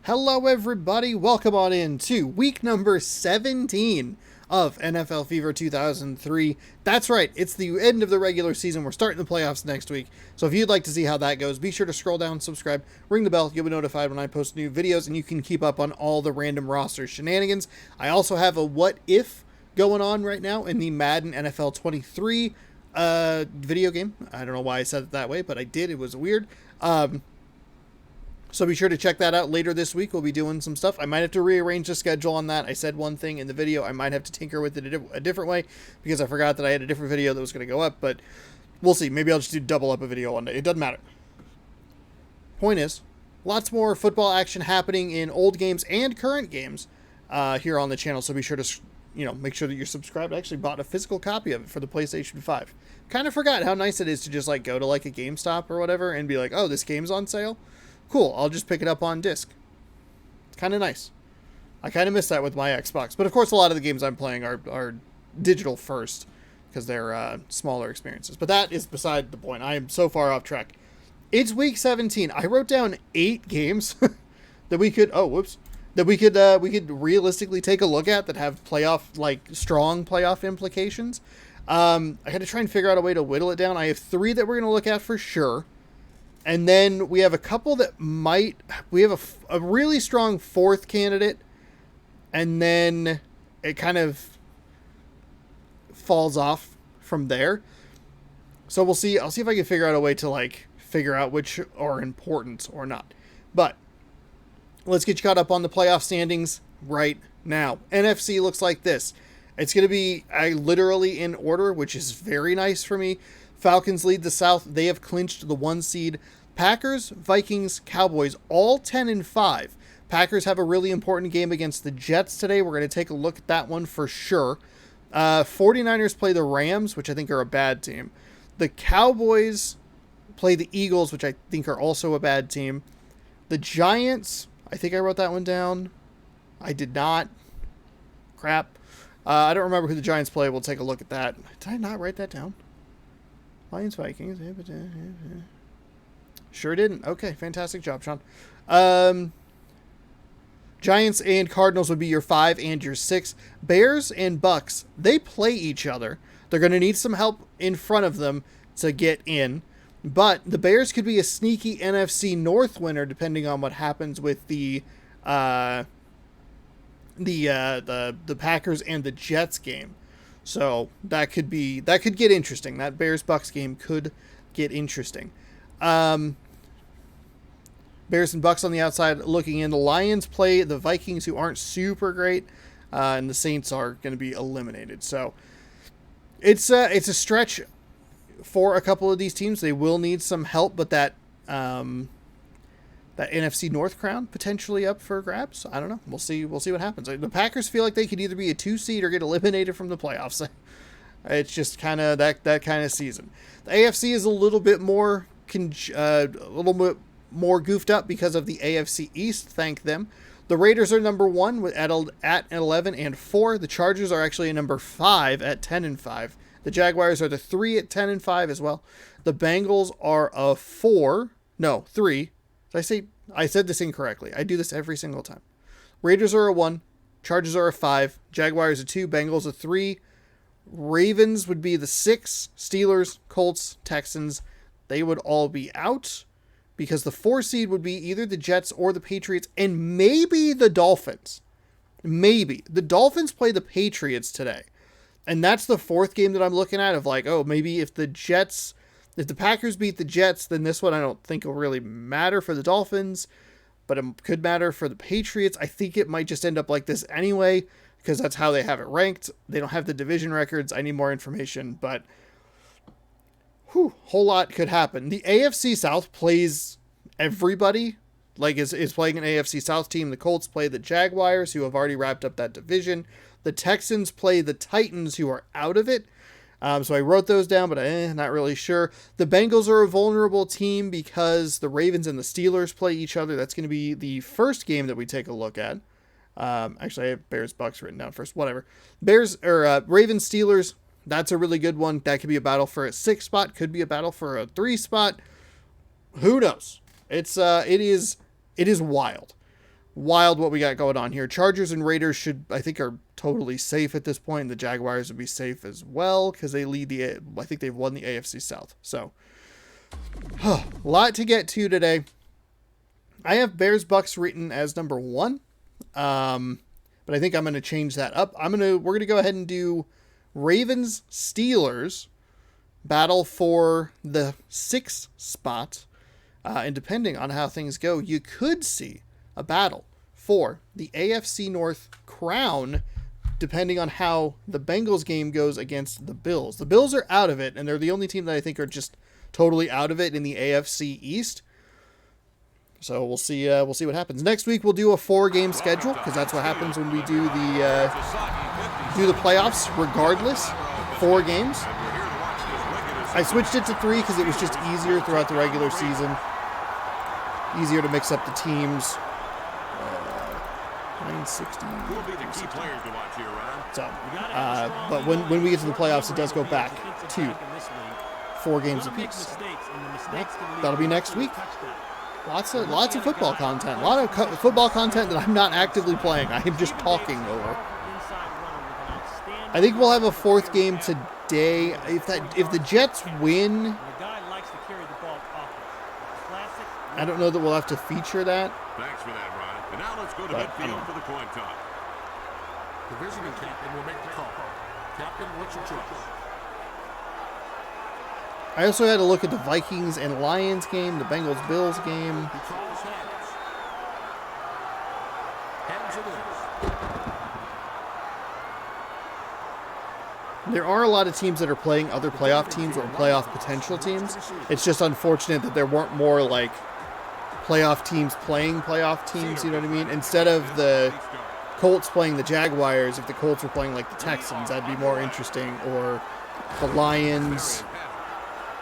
Hello, everybody. Welcome on in to week number 17 of NFL Fever 2003. That's right. It's the end of the regular season. We're starting the playoffs next week. So if you'd like to see how that goes, be sure to scroll down, subscribe, ring the bell. You'll be notified when I post new videos, and you can keep up on all the random roster shenanigans. I also have a what if going on right now in the Madden NFL 23 video game. I don't know why I said it that way, but I did. It was weird. So be sure to check that out later this week. We'll be doing some stuff. I might have to rearrange the schedule on that. I said one thing in the video. I might have to tinker with it a different way because I forgot that I had a different video that was going to go up, but we'll see. Maybe I'll just do double up a video one day. It doesn't matter. Point is, lots more football action happening in old games and current games here on the channel. So be sure to, make sure that you're subscribed. I actually bought a physical copy of it for the PlayStation 5. Kind of forgot how nice it is to just go to a GameStop or whatever and be like, oh, this game's on sale. Cool, I'll just pick it up on disc. It's kind of nice. I kind of miss that with my Xbox. But of course, a lot of the games I'm playing are digital first because they're smaller experiences. But that is beside the point. I am so far off track. It's week 17. I wrote down 8 games that we could... that we could realistically take a look at that have strong playoff implications. I had to try and figure out a way to whittle it down. I have 3 that we're going to look at for sure. And then we have a couple that we have a really strong 4th candidate, and then it kind of falls off from there. So we'll see. I'll see if I can figure out a way to figure out which are important or not. But let's get you caught up on the playoff standings right now. NFC looks like this. It's going to be literally in order, which is very nice for me. Falcons lead the South. They have clinched the 1 seed. Packers, Vikings, Cowboys, all 10-5. Packers have a really important game against the Jets today. We're going to take a look at that one for sure. 49ers play the Rams, which I think are a bad team. The Cowboys play the Eagles, which I think are also a bad team. The Giants, I think I wrote that one down. I did not. Crap. I don't remember who the Giants play. We'll take a look at that. Did I not write that down? Lions, Vikings. Sure didn't. Okay, fantastic job, Sean. Giants and Cardinals would be your 5 and your 6. Bears and Bucks, they play each other. They're going to need some help in front of them to get in. But the Bears could be a sneaky NFC North winner depending on what happens with the Packers and the Jets game. So that could get interesting. That Bears-Bucks game could get interesting. Bears and Bucks on the outside looking in. The Lions play the Vikings, who aren't super great, and the Saints are going to be eliminated. So it's a stretch for a couple of these teams. They will need some help, but that NFC North crown potentially up for grabs. I don't know. We'll see what happens. The Packers feel like they could either be a 2 seed or get eliminated from the playoffs. It's just kind of that kind of season. The AFC is a little bit more goofed up because of the AFC East. Thank them. The Raiders are number 1 at 11-4. The Chargers are actually number 5 at 10-5. The Jaguars are the 3 at 10-5 as well. The Bengals are a 3. I said this incorrectly. I do this every single time. Raiders are a 1. Chargers are a 5. Jaguars a 2. Bengals a 3. Ravens would be the 6. Steelers, Colts, Texans, they would all be out because the 4 seed would be either the Jets or the Patriots and maybe the Dolphins. Maybe. The Dolphins play the Patriots today. And that's the 4th game that I'm looking at of maybe if the Packers beat the Jets, then this one I don't think will really matter for the Dolphins, but it could matter for the Patriots. I think it might just end up like this anyway, because that's how they have it ranked. They don't have the division records. I need more information, but whole lot could happen. The AFC South plays everybody, is playing an AFC South team. The Colts play the Jaguars, who have already wrapped up that division. The Texans play the Titans, who are out of it. So I wrote those down, but I'm not really sure. The Bengals are a vulnerable team because the Ravens and the Steelers play each other. That's going to be the first game that we take a look at. Actually, I have Bears-Bucks written down first. Whatever. Ravens, Steelers, that's a really good one. That could be a battle for a 6 spot. Could be a battle for a 3 spot. Who knows? It is wild. wild what we got going on here. Chargers and Raiders I think are totally safe at this point. The Jaguars would be safe as well because they lead I think they've won the AFC South. So, a lot to get to today. I have Bears Bucks written as number 1. But I think I'm going to change that up. We're going to go ahead and do Ravens Steelers battle for the 6th spot. And depending on how things go, you could see a battle for the AFC North crown, depending on how the Bengals game goes against the Bills. The Bills are out of it, and they're the only team that I think are just totally out of it in the AFC East. So we'll see what happens. Next week we'll do a 4-game schedule because that's what happens when we do the playoffs. Regardless, 4 games. I switched it to 3 because it was just easier throughout the regular season. Easier to mix up the teams. 916. So, but when we get to the playoffs, it does go back to 4 games apiece. That'll be next week. Lots of football content. A lot of football content that I'm not actively playing. I am just talking over. I think we'll have a 4th game today. If the Jets win, I don't know that we'll have to feature that. Thanks for that, Ryan. And now let's go to midfield for the coin toss. The visiting captain will make the call. Captain, what's your choice? I also had to look at the Vikings and Lions game, the Bengals-Bills game. He calls heads. Heads it is. There are a lot of teams that are playing other playoff teams or playoff potential teams. It's just unfortunate that there weren't more like playoff teams playing playoff teams, you know what I mean? Instead of the Colts playing the Jaguars, if the Colts were playing like the Texans, that'd be more interesting. Or the Lions.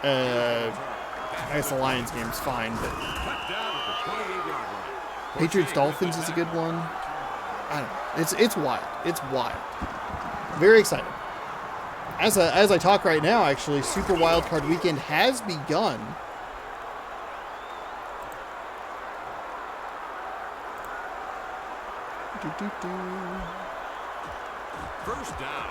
I guess the Lions game's fine, but Patriots Dolphins is a good one. I don't know. It's wild. It's wild. Very excited. As I talk right now, actually, Super Wildcard Weekend has begun. First down.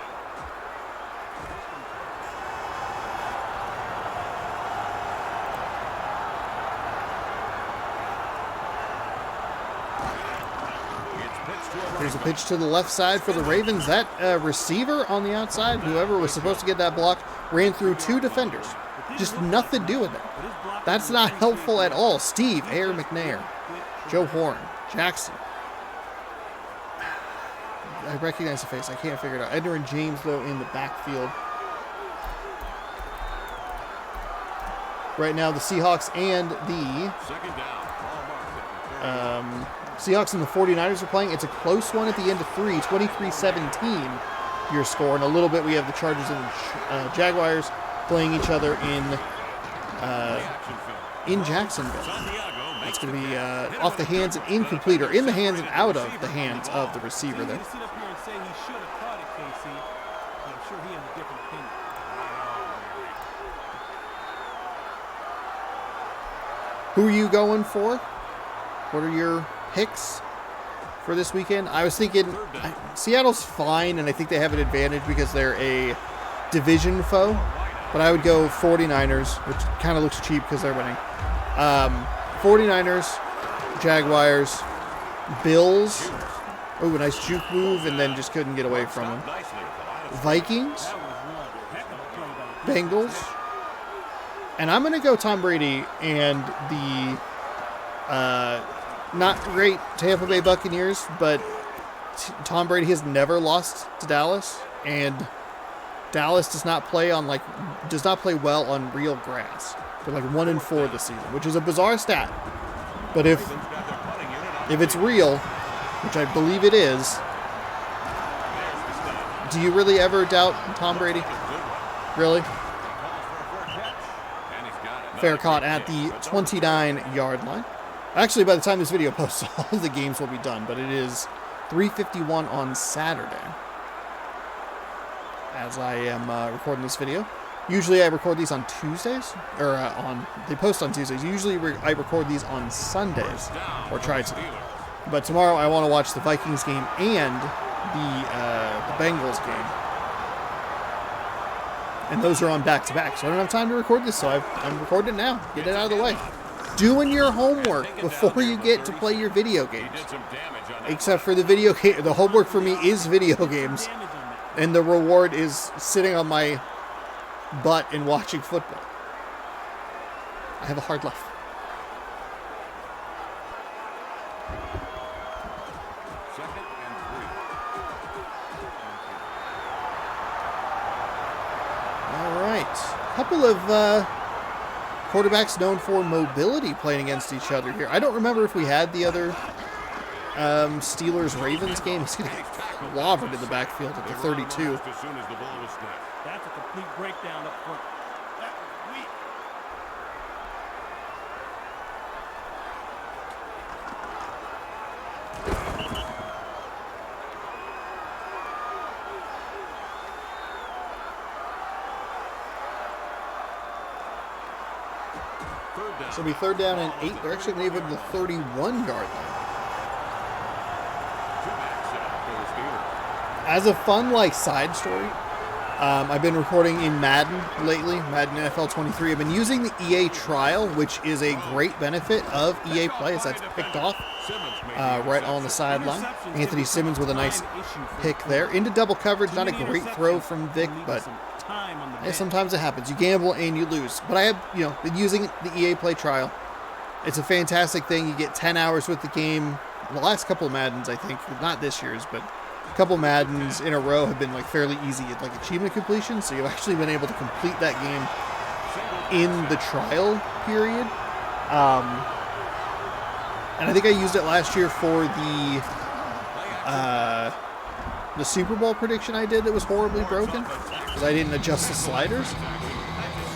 Here's a pitch to the left side for the Ravens. That receiver on the outside, whoever was supposed to get that block, ran through 2 defenders. Just nothing doing that. That's not helpful at all. Steve, Air McNair, Joe Horn, Jackson. I recognize the face. I can't figure it out. Edner and James, though, in the backfield. Right now, the Seahawks and the Seahawks and the 49ers are playing. It's a close one at the end of 3, 23-17 your score. In a little bit, we have the Chargers and the Jaguars playing each other in Jacksonville. It's going to be off the hands and incomplete, or in the hands and out of the hands of the receiver there. Who are you going for? What are your picks for this weekend? I was thinking Seattle's fine, and I think they have an advantage because they're a division foe. But I would go 49ers, which kind of looks cheap because they're winning. 49ers, Jaguars, Bills. Oh, a nice juke move, and then just couldn't get away from him. Vikings, Bengals, and I'm going to go Tom Brady and the not great Tampa Bay Buccaneers, but Tom Brady has never lost to Dallas, and Dallas does not play well on real grass. They're like 1-4 this season, which is a bizarre stat. But if it's real, which I believe it is, do you really ever doubt Tom Brady? Really? Fair caught at the 29-yard line. Actually, by the time this video posts, all of the games will be done, but it is 3:51 on Saturday as I am recording this video. Usually I record these on Tuesdays, or they post on Tuesdays. Usually I record these on Sundays, or try to. But tomorrow I want to watch the Vikings game and the Bengals game. And those are on back-to-back, so I don't have time to record this, so I'm recording it now. Get it out of the way. Doing your homework before you get to play your video games. Except for the video game, the homework for me is video games, and the reward is sitting on my butt and watching football. I have a hard life. Couple of quarterbacks known for mobility playing against each other here. I don't remember if we had the other Steelers-Ravens game. He's going to get clobbered in the backfield at the 32. As soon as the ball was snapped. That's a complete breakdown up front. So it'll be 3rd down and 8. They're actually going to give him the 31-yard line. As a fun, side story, I've been recording in Madden lately, Madden NFL 23. I've been using the EA trial, which is a great benefit of EA Play, as that's picked off right on the sideline. Anthony Simmons with a nice pick there. Into double coverage, not a great throw from Vic, but sometimes it happens. You gamble and you lose. But I have, been using the EA Play trial. It's a fantastic thing. You get 10 hours with the game. The last couple of Maddens, I think, not this year's, but a couple Maddens in a row have been fairly easy at achievement completion. So you've actually been able to complete that game in the trial period. And I think I used it last year for the Super Bowl prediction I did that was horribly broken because I didn't adjust the sliders.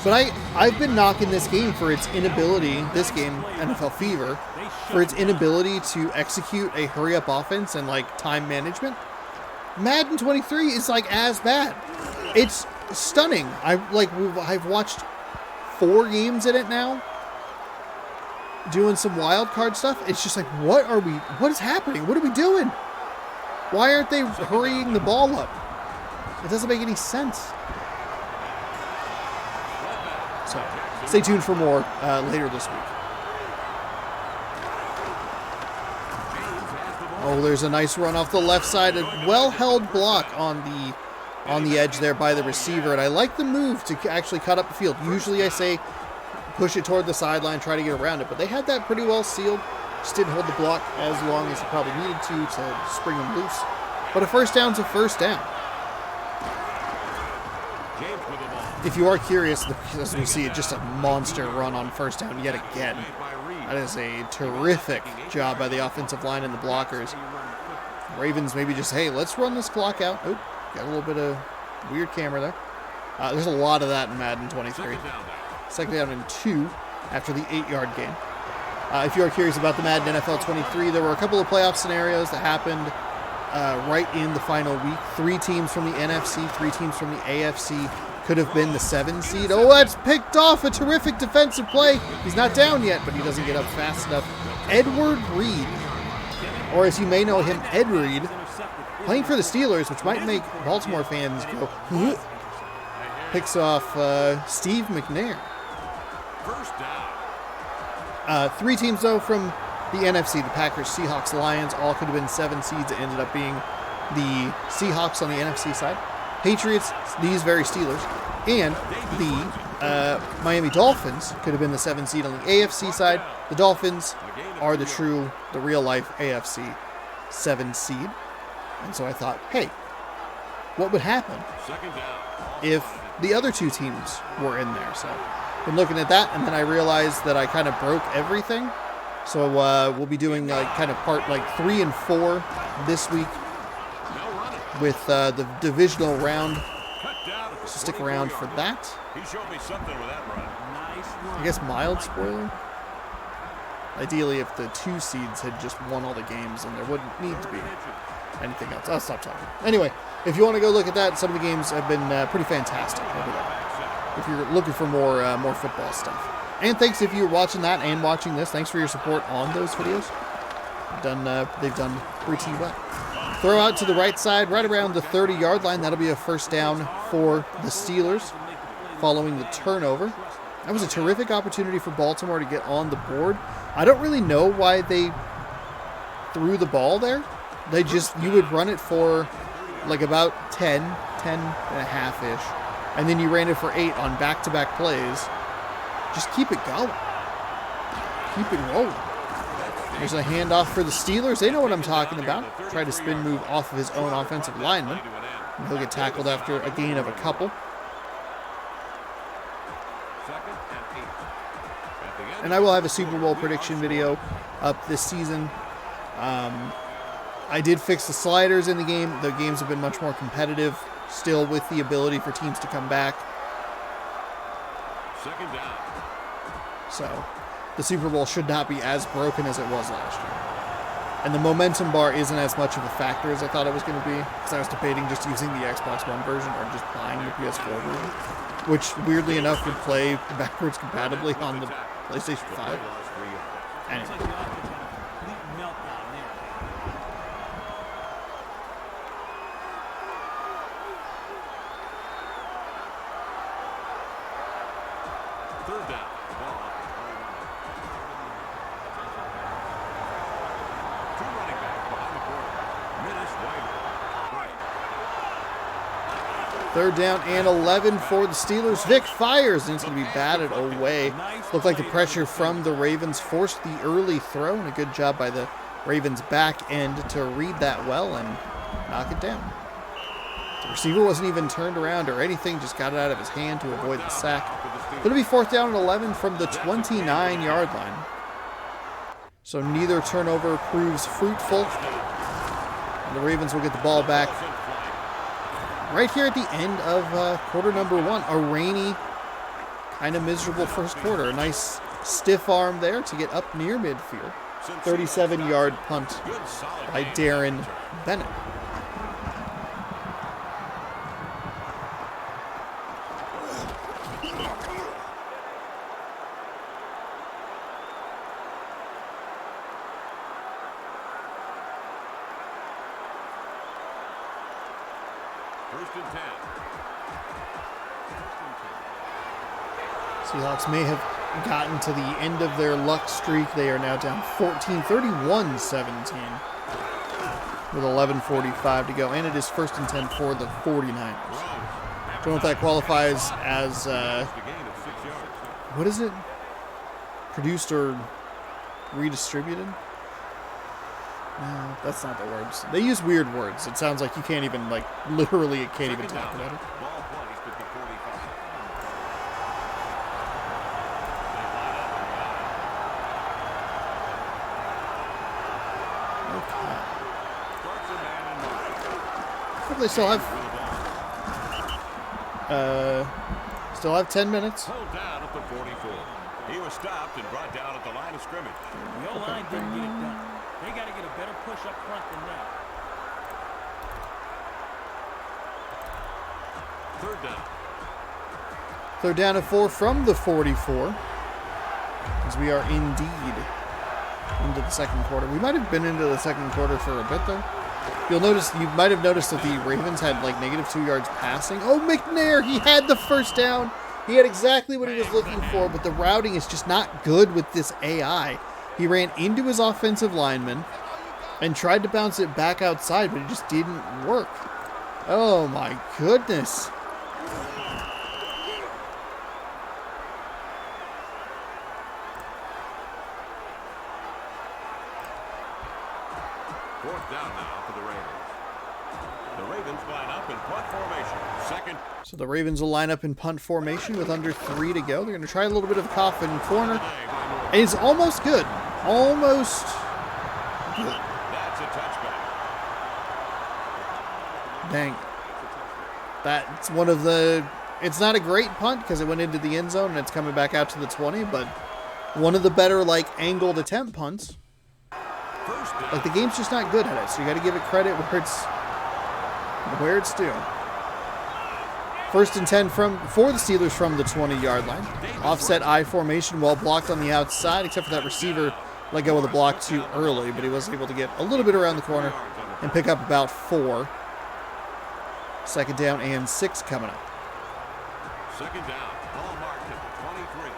But I've been knocking this game for its inability, this game, NFL Fever, for its inability to execute a hurry-up offense and time management. Madden 23 is as bad. It's stunning. I've watched 4 games in it now, doing some wild card stuff. It's just what is happening? What are we doing? Why aren't they hurrying the ball up? It doesn't make any sense. So, stay tuned for more later this week. Oh, there's a nice run off the left side. A well-held block on the edge there by the receiver. And I like the move to actually cut up the field. Usually I say push it toward the sideline, try to get around it. But they had that pretty well sealed. Just didn't hold the block as long as he probably needed to spring him loose. But a first down's a first down. If you are curious, as we see, just a monster run on first down yet again. That is a terrific job by the offensive line and the blockers. Ravens maybe just, hey, let's run this clock out. Oh, got a little bit of weird camera there. There's a lot of that in Madden 23. Second down and 2 after the 8-yard gain. If you are curious about the Madden NFL 23, there were a couple of playoff scenarios that happened right in the final week. 3 teams from the NFC, 3 teams from the AFC could have been the 7 seed. Oh, that's picked off. A terrific defensive play. He's not down yet, but he doesn't get up fast enough. Edward Reed, or as you may know him, Ed Reed, playing for the Steelers, which might make Baltimore fans go, picks off Steve McNair. First down. 3 teams, though, from the NFC, the Packers, Seahawks, Lions, all could have been 7 seeds. It ended up being the Seahawks on the NFC side. Patriots, these very Steelers, and the Miami Dolphins could have been the 7 seed on the AFC side. The Dolphins are the real-life AFC 7 seed. And so I thought, hey, what would happen if the other 2 teams were in there? So been looking at that, and then I realized that I kind of broke everything. So we'll be doing part 3 and 4 this week with the divisional round. So stick around for that. He showed me something with that run. I guess mild spoiler. Ideally, if the 2 seeds had just won all the games, then there wouldn't need to be anything else. I'll stop talking. Anyway, if you want to go look at that, some of the games have been pretty fantastic over there. If you're looking for more football stuff. And thanks if you're watching that and watching this. Thanks for your support on those videos. They've done pretty well. Throw out to the right side, right around the 30-yard line. That'll be a first down for the Steelers following the turnover. That was a terrific opportunity for Baltimore to get on the board. I don't really know why they threw the ball there. You would run it for like about 10 and a half-ish, and then you ran it for 8 on back-to-back plays. Just keep it going. Keep it rolling. There's a handoff for the Steelers. They know what I'm talking about. Try to spin move off of his own offensive lineman. And he'll get tackled after a gain of a couple. And I will have a Super Bowl prediction video up this season. I did fix the sliders in the game. The games have been much more competitive, still with the ability for teams to come back. Second down. So the Super Bowl should not be as broken as it was last year. And the momentum bar isn't as much of a factor as I thought it was going to be, because I was debating just using the Xbox One version or just buying the PS4 version, which weirdly enough would play backwards compatibly on the PlayStation 5. Anyway. Third down. Ball up. Two running backs behind the quarterback. Minutes wide. Right. Third down and 11 for the Steelers. Vic fires, and it's going to be batted away. Looked like the pressure from the Ravens forced the early throw, and a good job by the Ravens back end to read that well and knock it down. The receiver wasn't even turned around or anything, just got it out of his hand to avoid the sack. It'll be fourth down and 11 from the 29-yard line. So neither turnover proves fruitful. And the Ravens will get the ball back right here at the end of quarter number 1. A rainy, kind of miserable first quarter. A nice stiff arm there to get up near midfield. 37-yard punt by Darren Bennett. First and 10. Seahawks may have gotten to the end of their luck streak. They are now down 14, 31-17 with 11:45 to go. And it is first and 10 for the 49ers. Don't know if that qualifies as, what is it? Produced or redistributed? No, that's not the words. They use weird words. It sounds like you can't even, like, literally it can't even talk about it. Ball placed at the 45. Starts a man in mind. But they still have 10 minutes. Pulled down at the 44. He was stopped and brought down at the line of scrimmage. The O-line didn't get it done. They got to get a better push up front than that. Third down. Third down and 4 from the 44. As we are indeed into the second quarter. We might have been into the second quarter for a bit though. You might have noticed that the Ravens had like -2 yards passing. Oh, McNair, he had the first down. He had exactly what he was looking for, but the routing is just not good with this AI. He ran into his offensive lineman and tried to bounce it back outside, but it just didn't work. Oh my goodness. Fourth down now for the Ravens. The Ravens line up in punt formation. Second. So the Ravens will line up in punt formation with under 3 to go. They're going to try a little bit of coffin corner. And it's almost good. Almost good. That's a touchback. Dang. That's one of the... It's not a great punt because it went into the end zone and it's coming back out to the 20, but one of the better, like, angled attempt punts. First down. Like, the game's just not good at it, so you got to give it credit where it's due. First and 10 for the Steelers from the 20-yard line. Offset I formation, well blocked on the outside, except for that receiver let go of the block too early, but he was able to get a little bit around the corner and pick up about 4. Second down and 6 coming up. Second down, ball marked at the 23.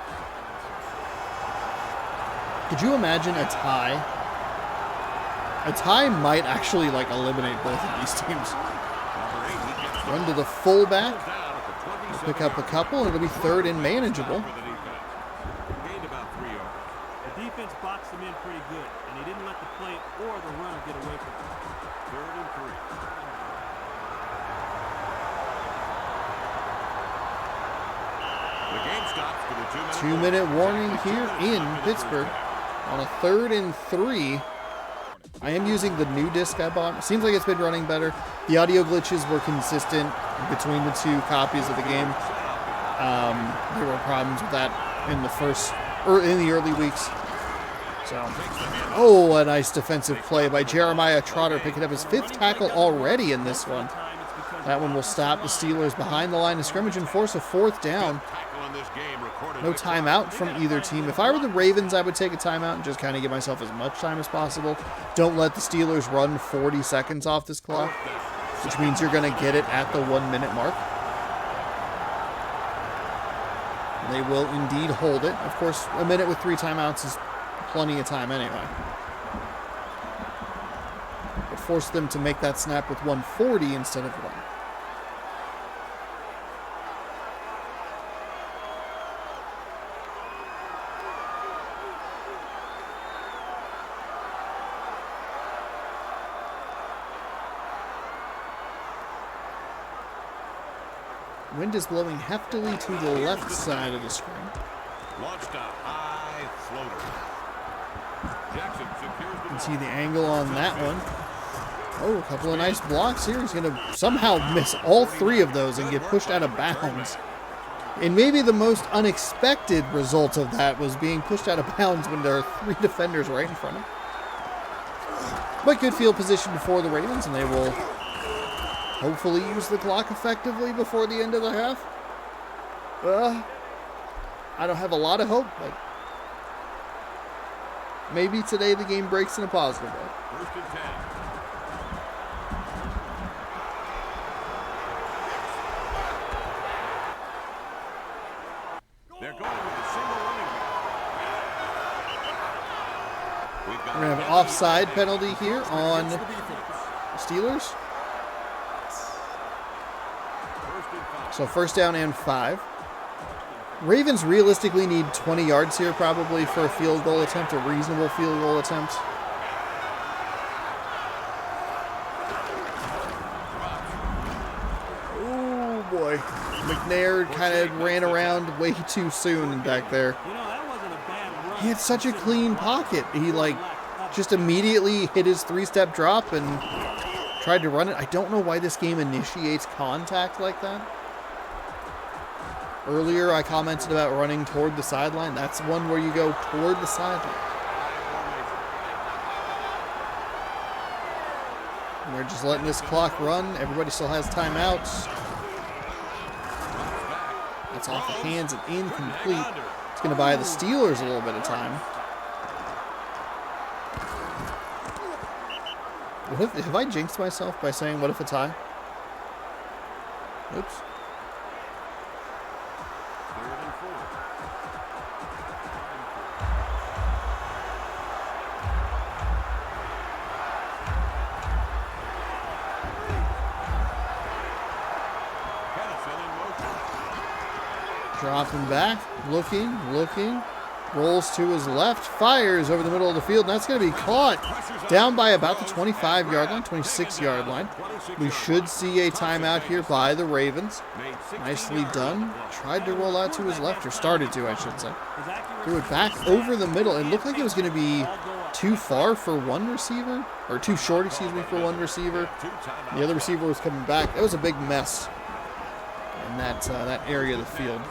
Could you imagine a tie? A tie might actually like eliminate both of these teams. Run to the fullback, pick up a couple, and it'll be third and manageable. Gained about 3 yards. The defense boxed him in pretty good, and he didn't let the play or the runner get away from him. Third and 3. The game stops for the 2-minute warning here in Pittsburgh on a 3rd and 3. I am using the new disc I bought. It seems like it's been running better. The audio glitches were consistent between the 2 copies of the game. There were problems with that in the early weeks. So, oh, a nice defensive play by Jeremiah Trotter, picking up his 5th tackle already in this one. That one will stop the Steelers behind the line of scrimmage and force a 4th down. No timeout from either team. If I were the Ravens, I would take a timeout and just kind of give myself as much time as possible. Don't let the Steelers run 40 seconds off this clock, which means you're going to get it at the 1-minute mark. They will indeed hold it. Of course, a minute with 3 timeouts is plenty of time anyway. But force them to make that snap with 1:40 instead of 1. Wind is blowing heftily to the left side of the screen. Launched a high floater. Jackson secures the You can see the angle on that one. Oh, a couple of nice blocks here. He's going to somehow miss all 3 of those and get pushed out of bounds. And maybe the most unexpected result of that was being pushed out of bounds when there are 3 defenders right in front of him. But good field position for the Ravens, and they will hopefully use the clock effectively before the end of the half. I don't have a lot of hope, but maybe today the game breaks in a positive way. First and 10. They're going with a single running back. We've got We're going to have an offside penalty here on the Steelers. So 1st down and 5. Ravens realistically need 20 yards here probably for a field goal attempt, a reasonable field goal attempt. Oh boy. McNair kind of ran around way too soon back there. You know, that wasn't a bad run. He had such a clean pocket. He just immediately hit his 3-step drop and tried to run it. I don't know why this game initiates contact like that. Earlier, I commented about running toward the sideline. That's one where you go toward the sideline. And they're just letting this clock run. Everybody still has timeouts. That's off the hands and incomplete. It's going to buy the Steelers a little bit of time. Have I jinxed myself by saying, what if a tie? Oops. Dropping back, looking, rolls to his left, fires over the middle of the field, and that's going to be caught down by about the 25-yard line, 26-yard line. We should see a timeout here by the Ravens. Nicely done. Tried to roll out to his left, or started to, I should say. Threw it back over the middle. It looked like it was going to be too far for one receiver, or too short, excuse me, for one receiver. The other receiver was coming back. That was a big mess in that area of the field.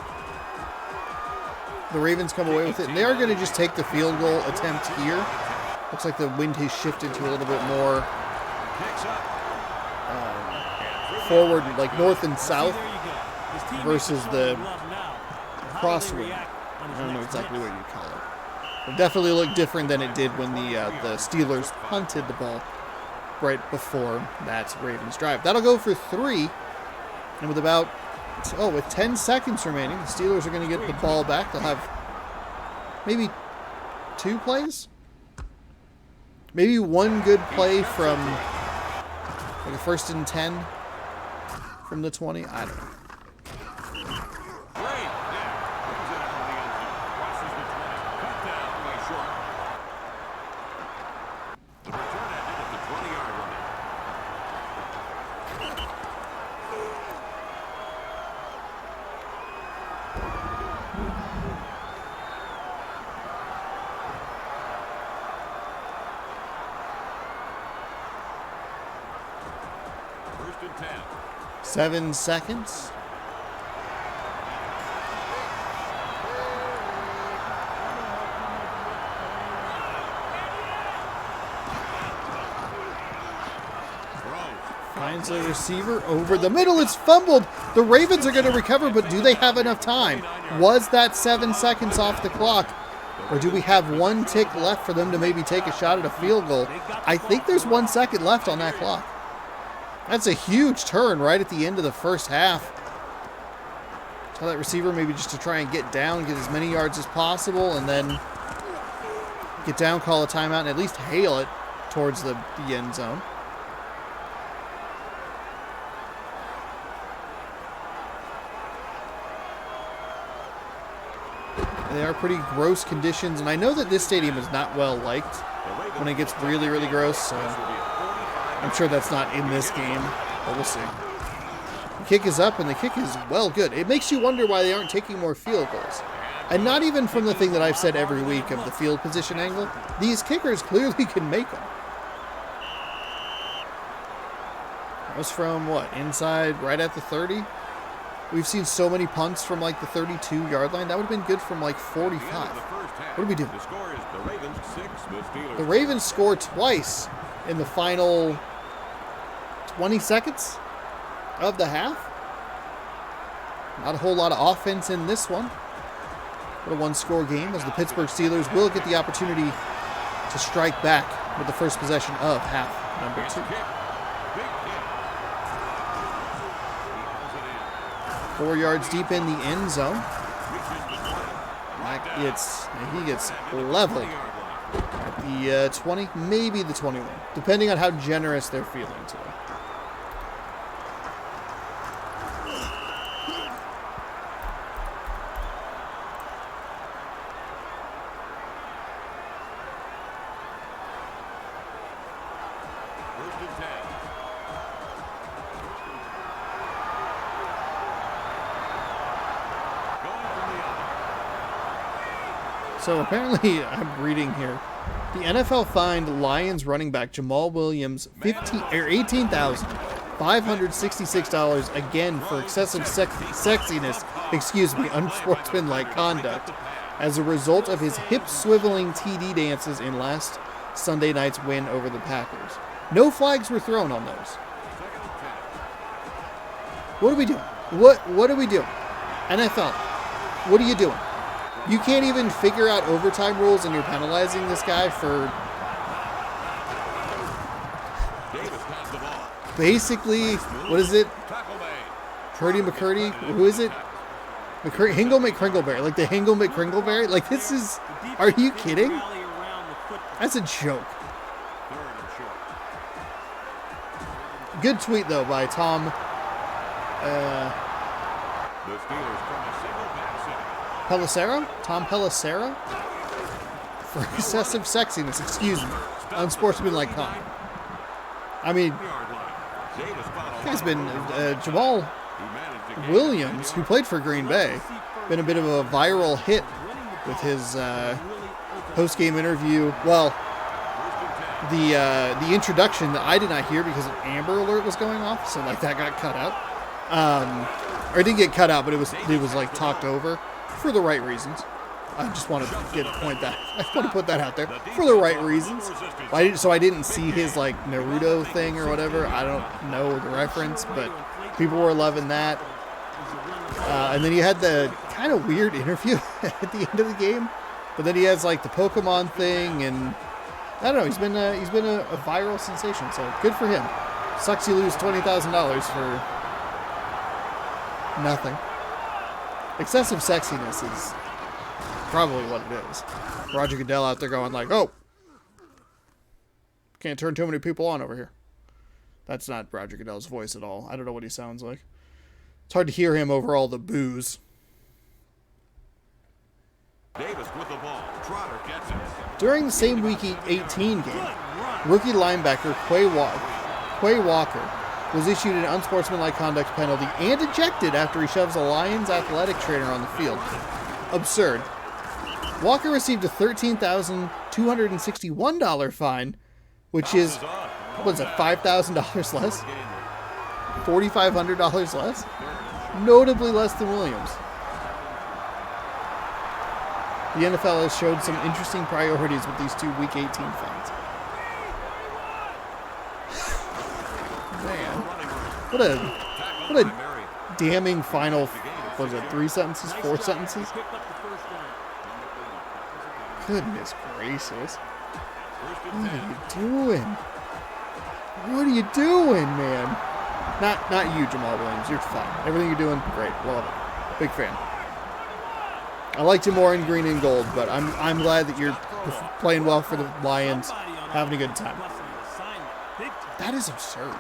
The Ravens come away with it, and they are going to just take the field goal attempt here. Looks like the wind has shifted to a little bit more forward, like north and south, versus the crosswind. I don't know exactly what you call it. It definitely looked different than it did when the Steelers punted the ball right before that Ravens drive. That'll go for 3. And with 10 seconds remaining, the Steelers are going to get the ball back. They'll have maybe 2 plays? Maybe one good play from like a 1st and 10 from the 20. I don't know. First and 10. 7 seconds. Finds a receiver over the middle. It's fumbled. The Ravens are going to recover, but do they have enough time? Was that 7 seconds off the clock? Or do we have 1 tick left for them to maybe take a shot at a field goal? I think there's 1 second left on that clock. That's a huge turn right at the end of the first half. Tell that receiver maybe just to try and get down, get as many yards as possible, and then get down, call a timeout, and at least hail it towards the end zone. They are pretty gross conditions, and I know that this stadium is not well liked when it gets really, really gross, so I'm sure that's not in this game, but we'll see. The kick is up, and the kick is well good. It makes you wonder why they aren't taking more field goals. And not even from the thing that I've said every week of the field position angle. These kickers clearly can make them. That was from, what, inside right at the 30? We've seen so many punts from like the 32-yard line. That would have been good from like 45. What do we do? The Ravens score twice in the final 20 seconds of the half. Not a whole lot of offense in this one. But a 1-score game as the Pittsburgh Steelers will get the opportunity to strike back with the first possession of half number 2. 4 yards deep in the end zone. He gets leveled at the 20, maybe the 21, depending on how generous they're feeling today. So apparently, I'm reading here, the NFL fined Lions running back Jamal Williams $18,566 again for excessive sexiness, unsportsmanlike conduct, as a result of his hip-swiveling TD dances in last Sunday night's win over the Packers. No flags were thrown on those. What are we doing? What are we doing? NFL, what are you doing? You can't even figure out overtime rules, and you're penalizing this guy for basically, what is it? Purdy McCurdy? Who is it? Hingle McCringleberry. Like the Hingle McCringleberry? Like this is, are you kidding? That's a joke. Good tweet, though, by Tom Pelissero? Tom Pelissero? For excessive sexiness, unsportsmanlike conduct. I mean, he's been, Jamal Williams, who played for Green Bay, been a bit of a viral hit with his post-game interview. Well, the introduction that I did not hear because an Amber Alert was going off, so like that got cut out. Or it didn't get cut out, but it was like talked over. For the right reasons. I just want to put that out there. For the right reasons. So I didn't see his like Naruto thing or whatever. I don't know the reference, but people were loving that. And then you had the kind of weird interview at the end of the game But then he has like the Pokemon thing, and I don't know. He's been a viral sensation. So good for him. Sucks you lose $20,000 for nothing. Excessive sexiness is probably what it is. Roger Goodell out there going like, "Oh, can't turn too many people on over here." That's not Roger Goodell's voice at all. I don't know what he sounds like. It's hard to hear him over all the booze. Davis with the ball. Trotter gets it. During the same Week 18 game, rookie linebacker Quay Walker was issued an unsportsmanlike conduct penalty and ejected after he shoves a Lions athletic trainer on the field. Absurd. Walker received a $13,261 fine, which is, what is it, $5,000 less? $4,500 less? Notably less than Williams. The NFL has showed some interesting priorities with these two Week 18 fines. Man, what a damning final. What is it? 3 sentences? 4 sentences? Goodness gracious! What are you doing? What are you doing, man? Not you, Jamal Williams. You're fine. Everything you're doing, great. Love it. Big fan. I liked you more in green and gold, but I'm glad that you're playing well for the Lions, having a good time. That is absurd.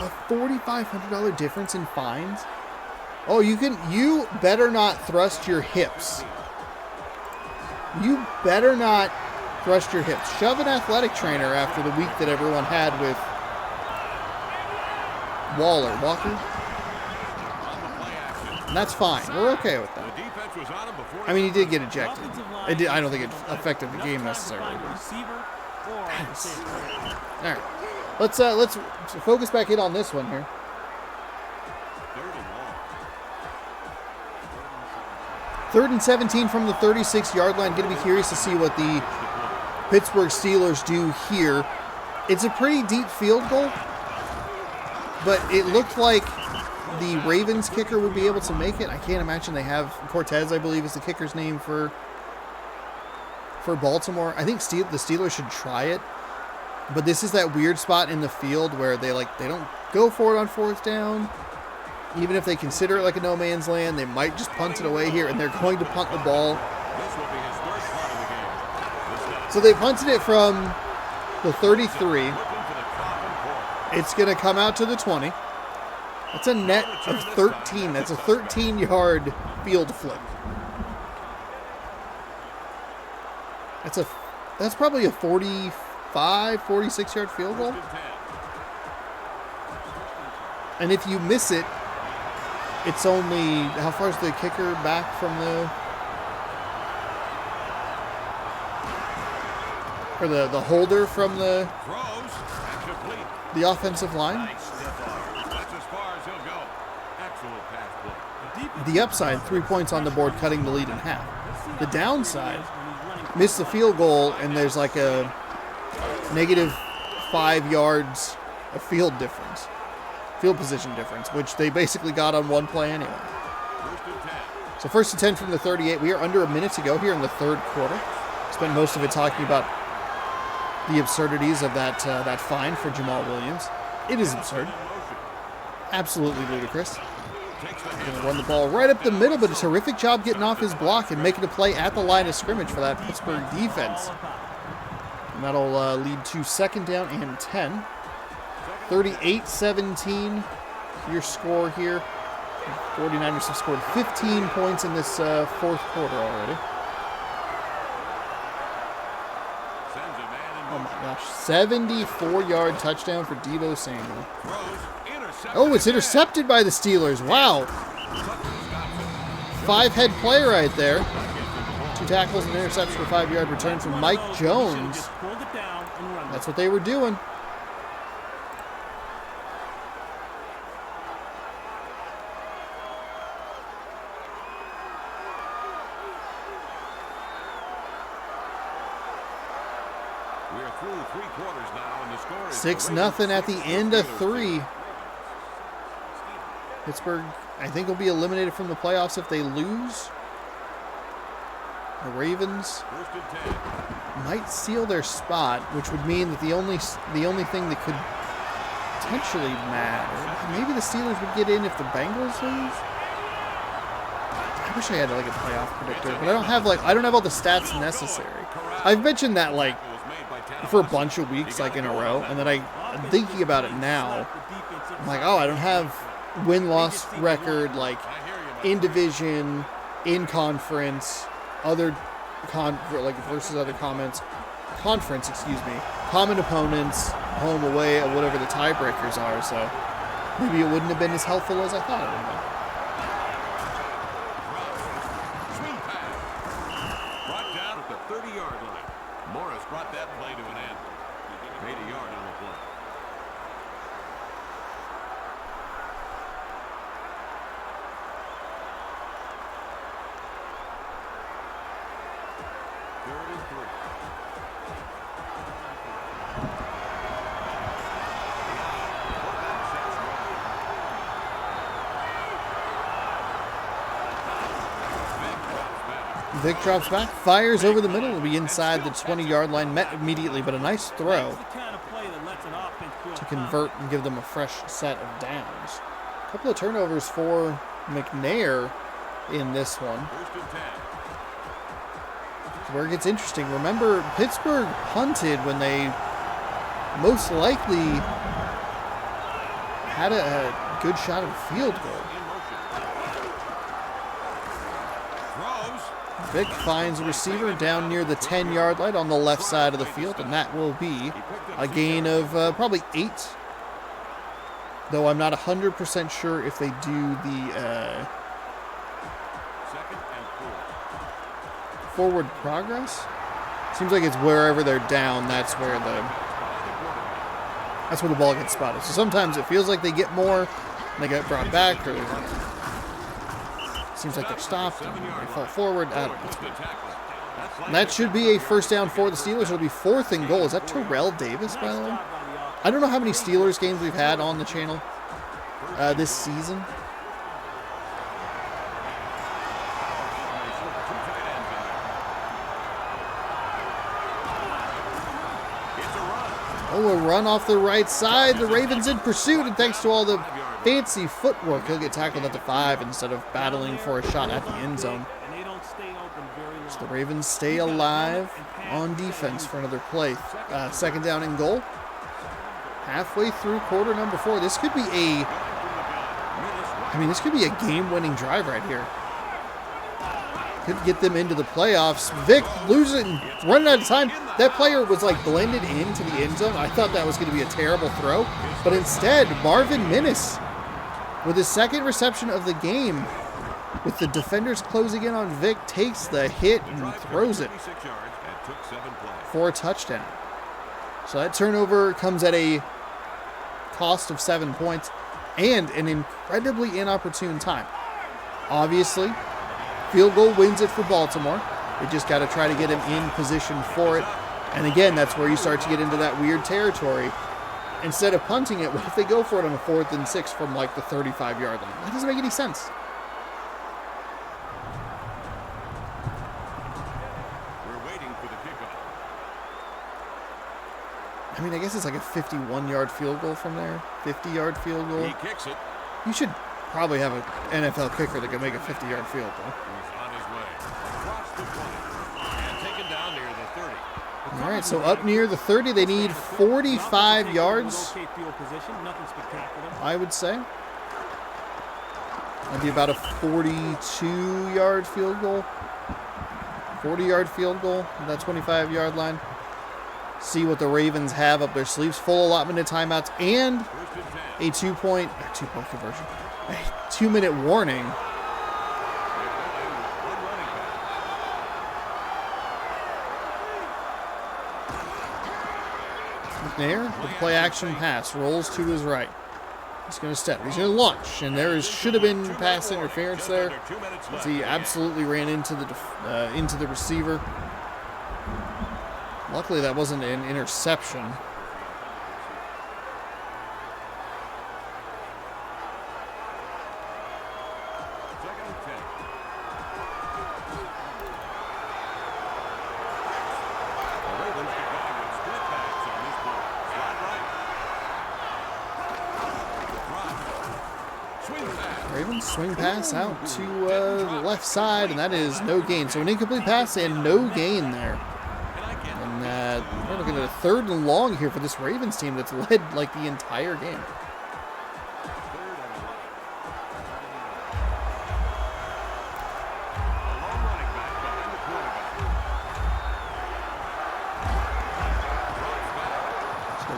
A $4,500 difference in fines? Oh, you better not thrust your hips. You better not thrust your hips. Shove an athletic trainer after the week that everyone had with Walker. And that's fine. We're okay with that. I mean, he did get ejected. I don't think it affected the game necessarily. All right. Let's focus back in on this one here. Third and 17 from the 36-yard line. Going to be curious to see what the Pittsburgh Steelers do here. It's a pretty deep field goal, but it looked like the Ravens kicker would be able to make it. I can't imagine they have. Cortez, I believe, is the kicker's name for Baltimore. I think the Steelers should try it. But this is that weird spot in the field where they don't go for it on 4th down. Even if they consider it like a no man's land, they might just punt it away here, and they're going to punt the ball. So they punted it from the 33. It's going to come out to the 20. That's a net of 13. That's a 13-yard field flip. That's probably a 45, 46-yard field goal. And if you miss it, it's only, how far is the kicker back from the holder from the offensive line? The upside, 3 points on the board, cutting the lead in half. The downside, missed the field goal, and there's like a negative 5 yards of field position difference, which they basically got on one play anyway. So 1st and 10 from the 38. We are under a minute to go here in the 3rd quarter. Spent most of it talking about the absurdities of that fine for Jamal Williams. It is absurd. Absolutely ludicrous. Going to run the ball right up the middle, but a terrific job getting off his block and making a play at the line of scrimmage for that Pittsburgh defense. And that'll lead to 2nd down and 10. 38-17, your score here. 49ers have scored 15 points in this 4th quarter already. Oh my gosh, 74-yard touchdown for Deebo Samuel. Oh, it's intercepted by the Steelers. Wow. 5-head play right there. 2 tackles and interception for 5-yard return from Mike Jones. That's what they were doing. We are through 3 quarters now, and the score is 6-0 at the end of 3. Pittsburgh, I think, will be eliminated from the playoffs if they lose. The Ravens First and 10. might seal their spot, which would mean that the only thing that could potentially matter, maybe the Steelers would get in if the Bengals lose. I wish I had like a playoff predictor, but I don't have all the stats necessary. I've mentioned that like for a bunch of weeks, like in a row, and then I'm thinking about it now. I'm like, oh, I don't have win-loss record, like in division, in conference, versus other conference, common opponents, home, away, or whatever the tiebreakers are. So maybe it wouldn't have been as helpful as I thought it would have been. Swing pass. Brought down at the 30-yard line. Morris brought that play to an end. Made a yard on the play. Third and 3. Vic drops back, fires over the middle, will be inside the 20-yard line, met immediately, but a nice throw to convert and give them a fresh set of downs. A couple of turnovers for McNair in this one. First and 10. Where it gets interesting. Remember, Pittsburgh punted when they most likely had a good shot at a field goal. Vic finds a receiver down near the 10-yard line on the left side of the field, and that will be a gain of probably 8. Though I'm not 100% sure if they do the forward progress. Seems like it's wherever they're down, that's where the ball gets spotted. So sometimes it feels like they get more, and they get brought back, or seems like they're stopped and they fall forward. And that should be a first down for the Steelers. It'll be 4th and goal. Is that Terrell Davis, by the way? I don't know how many Steelers games we've had on the channel this season. Oh, a run off the right side. The Ravens in pursuit, and thanks to all the fancy footwork, he'll get tackled at the 5 instead of battling for a shot at the end zone. So the Ravens stay alive on defense for another play. 2nd down and goal. Halfway through quarter number 4. This could be a game-winning drive right here. Could get them into the playoffs. Vic losing, running out of time. That player was like blended into the end zone. I thought that was going to be a terrible throw, but instead, Marvin Minnis with his 2nd reception of the game, with the defenders closing in on Vic, takes the hit and throws it for a touchdown. So that turnover comes at a cost of 7 points and an incredibly inopportune time. Obviously, field goal wins it for Baltimore. They just got to try to get him in position for it. And again, that's where you start to get into that weird territory. Instead of punting it, what if they go for it on a 4th and 6 from like the 35-yard line? That doesn't make any sense. We're waiting for the kickoff. I mean, I guess it's like a 51-yard field goal from there. 50-yard field goal. He kicks it. You should probably have an NFL kicker that can make a 50-yard field goal. He's on his way. Across the 20. And taken down near the 30. All right, so up near the 30, they need 45 yards, I would say. That'd be about a 42-yard field goal. 40-yard field goal at that 25-yard line. See what the Ravens have up their sleeves. Full allotment of timeouts and a two-point conversion. A 2-minute warning. McNair with the play action pass. Rolls to his right. He's going to step. He's going to launch. And there should have been pass interference there. As he absolutely ran into the receiver. Luckily, that wasn't an interception. Ravens swing pass out to the left side, and that is no gain. So an incomplete pass and no gain there. And we're looking at a 3rd and long here for this Ravens team that's led like the entire game.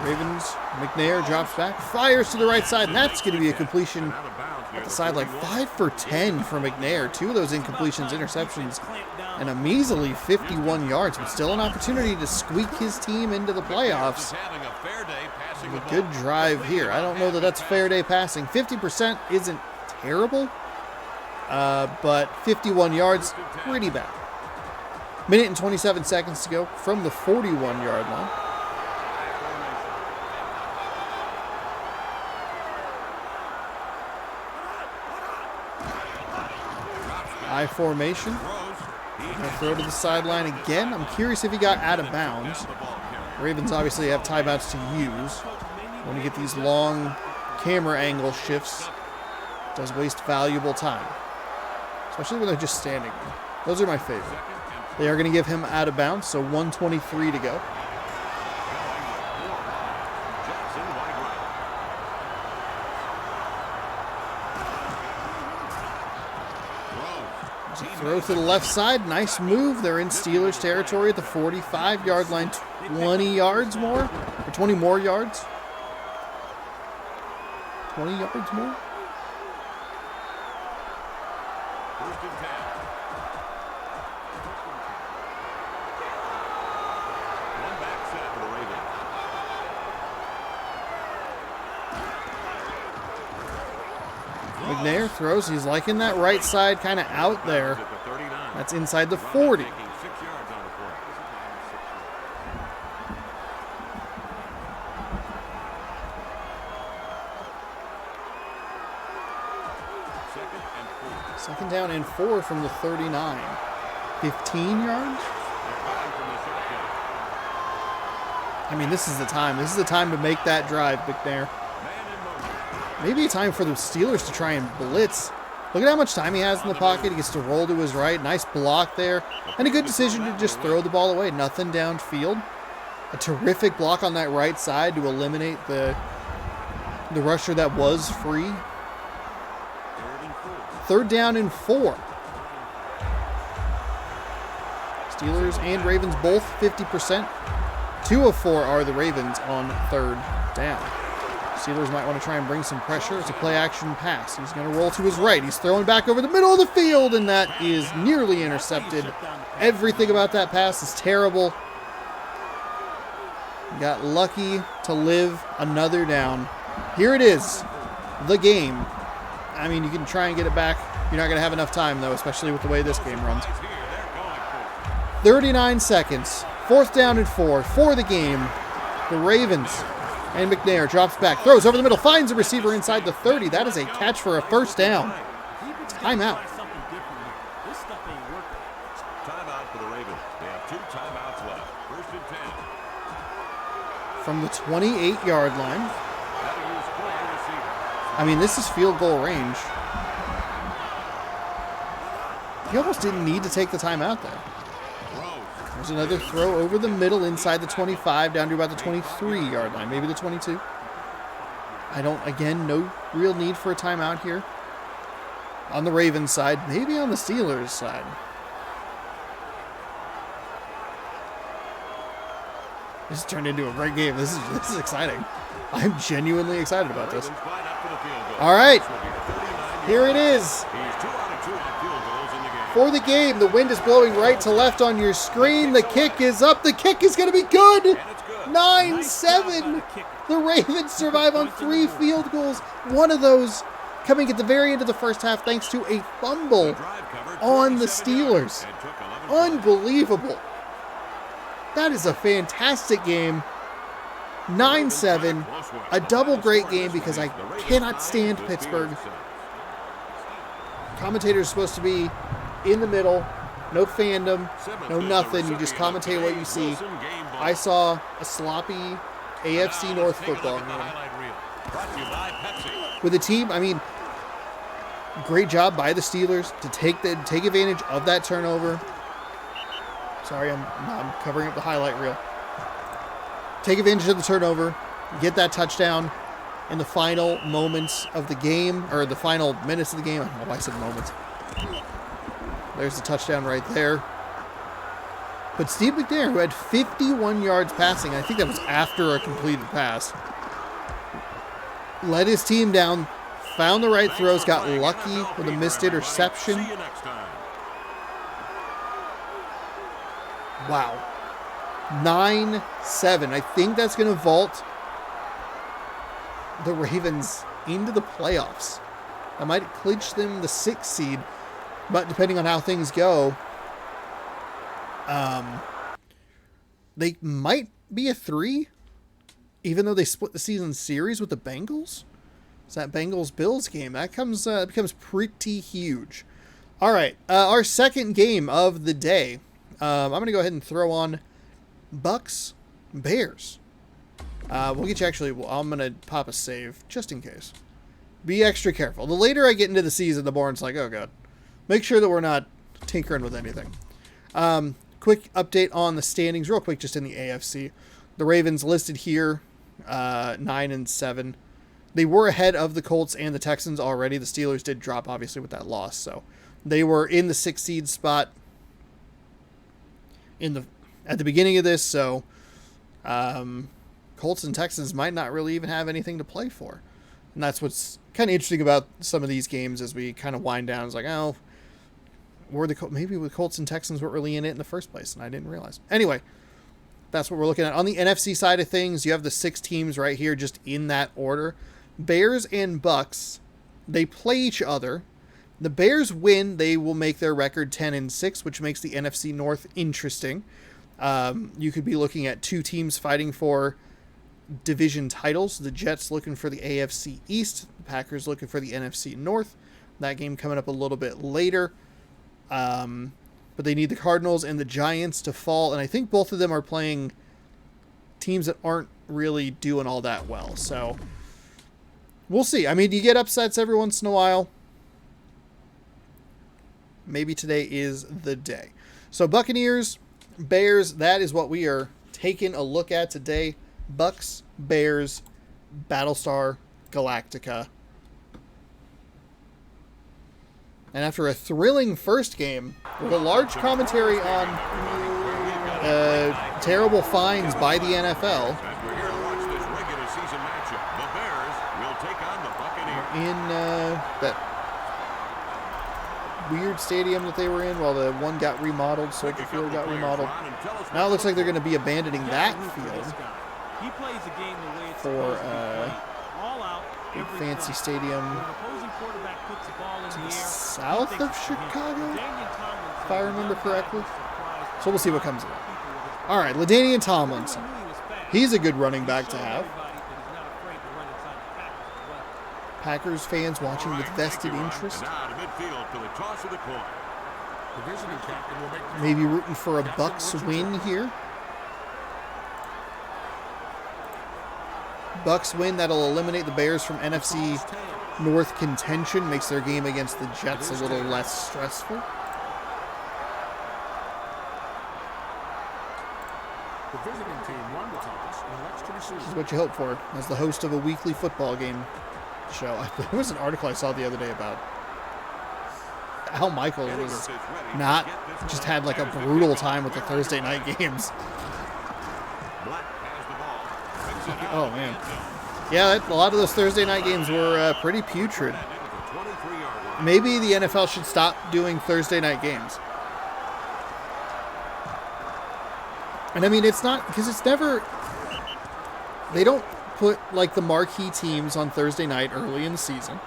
Ravens, McNair drops back, fires to the right side, and that's going to be a completion at the sideline. 5 for 10 for McNair. 2 of those incompletions, interceptions, and a measly 51 yards, but still an opportunity to squeak his team into the playoffs. A good drive here. I don't know that that's fair day passing. 50% isn't terrible, but 51 yards, pretty bad. Minute and 27 seconds to go from the 41-yard line. I formation. Gonna throw to the sideline again. I'm curious if he got out of bounds. Ravens obviously have timeouts to use. When you get these long camera angle shifts, it does waste valuable time, especially when they're just standing there. Those are my favorite. They are going to give him out of bounds, so 1:23 to go. Throw to the left side. Nice move. They're in Steelers territory at the 45-yard line. 20 yards more? Or 20 more yards? 20 yards more? First and 10. One back set for the Ravens. McNair throws. He's liking that right side kind of out there. That's inside the 40. 6 yards on the play. Second down and 4 from the 39. 15 yards? I mean, this is the time. This is the time to make that drive, McNair. Maybe a time for the Steelers to try and blitz. Look at how much time he has in the pocket. He gets to roll to his right. Nice block there. And a good decision to just throw the ball away. Nothing downfield. A terrific block on that right side to eliminate the rusher that was free. 3rd down and 4. Steelers and Ravens both 50%. 2 of 4 are the Ravens on 3rd down. Steelers might want to try and bring some pressure. It's a play-action pass. He's going to roll to his right. He's throwing back over the middle of the field, and that is nearly intercepted. Everything about that pass is terrible. Got lucky to live another down. Here it is, the game. I mean, you can try and get it back. You're not going to have enough time, though, especially with the way this game runs. 39 seconds. 4th down and 4 for the game. The Ravens. And McNair drops back, throws over the middle, finds a receiver inside the 30. That is a catch for a 1st down. Timeout. Timeout for the Ravens. They have 2 timeouts left. 1st and 10. From the 28-yard line. I mean, this is field goal range. He almost didn't need to take the timeout there. There's another throw over the middle inside the 25 down to about the 23-yard line, maybe the 22. No real need for a timeout here. On the Ravens side, maybe on the Steelers side. This turned into a great game. This is exciting. I'm genuinely excited about this. All right, here it is. For the game, the wind is blowing right to left on your screen. The kick is up. The kick is going to be good. 9-7. The Ravens survive on 3 field goals. One of those coming at the very end of the first half thanks to a fumble on the Steelers. Unbelievable. That is a fantastic game. 9-7. A double great game because I cannot stand Pittsburgh. Commentators are supposed to be in the middle, no fandom, no nothing. You just commentate what you see. I saw a sloppy AFC North football game with a team. I mean, Great job by the Steelers to take advantage of that turnover. Sorry, I'm covering up the highlight reel. Take advantage of the turnover, get that touchdown in the final moments of the game, or the final minutes of the game. I don't know why I said moments. There's the touchdown right there. But Steve McNair, who had 51 yards passing, I think that was after a completed pass, led his team down, found the right throws, got lucky with a missed interception. Wow. 9-7. I think that's going to vault the Ravens into the playoffs. I might clinch them the 6th seed, but depending on how things go, they might be a 3, even though they split the season series with the Bengals. It's that Bengals-Bills game. That becomes pretty huge. All right, our second game of the day. I'm going to go ahead and throw on Bucks-Bears. We'll get you actually... I'm going to pop a save, just in case. Be extra careful. The later I get into the season, the more it's like, oh, God. Make sure that we're not tinkering with anything. Quick update on the standings, real quick, just in the AFC. The Ravens listed here, 9-7. They were ahead of the Colts and the Texans already. The Steelers did drop, obviously, with that loss. So they were in the 6th seed spot at the beginning of this. So Colts and Texans might not really even have anything to play for. And that's what's kind of interesting about some of these games as we kind of wind down. It's like, oh, maybe the Colts and Texans weren't really in it in the first place, and I didn't realize. Anyway, that's what we're looking at. On the NFC side of things, you have the 6 teams right here just in that order. Bears and Bucks, they play each other. The Bears win, they will make their record 10-6, which makes the NFC North interesting. You could be looking at 2 teams fighting for division titles. The Jets looking for the AFC East, the Packers looking for the NFC North. That game coming up a little bit later. But they need the Cardinals and the Giants to fall, and I think both of them are playing teams that aren't really doing all that well. So we'll see. I mean, you get upsets every once in a while. Maybe today is the day. So Buccaneers, Bears, that is what we are taking a look at today. Bucks, Bears, Battlestar Galactica. And after a thrilling first game, with a large commentary on terrible fines by the NFL, in that weird stadium that they were in while the one got remodeled, Soldier Field got remodeled. Now it looks like they're going to be abandoning that field for a big fancy stadium to the south of Chicago, if I remember correctly. So we'll see what comes of it. All right, LaDainian Tomlinson. He's a good running back to have. Packers fans watching with vested interest. Maybe rooting for a Bucks win here. Bucks win, that'll eliminate the Bears from NFC North contention, makes their game against the Jets a little less stressful. The visiting team won the toss and elects to receive. This is what you hope for as the host of a weekly football game show. There was an article I saw the other day about how Michael was not just had like a brutal time with the Thursday night games. Oh man. Yeah, a lot of those Thursday night games were pretty putrid. Maybe the NFL should stop doing Thursday night games. And I mean, it's not, because it's never, they don't put like the marquee teams on Thursday night early in the season.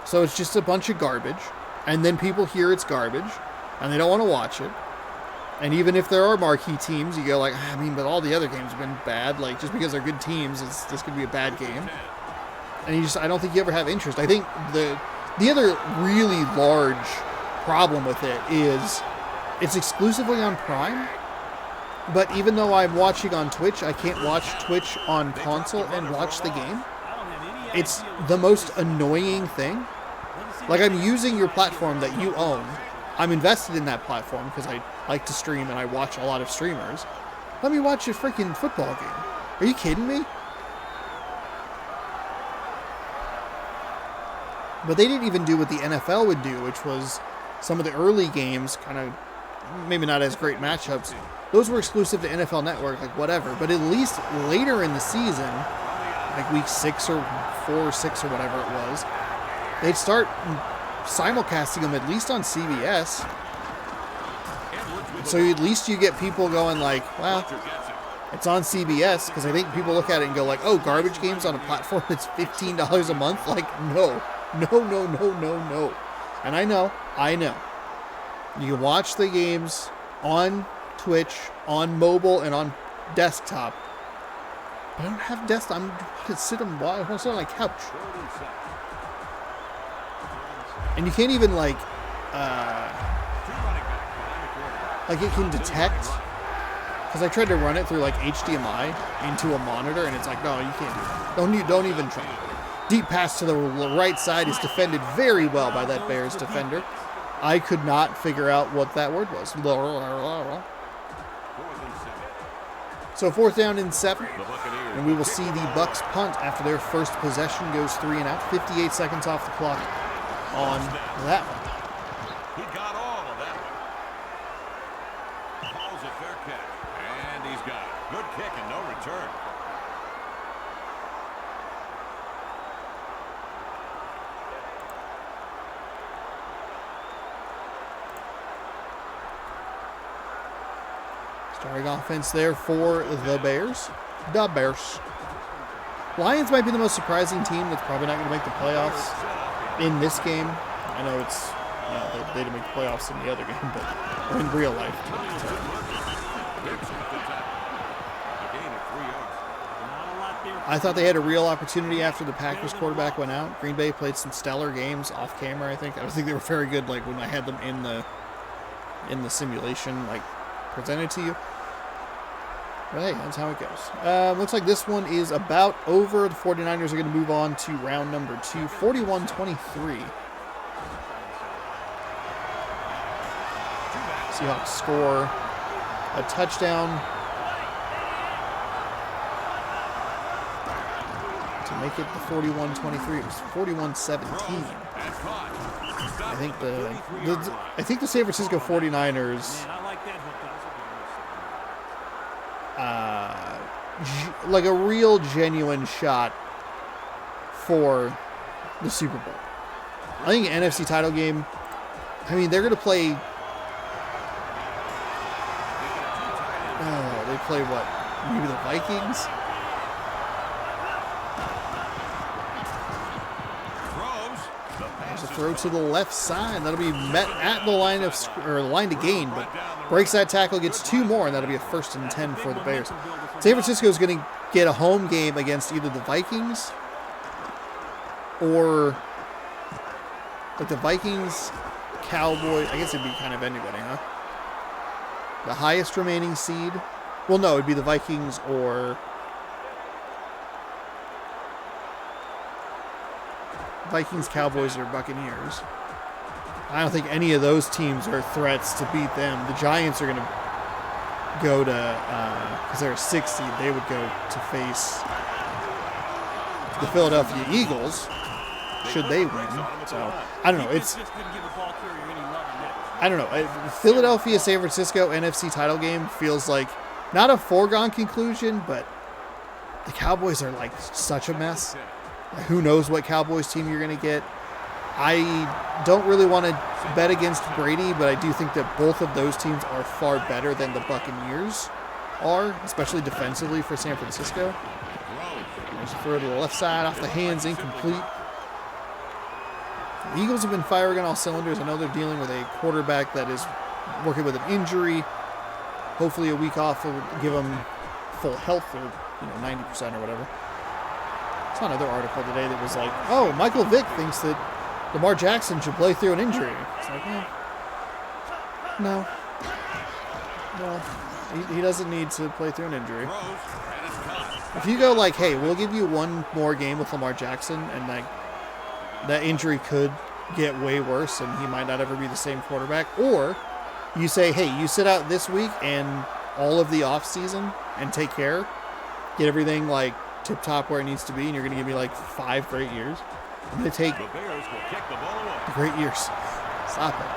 So it's just a bunch of garbage. And then people hear it's garbage and they don't want to watch it. And even if there are marquee teams, you go like, I mean, but all the other games have been bad. Like, just because they're good teams, this could be a bad game. And I don't think you ever have interest. I think the other really large problem with it is it's exclusively on Prime. But even though I'm watching on Twitch, I can't watch Twitch on console and watch the game. It's the most annoying thing. Like, I'm using your platform that you own. I'm invested in that platform because I like to stream and I watch a lot of streamers. Let me watch a freaking football game. Are you kidding me? But they didn't even do what the NFL would do, which was some of the early games, kind of maybe not as great matchups. Those were exclusive to NFL Network, like whatever. But at least later in the season, like week 6 or 4 or 6 or whatever it was, they'd start simulcasting them at least on CBS. So at least you get people going like, well, it's on CBS, because I think people look at it and go like, oh, garbage games on a platform that's $15 a month? Like, no. No. And I know. You can watch the games on Twitch, on mobile, and on desktop. But I don't have desktop. I'm going to sit and watch. I want to sit on my couch. And you can't even like it can detect, because I tried to run it through like HDMI into a monitor, and it's like, no, you can't do that. Don't even try. Deep pass to the right side is defended very well by that Bears defender. I could not figure out what that word was. So 4th down and 7, and we will see the Bucks punt after their first possession goes 3 and out. 58 seconds off the clock on that one. He got all of that one. Calls a fair catch, and he's got it. Good kick and no return. Starting offense there for the Bears. The Bears. Lions might be the most surprising team that's probably not going to make the playoffs in this game. I know it's they didn't make the playoffs in the other game, but or in real life. I thought they had a real opportunity after the Packers quarterback went out. Green Bay played some stellar games off camera, I think. I don't think they were very good like when I had them in the simulation, like presented to you. But hey, that's how it goes. Looks like this one is about over. The 49ers are going to move on to round number 2, 41-23. Seahawks score a touchdown to make it the 41-23. It was 41-17. I think the San Francisco 49ers like a real genuine shot for the Super Bowl. I think an NFC title game, I mean, they're going to play, they play what? Maybe the Vikings? There's a throw to the left side. That'll be met at the line line to gain, but breaks that tackle, gets 2 more, and that'll be a 1st and 10 for the Bears. San Francisco is going to get a home game against either the Vikings or like the Vikings, Cowboys. I guess it'd be kind of anybody, huh? The highest remaining seed. Well, no, it'd be the Vikings or Vikings, Cowboys, or Buccaneers. I don't think any of those teams are threats to beat them. The Giants are going to go to, because they're a 6 seed, they would go to face the Philadelphia Eagles should they win. So, I don't know. I don't know. Philadelphia, San Francisco, NFC title game feels like not a foregone conclusion, but the Cowboys are like such a mess. Who knows what Cowboys team you're going to get. I don't really want to bet against Brady, but I do think that both of those teams are far better than the Buccaneers are, especially defensively for San Francisco. There's a throw to the left side, off the hands, incomplete. The Eagles have been firing on all cylinders. I know they're dealing with a quarterback that is working with an injury. Hopefully a week off will give them full health, or 90% or whatever. I saw another article today that was like, oh, Michael Vick thinks that Lamar Jackson should play through an injury. It's like, no. He doesn't need to play through an injury. If you go like, hey, we'll give you one more game with Lamar Jackson, and like that injury could get way worse and he might not ever be the same quarterback. Or you say, hey, you sit out this week and all of the off season and take care, get everything like tip top where it needs to be, and you're going to give me like 5 great years. I'm going to take The Bears will kick the ball away. great years. Stop it.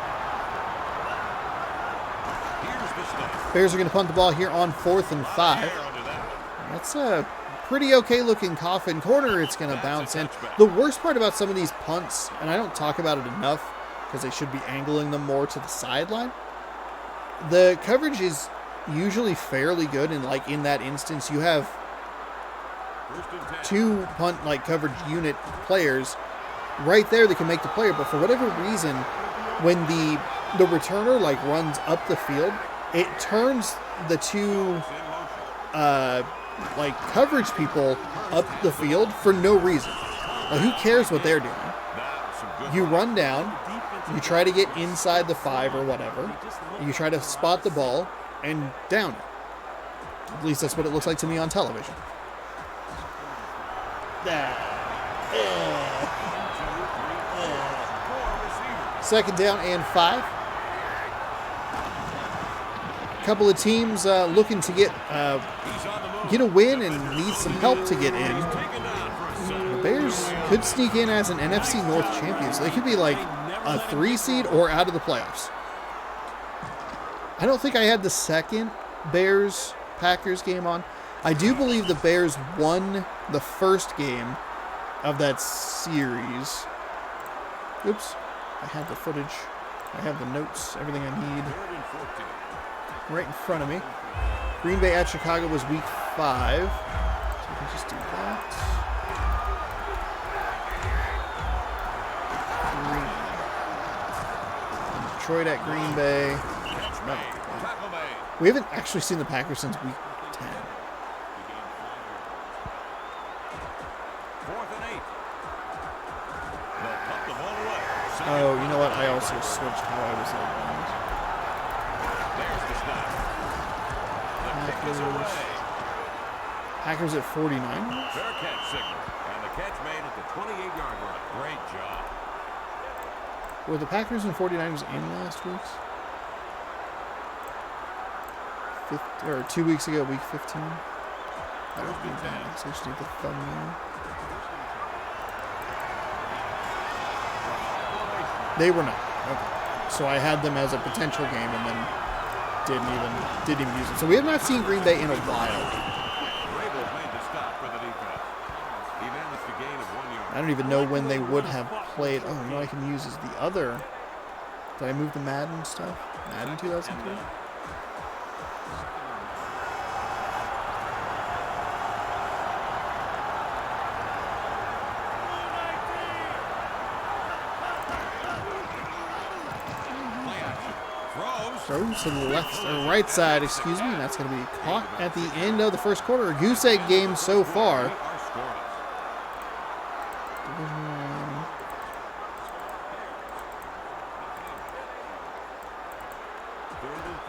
Here's the snap. Bears are going to punt the ball here on 4th and 5. Air under that one. That's a pretty okay looking coffin corner. It's going to bounce in. The worst part about some of these punts, and I don't talk about it enough because they should be angling them more to the sideline, the coverage is usually fairly good, and like in that instance you have First and 10. 2 punt like coverage unit players right there that can make the player, but for whatever reason when the returner like runs up the field, it turns the 2 In motion. like coverage people up the field for no reason. Like, who cares what they're doing? Now some good You run down, you try to get inside the 5 or whatever, you try to spot the ball and down it. At least that's what it looks like to me on television. Second down and 5. Couple of teams looking to get a win and need some help to get in. The Bears could sneak in as an NFC North champion, so they could be like a 3 seed or out of the playoffs. I don't think I had the second Bears-Packers game on. I do believe the Bears won the first game of that series. Oops. I have the footage. I have the notes, everything I need Third and 14. right in front of me. Green Bay at Chicago was week 5. So we can just do that. Detroit at Green Bay. Catch made. Tackle made. We haven't actually seen the Packers since week 10. 4th and 8. They'll punt the ball away. Second. Oh, you know what? I also switched how I was looking. There's the snap. The kick is away. Packers at 49. Fair catch signal. And the catch made at the 28-yard line. Great job. Were the Packers and 49ers in last week's? 2 weeks ago, week 15? That would be bad. So I just need the thumbnail. They were not. Okay. So I had them as a potential game and then didn't even use them. So we have not seen Green Bay in a while. Rabel made the stop for the defense. He managed to gain of 1 yard. I don't even know when they would have played. Oh, you know what I can use is the other. Did I move the Madden stuff? Madden 2003? Play action. Throws. Throws to the left or right side, excuse me. And that's going to be caught at the end of the first quarter. A goose egg game so far. They are scoreless.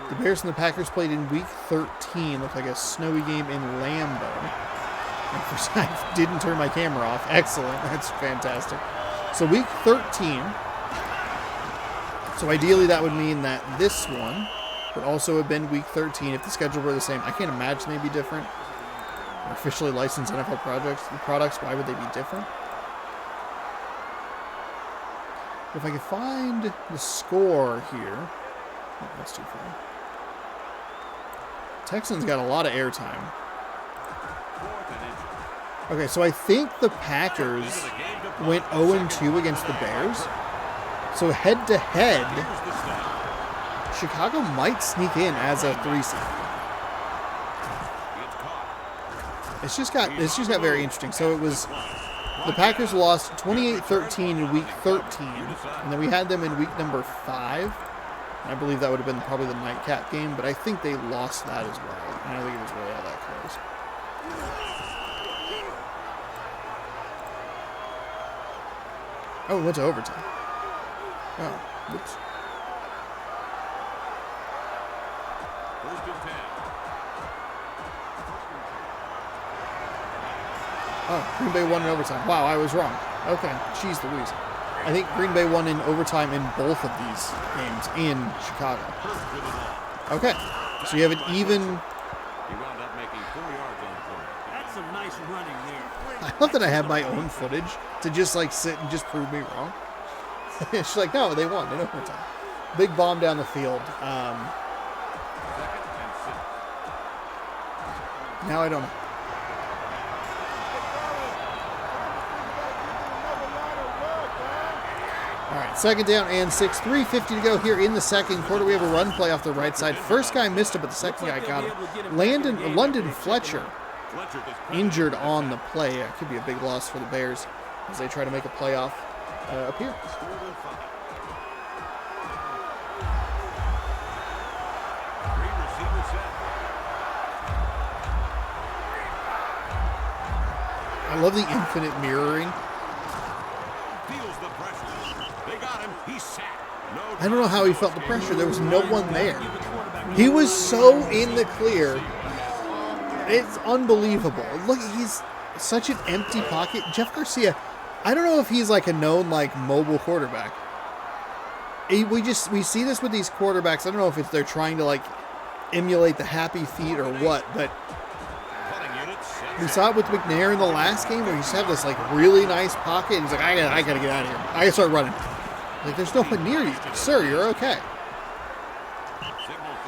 The Bears and the Packers played in week 13. Looked like a snowy game in Lambeau. And first, I didn't turn my camera off. Excellent. That's fantastic. So week 13. So ideally that would mean that this one would also have been week 13 if the schedule were the same. I can't imagine they'd be different. They're officially licensed NFL products. Why would they be different? If I could find the score here. Oh, that's too far. Texans got a lot of airtime. 4th and inches. Okay, so I think the Packers went 0-2 against the Bears. So head-to-head, Here's the snap. Chicago might sneak in as a 3 seed. It's caught. It's just got very interesting. So it was the Packers lost 28-13 in week 13, and then we had them in week number 5. I believe that would have been probably the nightcap game, but I think they lost that as well. I don't think it was really all that close. Oh, it went to overtime. Oh, whoops. 1st and 10. Oh, Green Bay won in overtime. Wow, I was wrong. Okay, jeez Louise. I think Green Bay won in overtime in both of these games in Chicago. Okay, so you have an even. He wound up making 4 yards on the play. That's some nice running there. I love that I have my own footage to just like sit and just prove me wrong. It's like, no, they won in overtime. Big bomb down the field. Now I don't know. All right, second down and 6. 3:50 to go here in the second quarter. We have a run play off the right side. First guy missed it, but the second guy got him. London Fletcher injured on the play. It could be a big loss for the Bears as they try to make a playoff appearance. I love the infinite mirroring. I don't know how he felt the pressure. There was no one there. He was so in the clear. It's unbelievable. Look, he's such an empty pocket. Jeff Garcia, I don't know if he's like a known like mobile quarterback. We see this with these quarterbacks. I don't know if they're trying to like emulate the happy feet or what, but we saw it with McNair in the last game where he just had this like really nice pocket. And he's like, I gotta get out of here. I gotta start running. Like, there's no one near you. Sir, you're okay.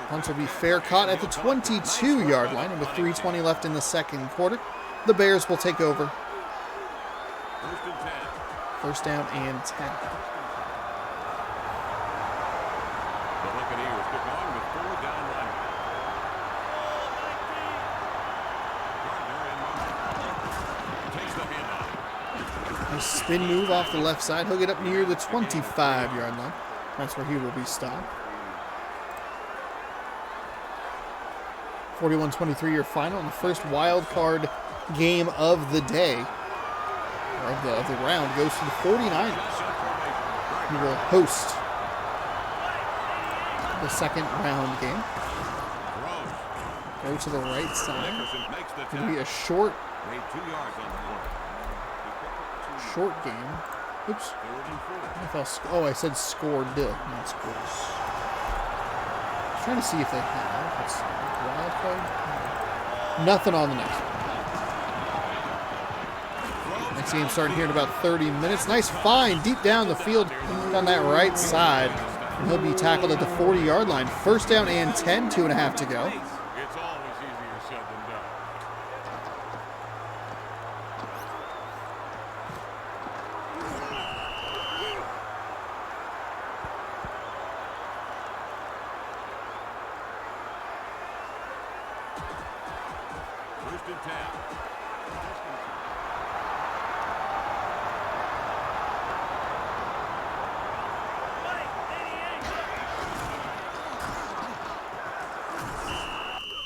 Punt will be fair, caught at the 22-yard line, and with 3:20 left in the second quarter, the Bears will take over. First down and 10. The Buccaneers get going with 4 down linemen. Takes the handoff. A spin move off the left side. He'll get up near the 25-yard line. That's where he will be stopped. 41-23 your final, and the first wild card game of the day, or of the round, goes to the 49ers. He will host the second round game. Go to the right side. It'll be a short game. Oops. I said scored, not scores. I'm trying to see if they have. It's wild card. Nothing on the next one. Next game starting here in about 30 minutes. Nice find deep down the field on that right side. And he'll be tackled at the 40-yard line. First down and 10, 2.5 to go. It's always easier said than done. First and 10.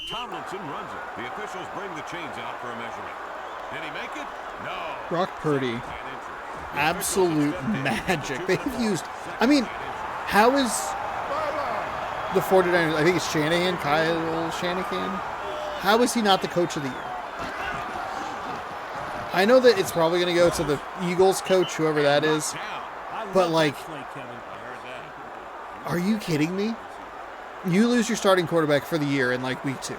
Tomlinson runs it. The officials bring the chains out for a measurement. Did he make it? No. Brock Purdy, absolute magic. They've used, I mean, how is the 49ers, I think it's Shanahan, Kyle Shanahan, how is he not the coach of the year? I know that it's probably going to go to the Eagles coach, whoever that is, but like, are you kidding me? You lose your starting quarterback for the year in like week 2.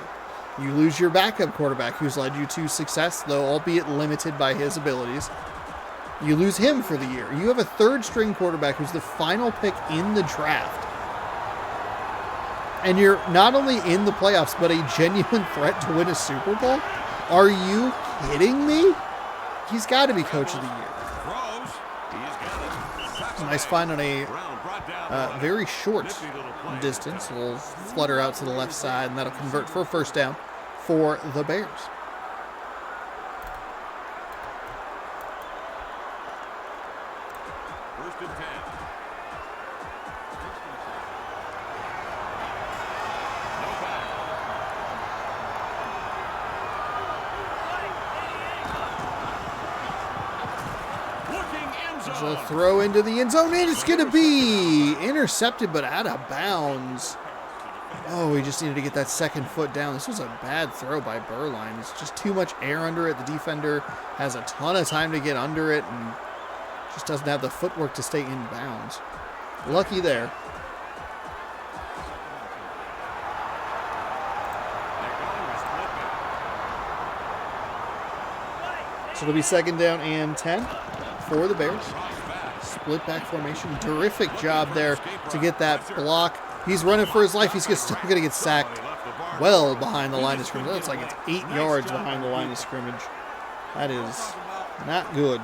You lose your backup quarterback who's led you to success, though albeit limited by his abilities. You lose him for the year. You have a third string quarterback who's the final pick in the draft. And you're not only in the playoffs, but a genuine threat to win a Super Bowl? Are you kidding me? He's got to be coach of the year. Nice find on a very short distance. A little flutter out to the left side, and that'll convert for a first down for the Bears. First and 10. So throw into the end zone, and it's going to be intercepted, but out of bounds. Oh, we just needed to get that second foot down. This was a bad throw by Burline. It's just too much air under it. The defender has a ton of time to get under it, and Just doesn't have the footwork to stay in bounds. Lucky there. So it'll be 2nd down and 10 for the Bears. Split back formation. Terrific job there to get that block. He's running for his life. He's still going to get sacked well behind the line of scrimmage. That's like it's 8 yards behind the line of scrimmage. That is not good.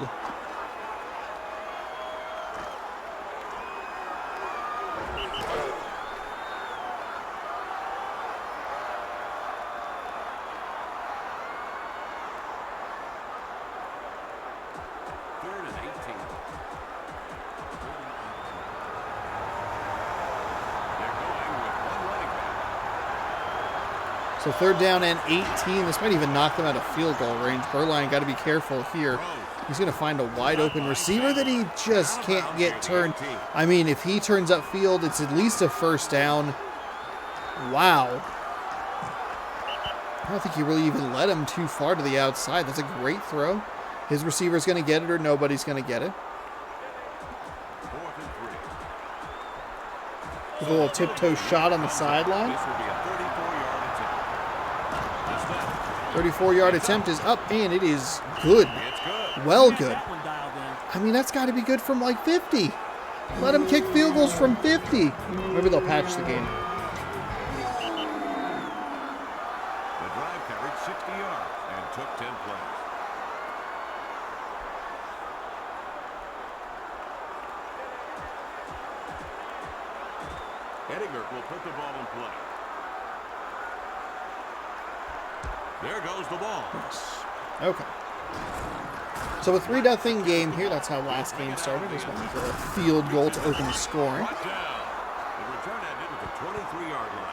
So 3rd down and 18. This might even knock them out of field goal range. Burline got to be careful here. He's going to find a wide open receiver that he just can't get turned. I mean, if he turns upfield, it's at least a 1st down. Wow. I don't think he really even led him too far to the outside. That's a great throw. His receiver's going to get it or nobody's going to get it. With a little tiptoe shot on the sideline. 34-yard attempt is up, and it is good. Well good. I mean, that's got to be good from like 50. Let him kick field goals from 50. Maybe they'll patch the game. The drive covered 60 yards and took 10 plays. Ettinger will put the ball in play. There goes the ball. Okay. So a 3-0 game here. That's how last game started. Just went for a field goal to open the scoring. The return ended at the 23-yard line.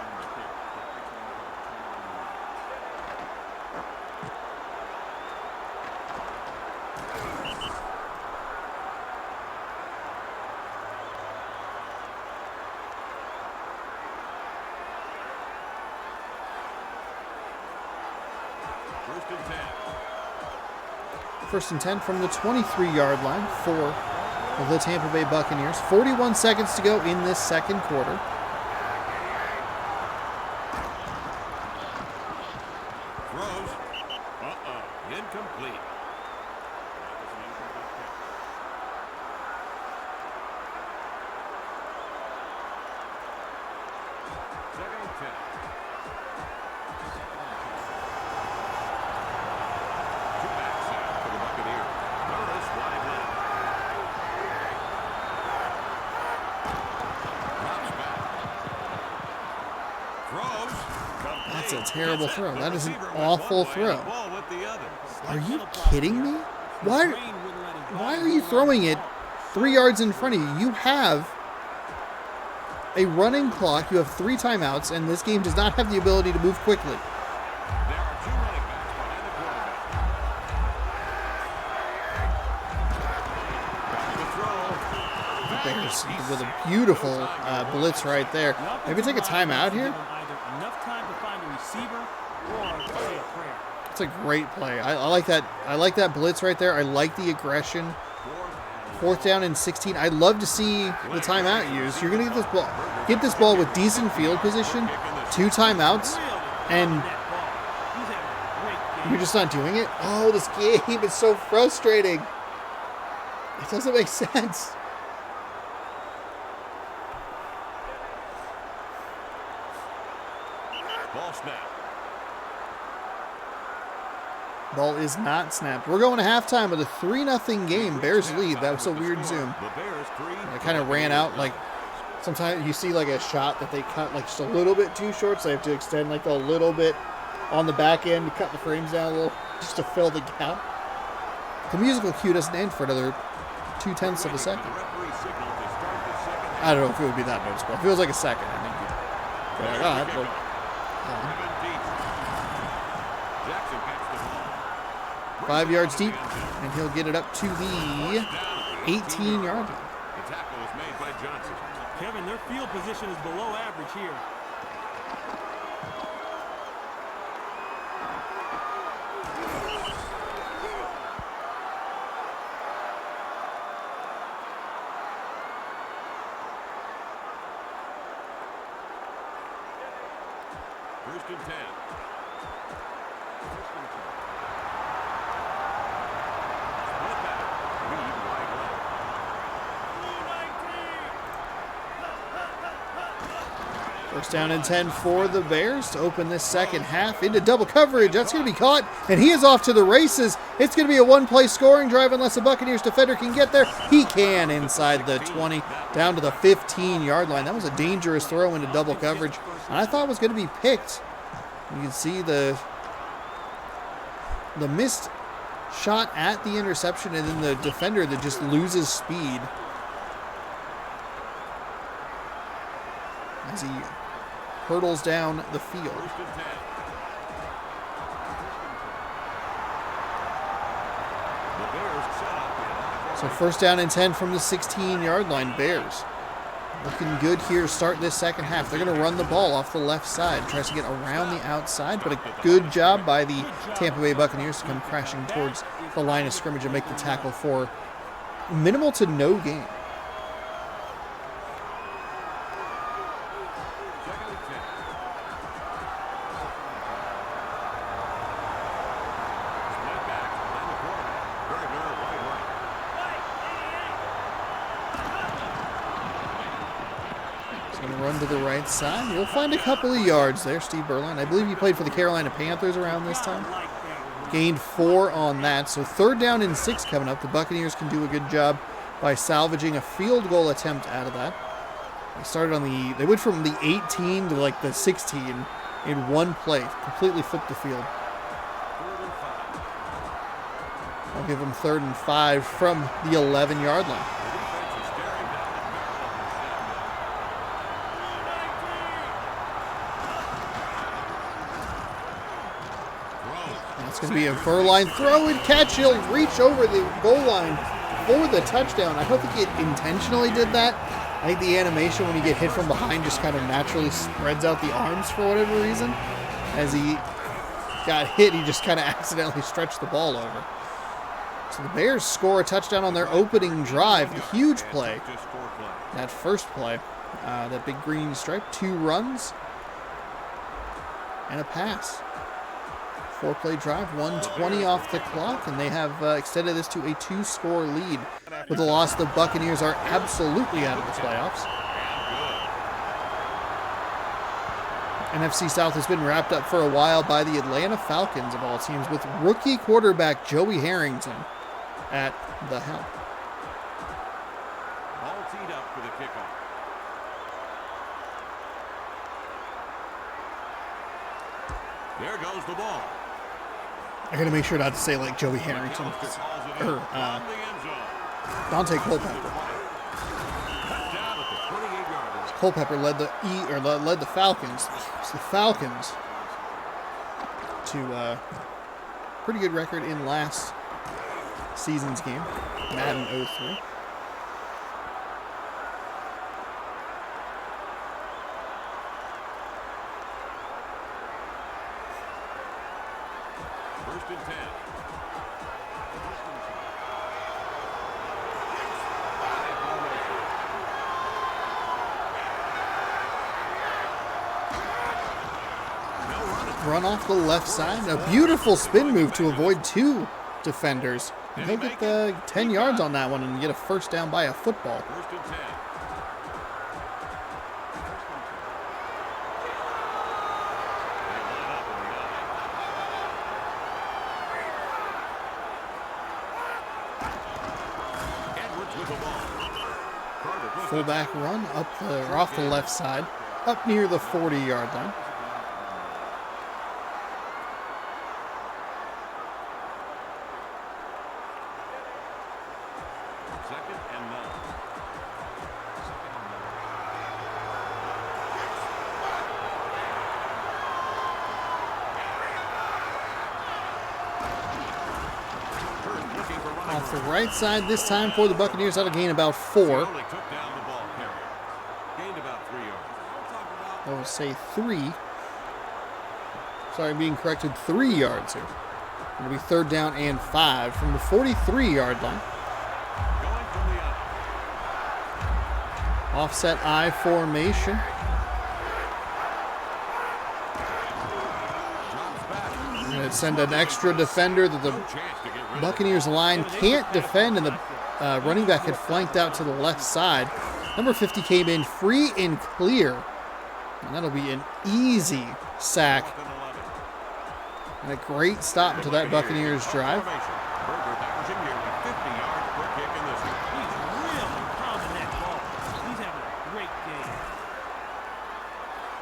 First and 10 from the 23-yard line for the Tampa Bay Buccaneers. 41 seconds to go in this 2nd quarter. Throws. Incomplete. Second and 10. That's a terrible throw. That is an awful throw. Are you kidding me? Why are you throwing it 3 yards in front of you? You have a running clock. You have 3 timeouts, and this game does not have the ability to move quickly. There are 2 running backs behind the quarterback. Bears with a beautiful blitz right there. Maybe take a timeout here. Enough time to find a receiver or say a prayer. It's a great play. I like that. I like that blitz right there. I like the aggression. 4th down and 16. I'd love to see the timeout used. You're going to get this ball with decent field position, 2 timeouts, and you're just not doing it. Oh, this game is so frustrating. It doesn't make sense. Ball snap. Ball is not snapped. We're going to halftime with a 3-0 game. Bears lead. That was a weird zoom. I kind of ran out. Like sometimes you see like a shot that they cut like just a little bit too short, so they have to extend like a little bit on the back end to cut the frames down a little just to fill the gap. The musical cue doesn't end for another 0.2 of a second. I don't know if it would be that noticeable. If it was like a second, I think you'd be like, oh, that's like, 5 yards deep, and he'll get it up to the 18-yard line. The tackle was made by Johnson. Kevin, their field position is below average here. First and 10. Split back. Reed wide left. First down and 10 for the Bears to open this second half into double coverage. That's going to be caught, and he is off to the races. It's going to be a one-play scoring drive unless the Buccaneers defender can get there. He can inside the 20, down to the 15-yard line. That was a dangerous throw into double coverage, and I thought it was going to be picked. You can see the missed shot at the interception, and then the defender that just loses speed as he hurdles down the field. First and 10. The Bears set up. So first down and 10 from the 16-yard line. Bears looking good here to start this second half. They're going to run the ball off the left side. Tries to get around the outside, but a good job by the Tampa Bay Buccaneers to come crashing towards the line of scrimmage and make the tackle for minimal to no gain. Second and 10. Split back. And the quarterback. Gardner wide right. He's going to run to the right side. He'll find a couple of yards there, Steve Berline. I believe he played for the Carolina Panthers around this time. Gained 4 on that. So third down and 6 coming up. The Buccaneers can do a good job by salvaging a field goal attempt out of that. They went from the 18 to like the 16 in one play. Completely flipped the field. I'll give them 3rd and 5 from the 11-yard line. It's going to be a Berline throw and catch. He'll reach over the goal line for the touchdown. I don't think it intentionally did that. I think the animation when you get hit from behind just kind of naturally spreads out the arms for whatever reason. As he got hit, he just kind of accidentally stretched the ball over. So the Bears score a touchdown on their opening drive. The huge play. That first play. That big green stripe. 2 runs and a pass. 4-play drive, 1:20 off the clock, and they have extended this to a 2-score lead. With the loss, the Buccaneers are absolutely out of the playoffs. NFC South has been wrapped up for a while by the Atlanta Falcons, of all teams, with rookie quarterback Joey Harrington at the helm. All teed up for the kickoff. There goes the ball. I gotta make sure not to say like Joey Harrington or Dante Culpepper. Culpepper led the Falcons. The Falcons to a pretty good record in last season's game, Madden 03. First and 10. Run off the left side. A beautiful spin move to avoid 2 defenders. And he'll get the 10 yards on that one and get a first down by a football. First and 10. Fullback run off the left side, up near the 40-yard line. Second and 9. Off the right side this time for the Buccaneers. That'll gain about 4. Only took down the ball carrier. Gained about 3 yards. I would say 3. Sorry, being corrected, 3 yards here. It'll be 3rd down and 5 from the 43-yard line. Going from the Offset I formation. send an extra defender that the Buccaneers line can't defend, and the running back had flanked out to the left side. Number 50 came in free and clear, and that'll be an easy sack and a great stop to that Buccaneers drive.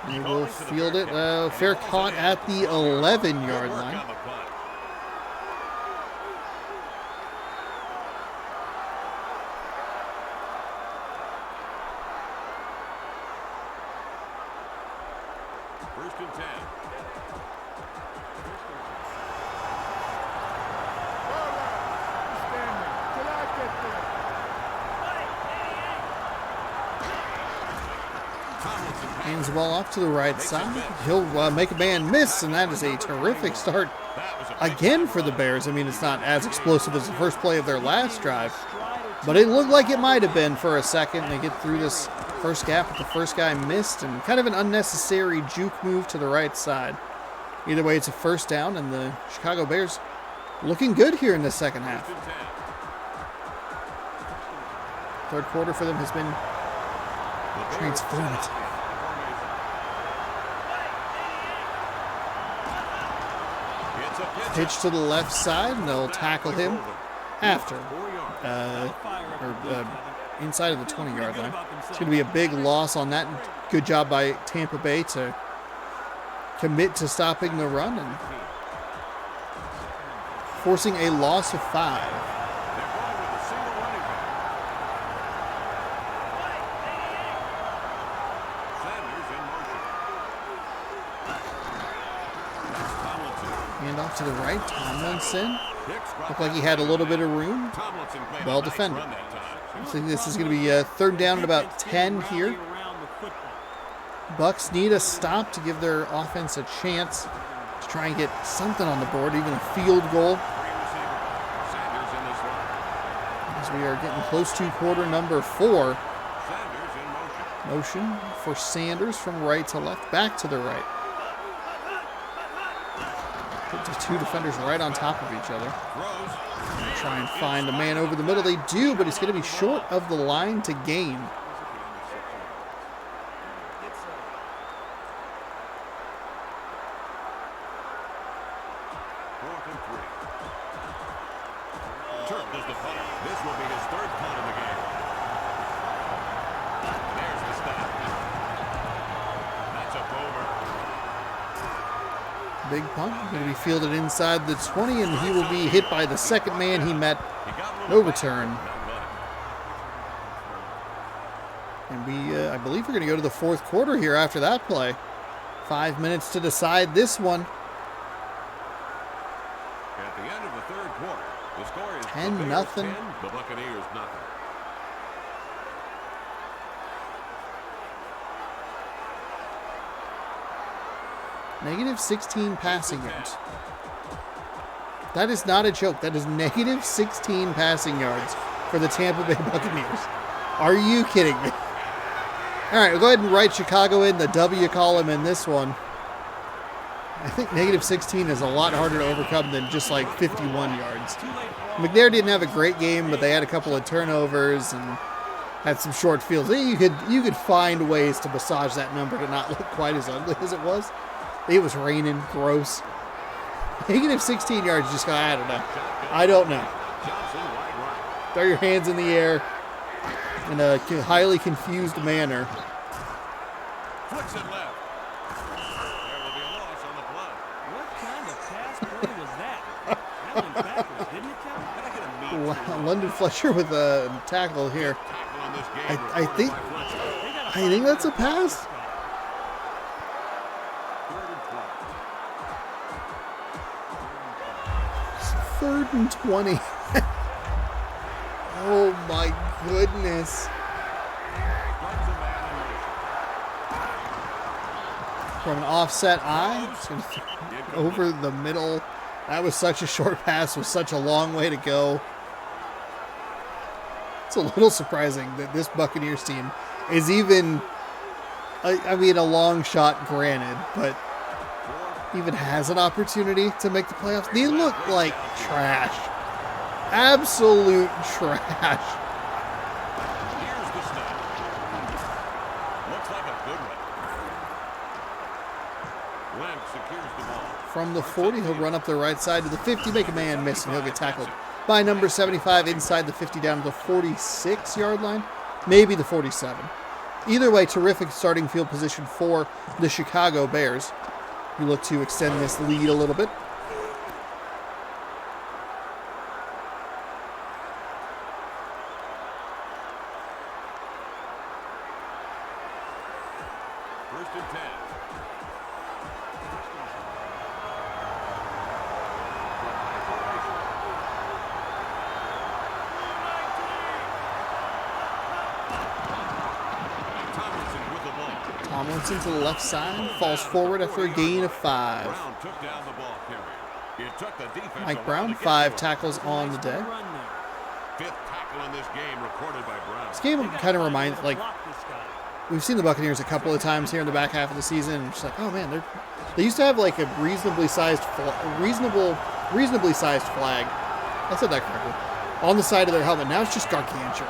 He will field it. Fair caught at the 11-yard line. First and 10. Hands the ball off to the right side. He'll make a man miss, and that is a terrific start again for the Bears. I mean, it's not as explosive as the first play of their last drive, but it looked like it might have been for a second. They get through this first gap, but the first guy missed, and kind of an unnecessary juke move to the right side. Either way, it's a first down, and the Chicago Bears looking good here in the second half. Third quarter for them has been transformative. Pitch to the left side, and they'll tackle him after, inside of the 20-yard line. It's going to be a big loss on that. Good job by Tampa Bay to commit to stopping the run and forcing a loss of 5. Hand off to the right. Tomlinson looked like he had a little bit of room. Well defended. I think this is going to be a third down at about 10 here. Bucks need a stop to give their offense a chance to try and get something on the board, even a field goal. As we are getting close to quarter number 4. Motion for Sanders from right to left, back to the right. Put the two defenders right on top of each other. Try and find a man over the middle. They do, but he's going to be short of the line to gain. This will be his third punt of the game. There's the stop. That's up over. Big punt. Going to be fielded inside the 20, and he will be hit by the second man he met. No return. And I believe we're going to go to the fourth quarter here after that play. 5 minutes to decide this one. At the end of the third quarter, the score is 10-0. The Buccaneers nothing. Negative 16 passing yards. That is not a joke. That is negative 16 passing yards for the Tampa Bay Buccaneers. Are you kidding me? All right, we'll go ahead and write Chicago in the W column in this one. I think negative 16 is a lot harder to overcome than just like 51 yards. McNair didn't have a great game, but they had a couple of turnovers and had some short fields. You could find ways to massage that number to not look quite as ugly as it was. It was raining, gross. Negative 16 yards, just got, I don't know. Throw your hands in the air in a highly confused manner. Flicks it left. There will be a loss on the play. What kind of pass play was that? That went backwards, didn't it, Kevin? Wow, London Fletcher with a tackle here. I think that's a pass. Third and 20. Oh my goodness. From an offset eye, over the middle. That was such a short pass with such a long way to go. It's a little surprising that this Buccaneers team is even, I mean, a long shot granted, but even has an opportunity to make the playoffs. They look like trash. Absolute trash. Here's the snap. Looks like a good one. Lamb secures the ball. From the 40, he'll run up the right side to the 50, make a man miss, and he'll get tackled by number 75 inside the 50 down to the 46-yard line. Maybe the 47. Either way, terrific starting field position for the Chicago Bears. You look to extend this lead a little bit. First and 10. Tomlinson with the ball. Tomlinson to the left side, falls forward after a gain of 5. Brown took down the ball carrier. It took the defense a Mike while Brown, to get 5 to it. tackles on the day. Run there. Fifth tackle in this game recorded by Brown. This game kind of reminds, like, Block this guy. we've seen the Buccaneers a couple of times here in the back half of the season, and it's like, oh man, they used to have like a reasonably sized flag. I said that correctly. On the side of their helmet. Now it's just gargantuan.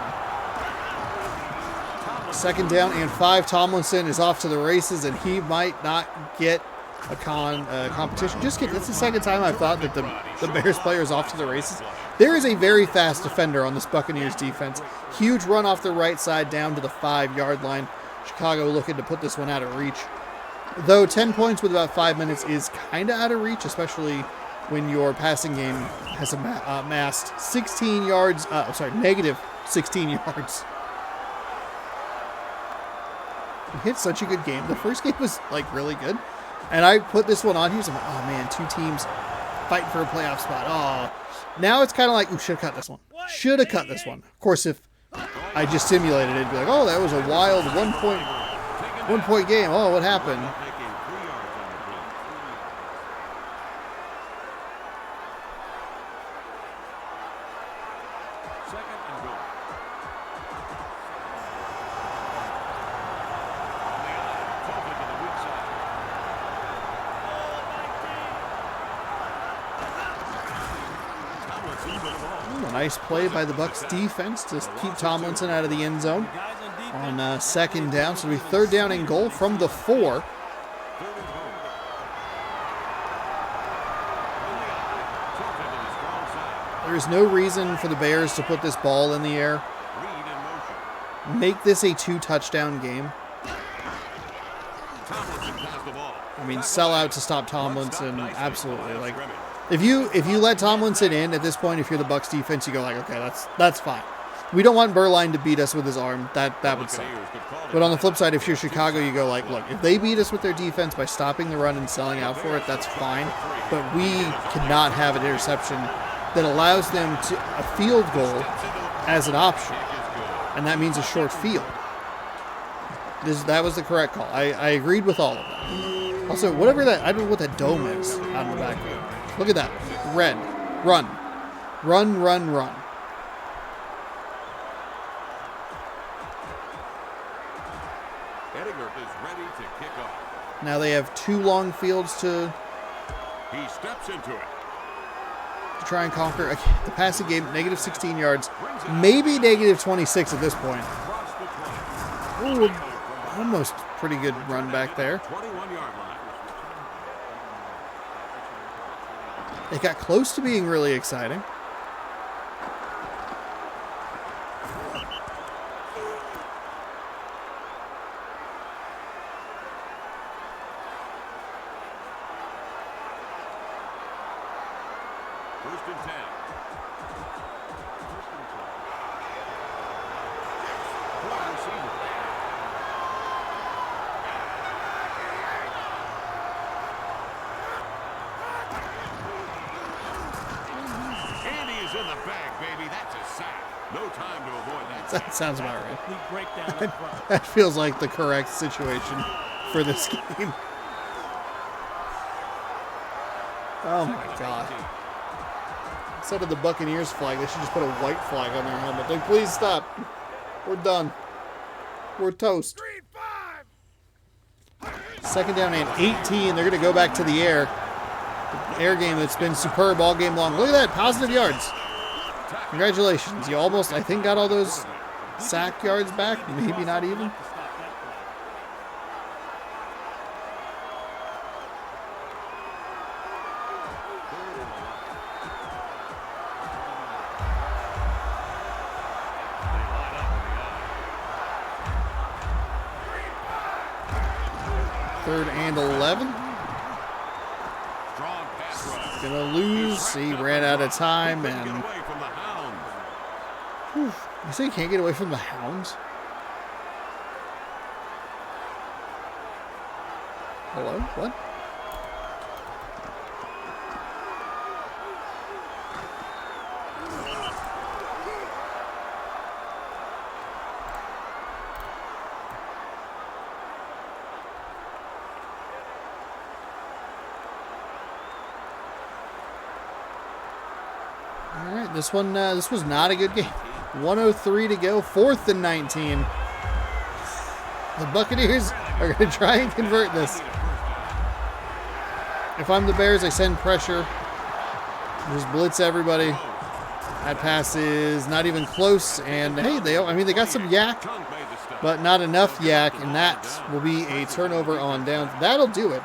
Second down and 5. Tomlinson is off to the races, and he might not get a competition. Just kidding. That's the second time I've thought that the Bears player is off to the races. There is a very fast defender on this Buccaneers defense. Huge run off the right side down to the 5-yard line. Chicago looking to put this one out of reach. Though 10 points with about 5 minutes is kind of out of reach, especially when your passing game has amassed 16 yards, negative 16 yards. We hit such a good game. The first game was like really good. And I put this one on here. So I'm like, oh man, 2 teams fighting for a playoff spot. Oh, now it's kind of like, ooh, should have cut this one. Should have cut this one. Of course, if I just simulated it, it'd be like, oh, that was a wild one point game. Oh, what happened? Making 3 yards on the play. Second and goal. On the eye, tilted to the weak side. Tomlinson with the ball. A nice play by the Bucs defense to keep Tomlinson out of the end zone Guys on defense. on second down. So it'll be third down and goal from the 4. Third and goal. On the eye, tilted to the strong side. There is no reason for the Bears to put this ball in the air. Reed in motion. Make this a 2-touchdown game. Tomlinson has the ball. I mean, sell out to stop Tomlinson. Absolutely. Like, if you let Tomlinson in at this point, if you're the Bucs defense, you go like, okay, that's fine. We don't want Berline to beat us with his arm. That would suck. But on the flip side, if you're Chicago, you go like, look, if they beat us with their defense by stopping the run and selling out for it, that's fine. But we cannot have an interception that allows them to a field goal as an option, and that means a short field. That was the correct call. I agreed with all of that. Also, whatever that, I don't know what that dome is out in the background. Look at that. Red. Run. Run, run, run. Eddinger is ready to kick off. Now they have 2 long fields to He steps into it. try and conquer. The passing game, negative 16 yards. Maybe negative 26 at this point. Across the 20. Ooh, almost pretty good run back there. 21-yard line. It got close to being really exciting. First and 10. Wide receiver. Andy is in the bag, baby. That's a sack. No time to avoid that. That sounds about right. Complete breakdown up front. That feels like the correct situation for this game. Oh my god. Instead of the Buccaneers flag, they should just put a white flag on their helmet. Like, please stop. We're done. We're toast. 3-5. Second down and 18. They're going to go back to the air. The air game that's been superb all game long. Look at that, positive yards. Congratulations. You almost, I think, got all those sack yards back. Maybe not even. Third and 11. Gonna lose. He ran out of time, and whew, you say you can't get away from the hounds? Hello? What? All right, this was not a good game. 1:03 to go, 4th and 19. The Buccaneers are going to try and convert this. If I'm the Bears, I send pressure. Just blitz everybody. That pass is not even close, and hey, they got some yak, but not enough yak, and that will be a turnover on downs. That'll do it.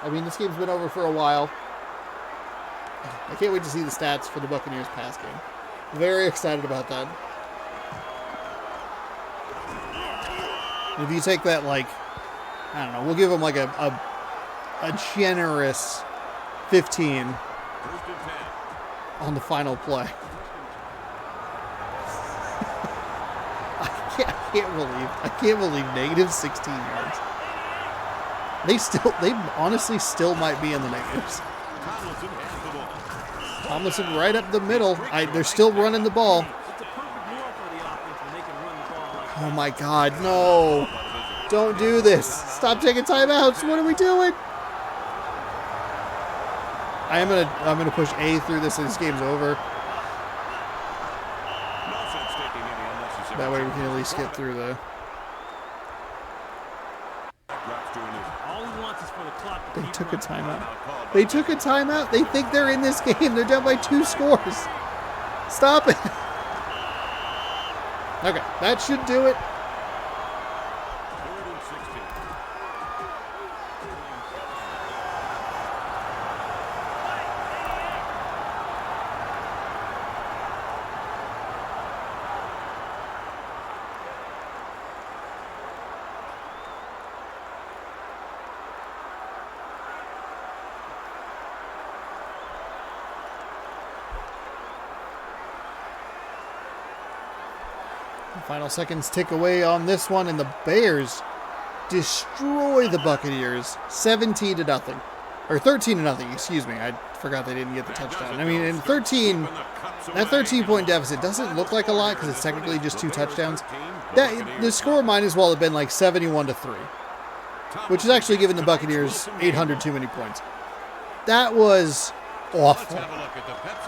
I mean, this game's been over for a while. I can't wait to see the stats for the Buccaneers pass game. Very excited about that. If you take that, like, I don't know, we'll give them like a generous 15 on the final play. I can't believe negative 16 yards. They honestly still might be in the negatives. Tomlinson right up the middle. They're still running the ball. Oh my God, no. Don't do this. Stop taking timeouts. What are we doing? I'm gonna push A through this and this game's over. That way we can at least get through the... They took a timeout. They took a timeout. They think they're in this game. They're down by 2 scores. Stop it. Okay, that should do it. Final seconds tick away on this one, and the Bears destroy the Buccaneers 17-0. Or 13-0, excuse me. I forgot they didn't get the touchdown. I mean, in 13, that 13-point deficit doesn't look like a lot because it's technically just 2 touchdowns. The score might as well have been like 71-3, which is actually giving the Buccaneers 800 too many points. That was awful.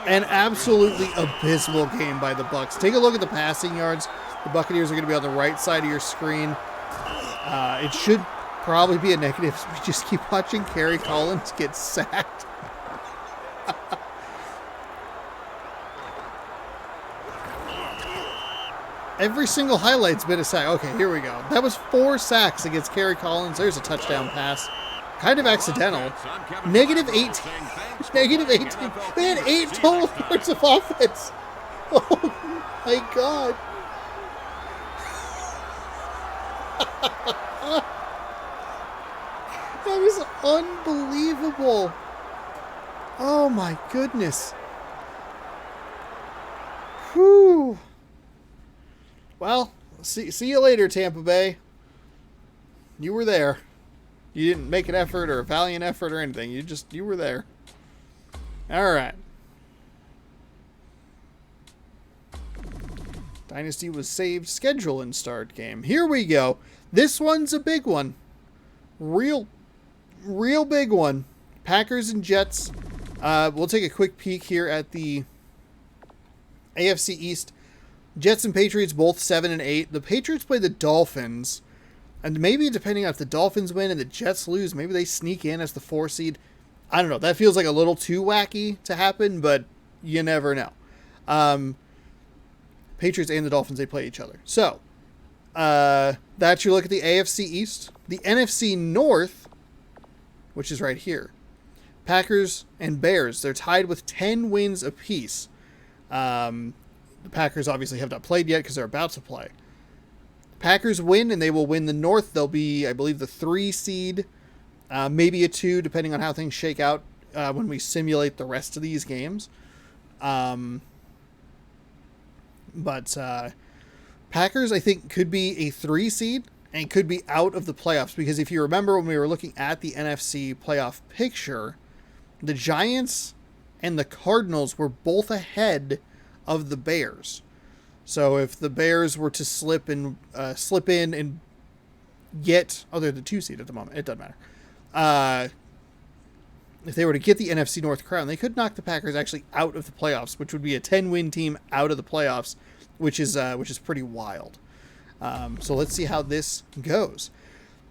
An absolutely abysmal game by the Bucs. Take a look at the passing yards. The Buccaneers are going to be on the right side of your screen. It should probably be a negative. We just keep watching Kerry Collins get sacked. Every single highlight's been a sack. Okay, here we go. That was 4 sacks against Kerry Collins. There's a touchdown pass. Kind of accidental. Negative 18. Negative 18. They had 8 total yards of offense. Oh my God. That was unbelievable. Oh my goodness. Whew. Well, see you later, Tampa Bay. You were there. You didn't make an effort or a valiant effort or anything. You were there. All right. Dynasty was saved. Schedule and start game. Here we go. This one's a big one. Real big one. Packers and Jets. We'll take a quick peek here at the AFC East. Jets and Patriots both 7-8. The Patriots play the Dolphins And maybe depending on if the Dolphins win and the Jets lose, maybe they sneak in as the 4 seed. I don't know. That feels like a little too wacky to happen, but you never know. Patriots and the Dolphins, they play each other. So, that's your look at the AFC East. The NFC North, which is right here. Packers and Bears, they're tied with 10 wins apiece. The Packers obviously have not played yet because they're about to play. Packers win, and they will win the North. They'll be, I believe, the 3 seed, maybe a 2, depending on how things shake out when we simulate the rest of these games. But Packers, I think, could be a 3 seed and could be out of the playoffs, because if you remember when we were looking at the NFC playoff picture, the Giants and the Cardinals were both ahead of the Bears. So if the Bears were to slip in and get, they're the 2 seed at the moment. It doesn't matter. If they were to get the NFC North crown, they could knock the Packers actually out of the playoffs, which would be a 10-win team out of the playoffs, which is pretty wild. So let's see how this goes.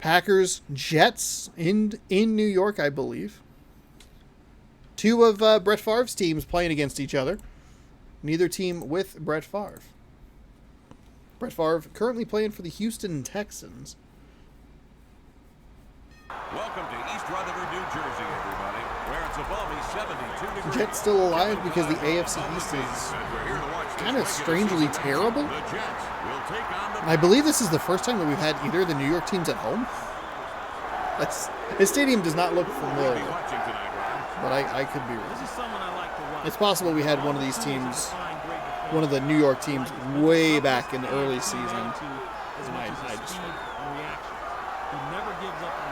Packers, Jets in New York, I believe. 2 of Brett Favre's teams playing against each other. Neither team with Brett Favre. Brett Favre currently playing for the Houston Texans. Welcome to East Rutherford, New Jersey, everybody, where it's a balmy 72 degrees. Jets still alive because the AFC East is kind of strangely terrible. The Jets will take on the I believe this is the first time that we've had either of the New York teams at home. This stadium does not look familiar, watching tonight, Ron. but I could be wrong. This is someone I like to watch. It's possible we had one of these teams, one of the New York teams, way back in the early season.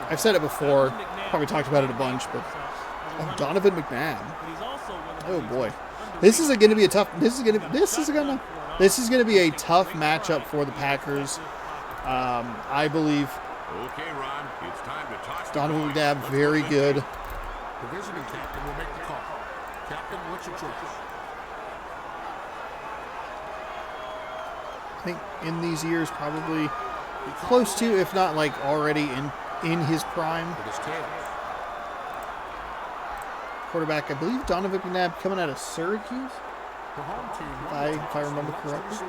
I've said it before, probably talked about it a bunch, but Donovan McNabb. Oh boy, this is going to be a tough. This is going to be a tough matchup for the Packers. I believe Okay, Ron, it's time to toss Donovan McNabb, very good. The visiting captain will make the call. Captain, what's your choice? I think in these years, probably close to, if not like already in his prime. It is tails. Quarterback, I believe Donovan McNabb coming out of Syracuse. The home team. If I remember correctly.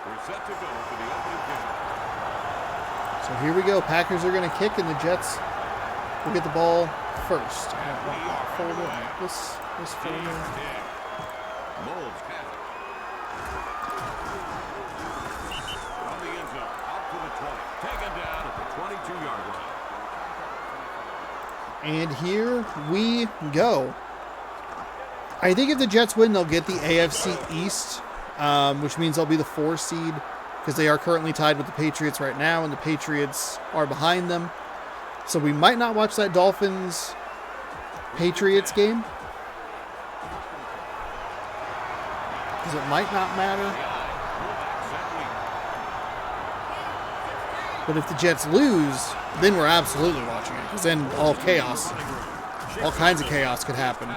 We're set to go for the opening kick. So here we go. Packers are going to kick, and the Jets will get the ball first. This folder. Moles has it. From the end zone, out to the 20. Taken down at the 22-yard line. And here we go. I think if the Jets win, they'll get the AFC East, which means they'll be the 4 seed, because they are currently tied with the Patriots right now, and the Patriots are behind them. So we might not watch that Dolphins-Patriots game, because it might not matter. But if the Jets lose, then we're absolutely watching it, because then all kinds of chaos could happen.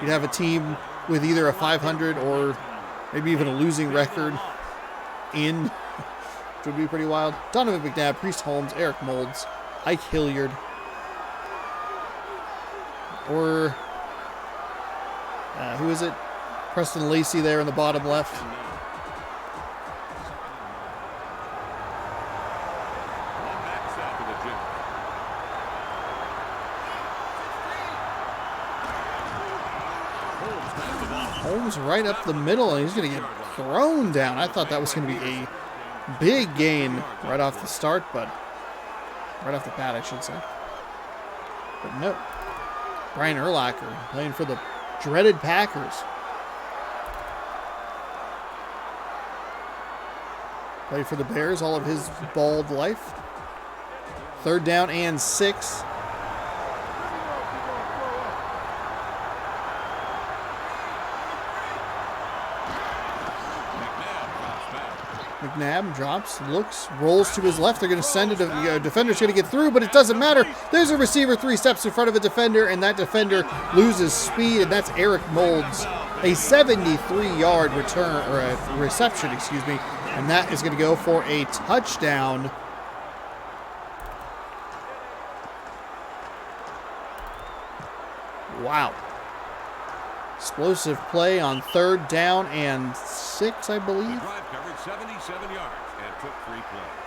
You'd have a team with either a 500 or maybe even a losing record in, which would be pretty wild. Donovan McNabb, Priest Holmes, Eric Moulds, Ike Hilliard, or who is it? Preston Lacey there in the bottom left. Holmes right up the middle, and he's going to get thrown down. I thought that was going to be a big gain right off the start, but right off the bat, I should say. But no. Brian Urlacher playing for the dreaded Packers. Played for the Bears all of his bald life. 3rd down and 6. McNabb drops, looks, rolls to his left. They're going to send it. Defender's going to get through, but it doesn't matter. There's a receiver 3 steps in front of a defender, and that defender loses speed, and that's Eric Moulds. a 73-yard return, or a reception, excuse me, and that is going to go for a touchdown. Wow. Explosive play on 3rd down and 6, I believe. The drive covered 77 yards and took 3 plays.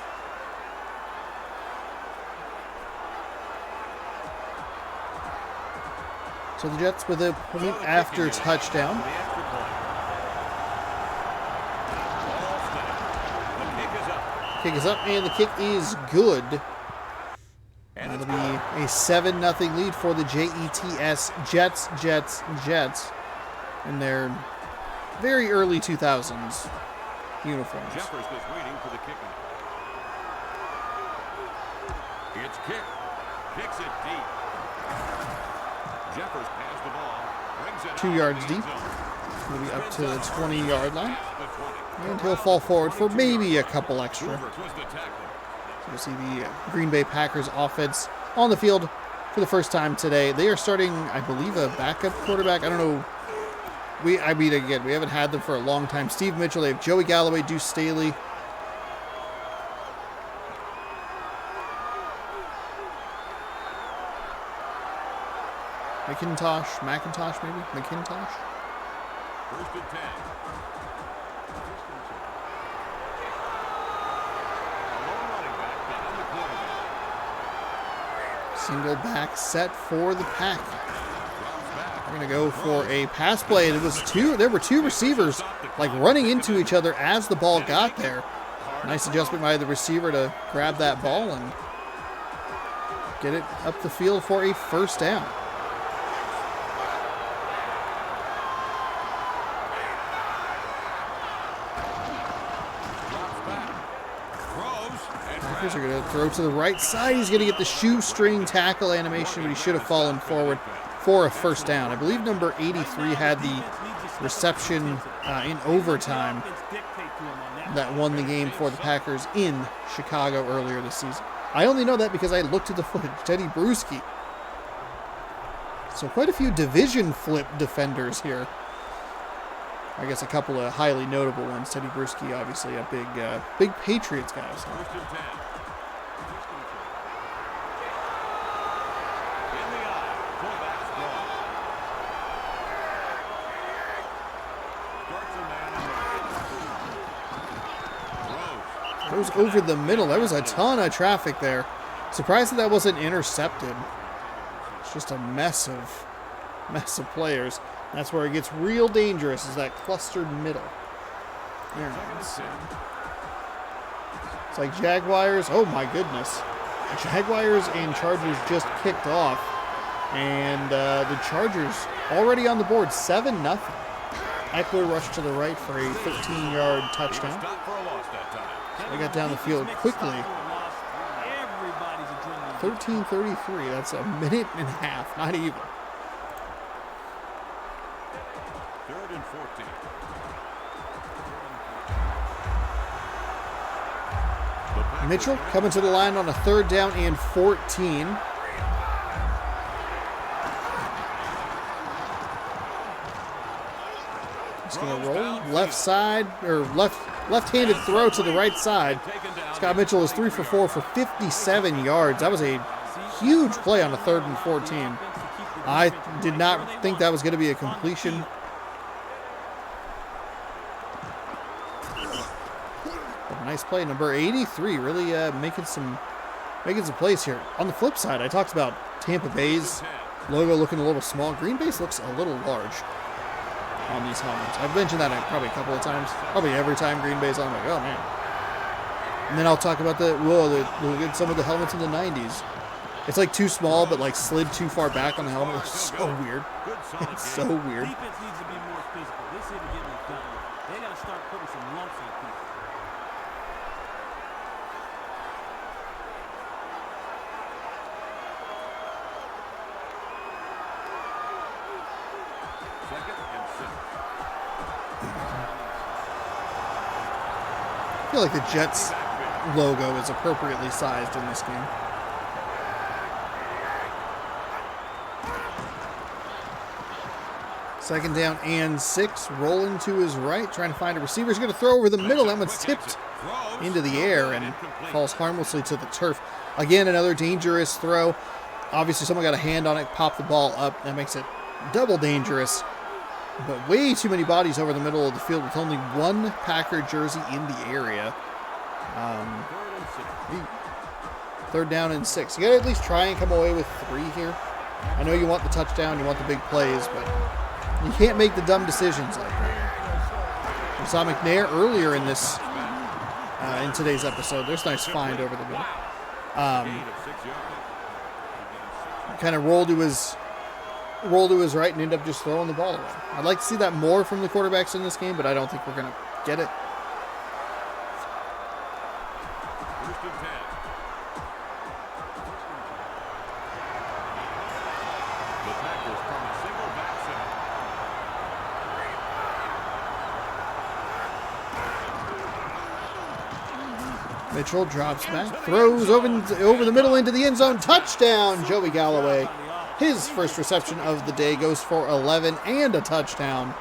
So the Jets with a point after touchdown. Kick is up, and the kick is good. That'll be a 7-0 lead for the Jets. Jets. In their very early 2000s uniforms. Jeffers was waiting for the kickoff. It's kicked. Kicks it deep. Jeffers passed the ball. Brings it 2 yards deep. He'll be up to the 20-yard line. And he'll fall forward for maybe a couple extra. So you'll see the Green Bay Packers offense on the field for the first time today. They are starting, I believe, a backup quarterback. I don't know. I mean, again, we haven't had them for a long time. Steve Mitchell, they have Joey Galloway, Deuce Staley. McIntosh, maybe? McIntosh? 1st and 10. Single back set for the Pack. We're going to go for a pass play. There were two receivers like running into each other as the ball got there. Nice adjustment by the receiver to grab that ball and get it up the field for a 1st down. Packers are going to throw to the right side. He's going to get the shoestring tackle animation, but he should have fallen forward for a 1st down. I believe number 83 had the reception in overtime that won the game for the Packers in Chicago earlier this season. I only know that because I looked at the footage. Teddy Bruschi. So quite a few division flip defenders here. I guess a couple of highly notable ones. Teddy Bruschi, obviously a big Patriots guy. So. 1st and 10. Goes over the middle. There was a ton of traffic there. Surprised that wasn't intercepted. It's just a mess of players. That's where it gets real dangerous, is that clustered middle. There it is. It's like Jaguars. Oh my goodness. Jaguars and Chargers just kicked off. And the Chargers already on the board, 7-0. Eckler rushed to the right for a 13-yard touchdown. They got down the field quickly. 13:33. That's a minute and a half, not even. 3rd and 14. Mitchell coming to the line on a 3rd down and 14. He's going to roll left side, or left-handed throw to the right side. Scott Mitchell is 3 for 4 for 57 yards. That was a huge play on a 3rd and 14. I did not think that was going to be a completion. But a nice play. Number 83 really making some plays here. On the flip side, I talked about Tampa Bay's logo looking a little small. Green Bay's looks a little large on these helmets. I've mentioned that probably a couple of times. Probably every time Green Bay's on, I'm like, oh man. And then I'll talk about some of the helmets in the 90s. It's like too small, but like slid too far back on the helmet. It's so weird. It's so weird. Defense needs to be more physical. This isn't getting it done yet. They got to start putting some lumps on people. I feel like the Jets logo is appropriately sized in this game. Second down and 6. Rolling to his right, trying to find a receiver. He's going to throw over the middle. That one's tipped into the air and falls harmlessly to the turf. Again, another dangerous throw. Obviously, someone got a hand on it, popped the ball up. That makes it double dangerous. But way too many bodies over the middle of the field with only one Packer jersey in the area. Third down and 6. You got to at least try and come away with 3 here. I know you want the touchdown, you want the big plays, but you can't make the dumb decisions like that. We saw McNair earlier in this, in today's episode. There's a nice find over the middle. Kind of rolled to his right and ended up just throwing the ball away. I'd like to see that more from the quarterbacks in this game, but I don't think we're going to get it. Mitchell drops back, throws over the middle into the end zone. Touchdown, Joey Galloway. His first reception of the day goes for 11 and a touchdown.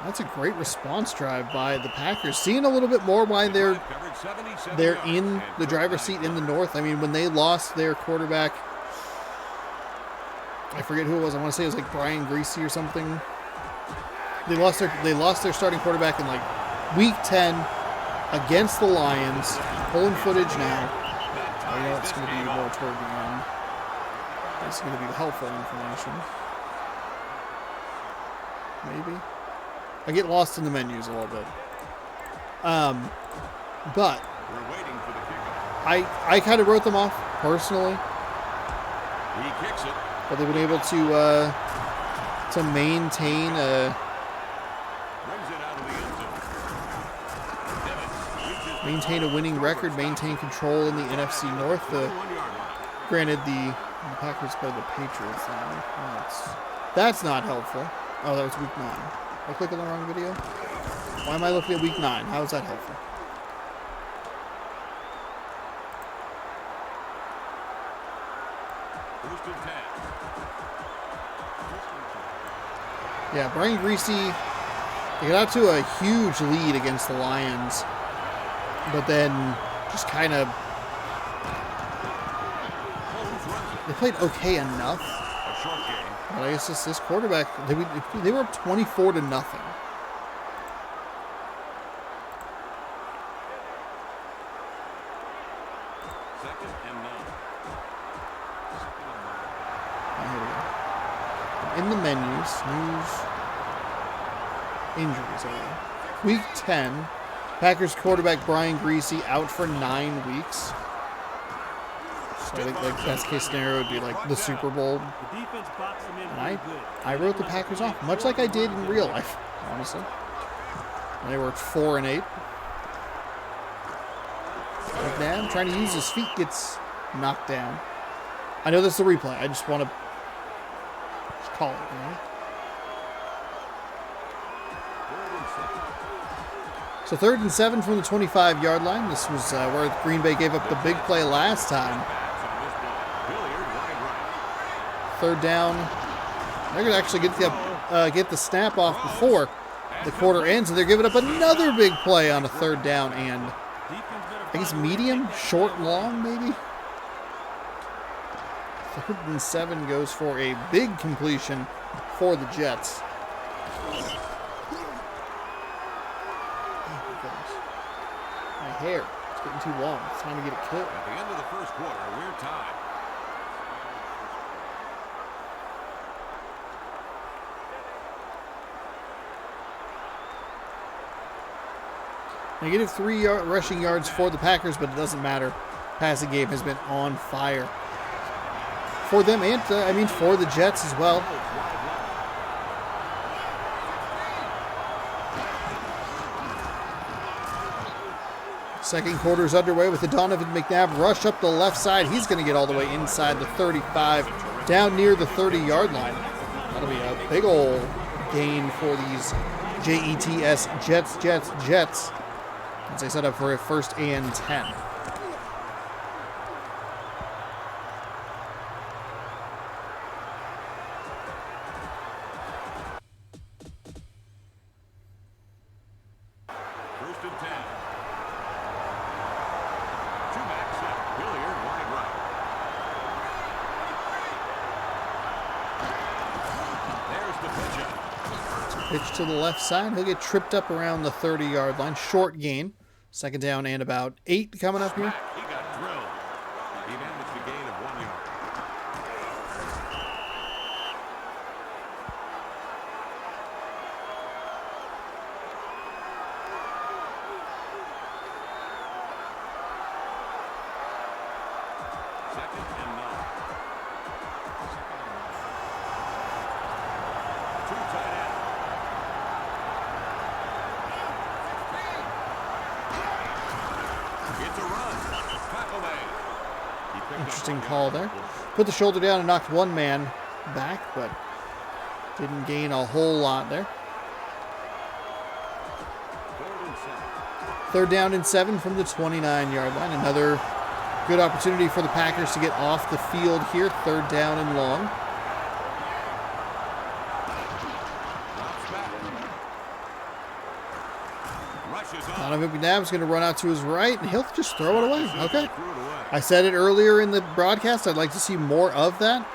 That's a great response drive by the Packers. Seeing a little bit more why they're in the driver's seat in the North. I mean, when they lost their quarterback, I forget who it was. I want to say it was like Brian Greasy or something. They lost their starting quarterback in like week 10 against the Lions. Pulling footage now. I know it's going to be more toward the end. It's going to be the helpful information. Maybe. I get lost in the menus a little bit. But I kind of wrote them off personally. He kicks it. But they've been able to maintain a winning record, maintain control in the NFC North. Granted, the Packers play the Patriots now. That's not helpful. Oh, that was week 9. I clicked on the wrong video. Why am I looking at week 9? How is that helpful? Yeah, Brian Greasy, they got out to a huge lead against the Lions, but then just kind of, they played okay enough. But I guess this quarterback, they were up 24-0. In the menus, news, injuries. Week 10, Packers quarterback Brian Greasy out for 9 weeks. So I think the best case scenario would be like the Super Bowl. And I wrote the Packers off, much like I did in real life, honestly. They were 4-8. McNabb trying to use his feet, gets knocked down. I know this is a replay. I just want to call it, you know? So 3rd and 7 from the 25-yard line. This was where Green Bay gave up the big play last time. 3rd down. They're going to actually get the snap off before the quarter ends, and they're giving up another big play on a 3rd down and I guess medium, short, long, maybe. 3rd and 7 goes for a big completion for the Jets. My hair, it's getting too long. It's time to get it clipped. At the end of the first quarter, we're tied. Negative 3 rushing yards for the Packers, but it doesn't matter. Passing game has been on fire for them and, for the Jets as well. Second quarter is underway with the Donovan McNabb rush up the left side. He's going to get all the way inside the 35, down near the 30-yard line. That'll be a big old gain for these Jets, Jets. As they set up for a 1st and 10. Pitch to the left side. He'll get tripped up around the 30-yard line. Short gain. Second down and about 8 coming up here. He got drilled. He managed a gain of 1 yard. Second and 9. Two tight ends. It's a run. Tackle made. He picked up Interesting 1 call yard. there. Put the shoulder down and knocked one man back, but didn't gain a whole lot there. 3rd and 7. Third down and 7 from the 29-yard line. Another good opportunity for the Packers to get off the field here. Third down and long. Drops back. Rushes up. Donovan McNabb's going to run out to his right, and he'll just throw it away. Okay. Threw it away. I said it earlier in the broadcast. I'd like to see more of that.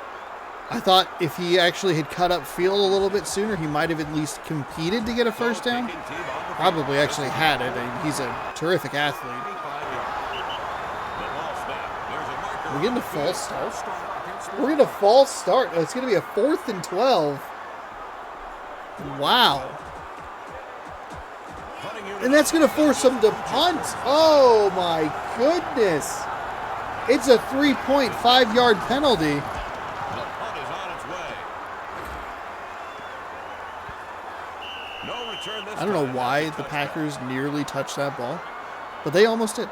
I thought if he actually had cut up field a little bit sooner, he might have at least competed to get a first down. Probably actually had it. He's a terrific athlete. We're getting a false start. We're getting a false start. Oh, it's going to be a 4th and 12. Wow. And that's going to force them to punt. Oh, my goodness. It's a 3.5-yard penalty. The punt is on its way. No return this I don't know time. why the Packers nearly touched that ball, but they almost did.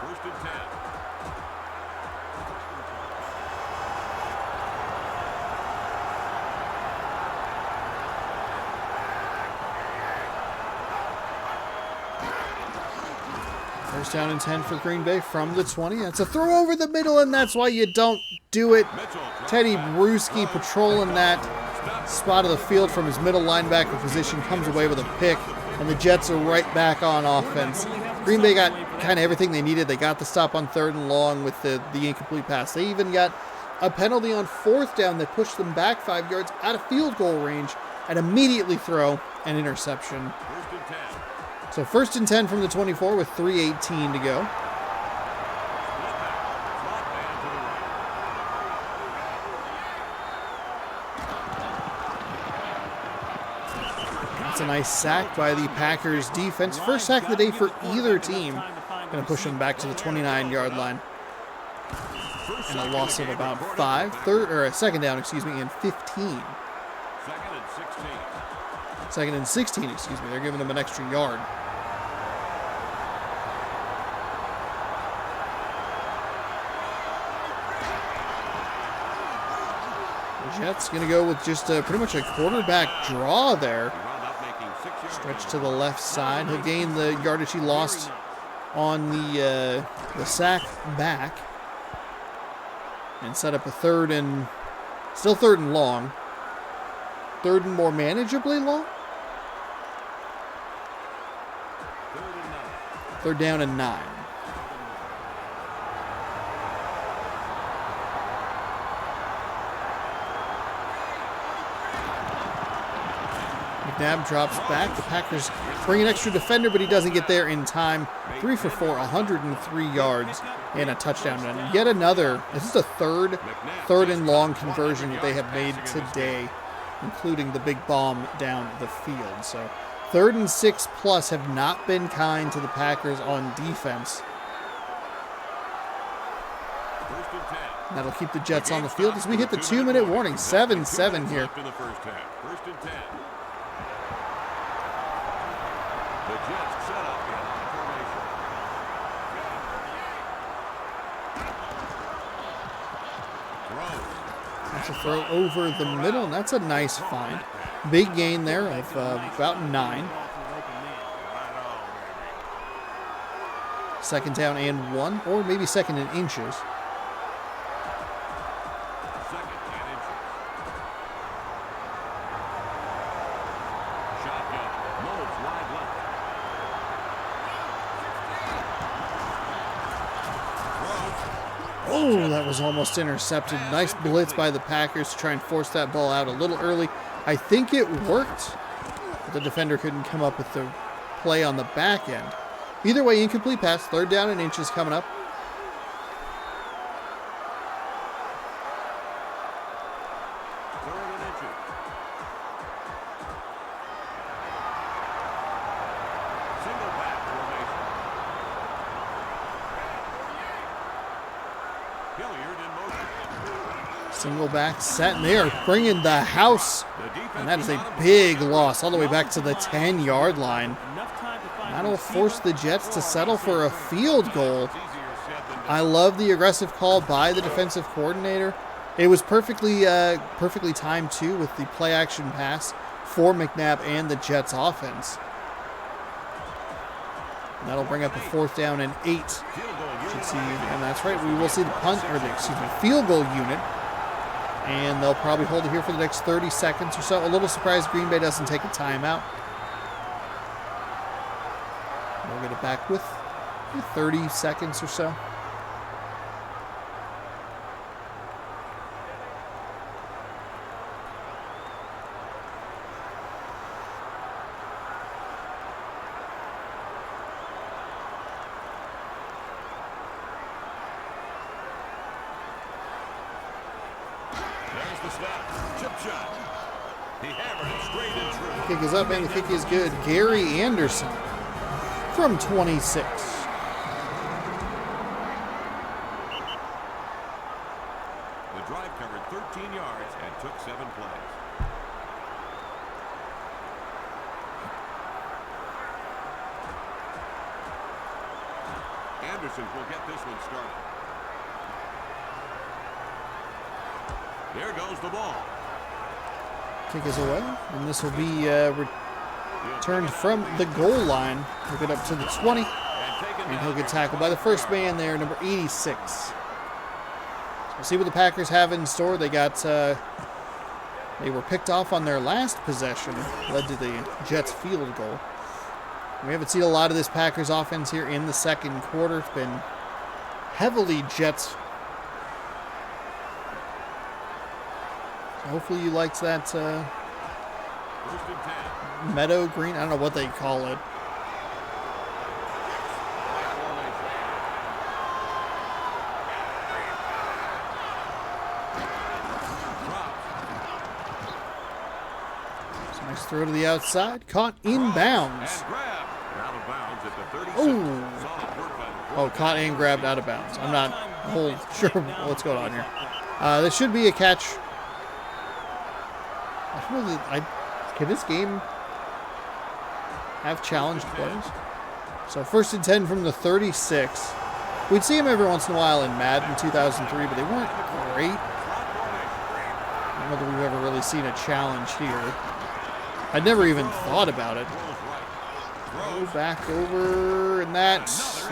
First and 10. First down and 10 for Green Bay from the 20. That's a throw over the middle, and that's why you don't do it. Teddy Bruschi patrolling that spot of the field from his middle linebacker position, comes away with a pick, and the Jets are right back on offense. Green Bay got kind of everything they needed. They got the stop on 3rd and long with the incomplete pass. They even got a penalty on 4th down that pushed them back 5 yards out of field goal range and immediately throw an interception. First and 10. So 1st and 10 from the 24 with 3:18 to go. Slot man to the right. That's a nice sack by the Packers defense. First sack of the day for either team. Going to push them back to the 29-yard line. And a loss of about 5. Second down, and 15. Second and 16. They're giving them an extra yard. The Jets going to go with just pretty much a quarterback draw there. He wound up making 6 yards. Stretch to the left side. He'll gain the yardage he lost on the sack back. And set up a third and long. Third and more manageably long. 3rd and 9. Third down and 9. McNabb drops back. The Packers bring an extra defender, but he doesn't get there in time. 3 for 4, 103 yards, and a touchdown. And yet another, this is the third and long conversion that they have made today, including the big bomb down the field. So 3rd and 6 plus have not been kind to the Packers on defense. First and 10. That'll keep the Jets on the field as we hit the 2-minute warning. 7-7 here. Left in the first half. First and 10. The Jets set up in high formation. Throws. That's a throw over the middle, and that's a nice find. Big gain there of about 9. Second down and 1, or maybe second in inches. Second and inches. Shotgun. Moves wide left. Throws. Oh, that was almost intercepted. Nice blitz by the Packers to try and force that ball out a little early. I think it worked. But the defender couldn't come up with the play on the back end. Either way, incomplete pass. 3rd down and inches coming up. Single back set, and they are bringing the house. And that is a big loss all the way back to the 10-yard line. That'll force the Jets to settle for a field goal. I love the aggressive call by the defensive coordinator. It was perfectly timed, too, with the play-action pass for McNabb and the Jets offense. And that'll bring up a 4th down and 8. Should see, and that's right, we will see the field goal unit. And they'll probably hold it here for the next 30 seconds or so. A little surprised Green Bay doesn't take a timeout. We'll get it back with 30 seconds or so. Kick is up and the kick is good. Gary Anderson from 26. The drive covered 13 yards and took 7 plays. Anderson will get this one started. There goes the ball. Kick is away, and this will be returned from the goal line. He'll get up to the 20, and he'll get tackled by the first man there, number 86. So we'll see what the Packers have in store. They got, they were picked off on their last possession, led to the Jets field goal. We haven't seen a lot of this Packers offense here in the second quarter. It's been heavily Jets. Hopefully you liked that meadow green. I don't know what they call it. So nice throw to the outside. Caught inbounds. Oh, caught and grabbed out of bounds. I'm not whole sure what's going on here. This should be a catch. Can this game have challenged plays? So 1st and 10 from the 36. We'd see them every once in a while in Madden 2003, but they weren't great. I don't know that we've ever really seen a challenge here. I'd never even thought about it. Go back over, and that's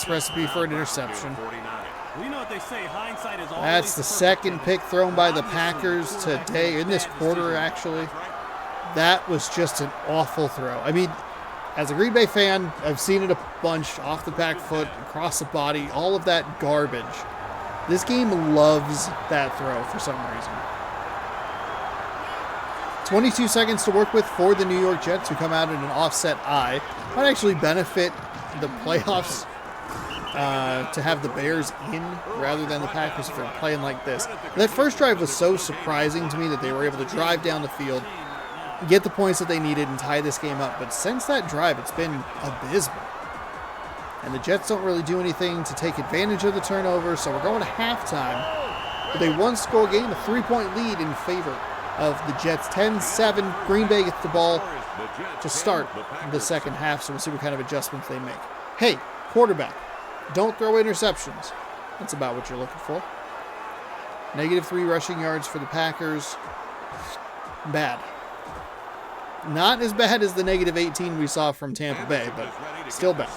recipe for an interception. You know what they say, hindsight is always That's the second pick thrown by the Packers today, in this quarter, actually. That was just an awful throw. I mean, as a Green Bay fan, I've seen it a bunch, off the back foot, across the body, all of that garbage. This game loves that throw for some reason. 22 seconds to work with for the New York Jets, who come out in an offset eye. Might actually benefit the playoffs to have the Bears in rather than the Packers for playing like this. That first drive was so surprising to me that they were able to drive down the field, get the points that they needed, and tie this game up. But since that drive, it's been abysmal. And the Jets don't really do anything to take advantage of the turnover, so we're going to halftime with a one-score game, a 3-point lead in favor of the Jets. 10-7, Green Bay gets the ball to start the second half, so we'll see what kind of adjustments they make. Hey, quarterback, don't throw interceptions. That's about what you're looking for. -3 rushing yards for the Packers. Bad. Not as bad as the -18 we saw from Tampa Bay, but still bad.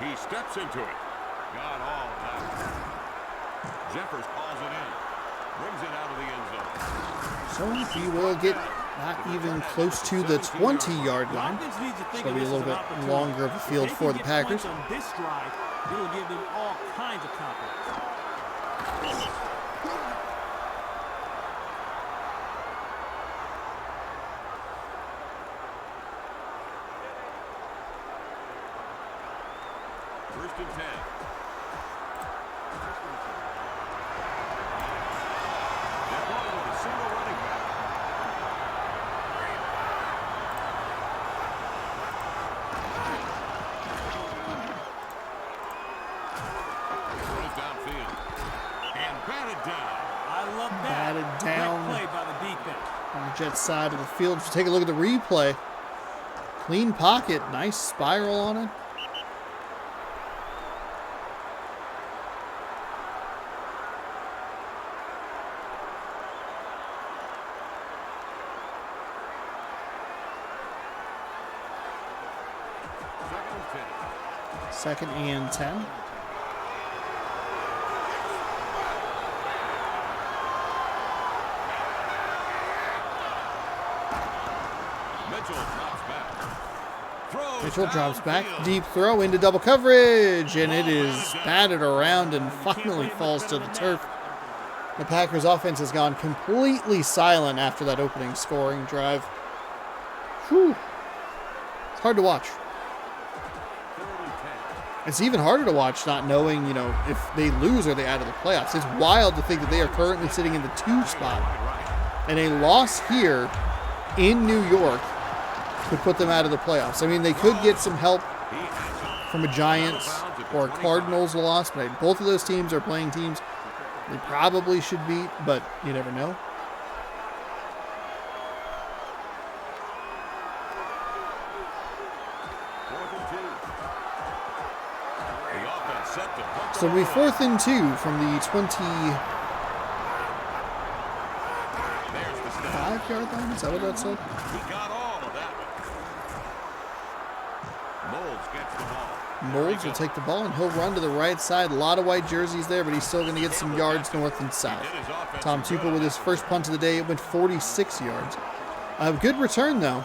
He steps into it. Got all that. Jeffers calls it in. Brings it out of the end zone. So he will get not even close to the 20-yard line. So it'll be a little bit longer of a field for the Packers. On this drive, it'll give them all kinds of confidence. First and 10. They're going with a single running back. Throws downfield. And batted down. I love that. Batted down. Great play by the defense. On the Jets side of the field. Just take a look at the replay. Clean pocket. Nice spiral on it. Second and 10. 2nd and 10. Mitchell drops back. Deep throw into double coverage. And it is batted around and finally falls to the turf. The Packers offense has gone completely silent after that opening scoring drive. Whew. It's hard to watch. It's even harder to watch not knowing, if they lose, are they out of the playoffs. It's wild to think that they are currently sitting in the 2 spot. And a loss here in New York could put them out of the playoffs. I mean, they could get some help from a Giants or a Cardinals loss, but both of those teams are playing teams they probably should beat, but you never know. So it'll be 4th and 2 from the 25-yard line. Is that what that said? He got all of that one. Moles gets the ball. Moles will take the ball and he'll run to the right side. A lot of white jerseys there, but he's still going to get some yards north and south. Tom Tupa with his first punt of the day. It went 46 yards. A good return, though.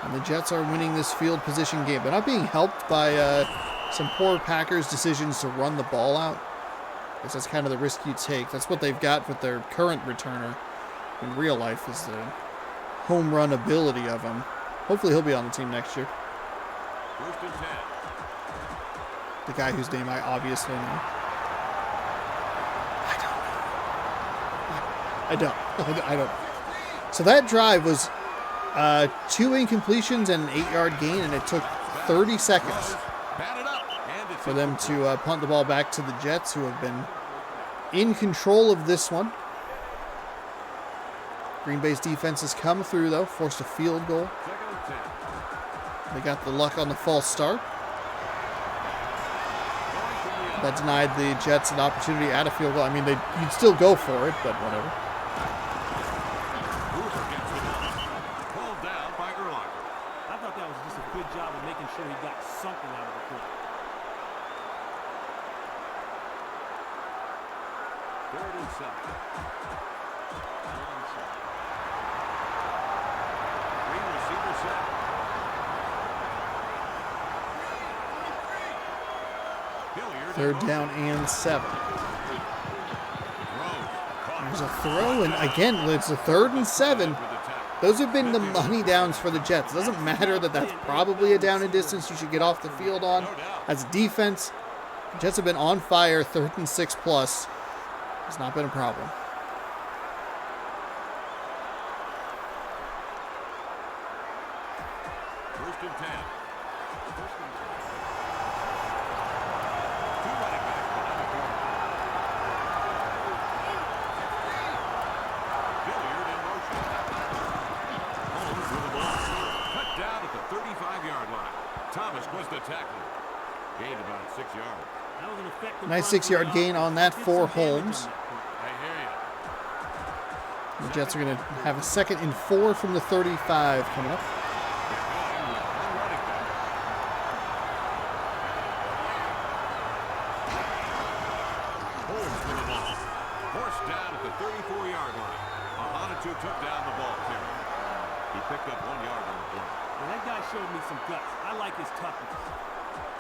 And the Jets are winning this field position game. They're not being helped by some poor Packers decisions to run the ball out. I guess that's kind of the risk you take. That's what they've got with their current returner in real life, is the home run ability of him. Hopefully he'll be on the team next year. First and 10. The guy whose name I obviously know. I don't. So that drive was 2 incompletions and an 8-yard gain, and it took 30 seconds for them to punt the ball back to the Jets, who have been in control of this one. Green Bay's defense has come through, though, forced a field goal. They got the luck on the false start. That denied the Jets an opportunity at a field goal. I mean, you'd still go for it, but whatever. I thought that was just a good job of making sure he got something out of the play. 3rd and 7. Green receiver set. Third down and 7. There's a throw, and again, it's a 3rd and 7. Those have been the money downs for the Jets. It doesn't matter that that's probably a down and distance you should get off the field on. As a defense, the Jets have been on fire. 3rd and 6 plus. It's not been a problem. First and 10. Thomas was the tackle. Gained about 6 yards. Nice 6-yard gain on that for Holmes. I hear you. The Jets are going to have a 2nd and 4 from the 35 coming up. Holmes with the ball. Forced down at the 34-yard line. Ahanitu took down the ball carrier. He picked up 1 yard on the play. Well, that guy showed me some guts. I like his toughness.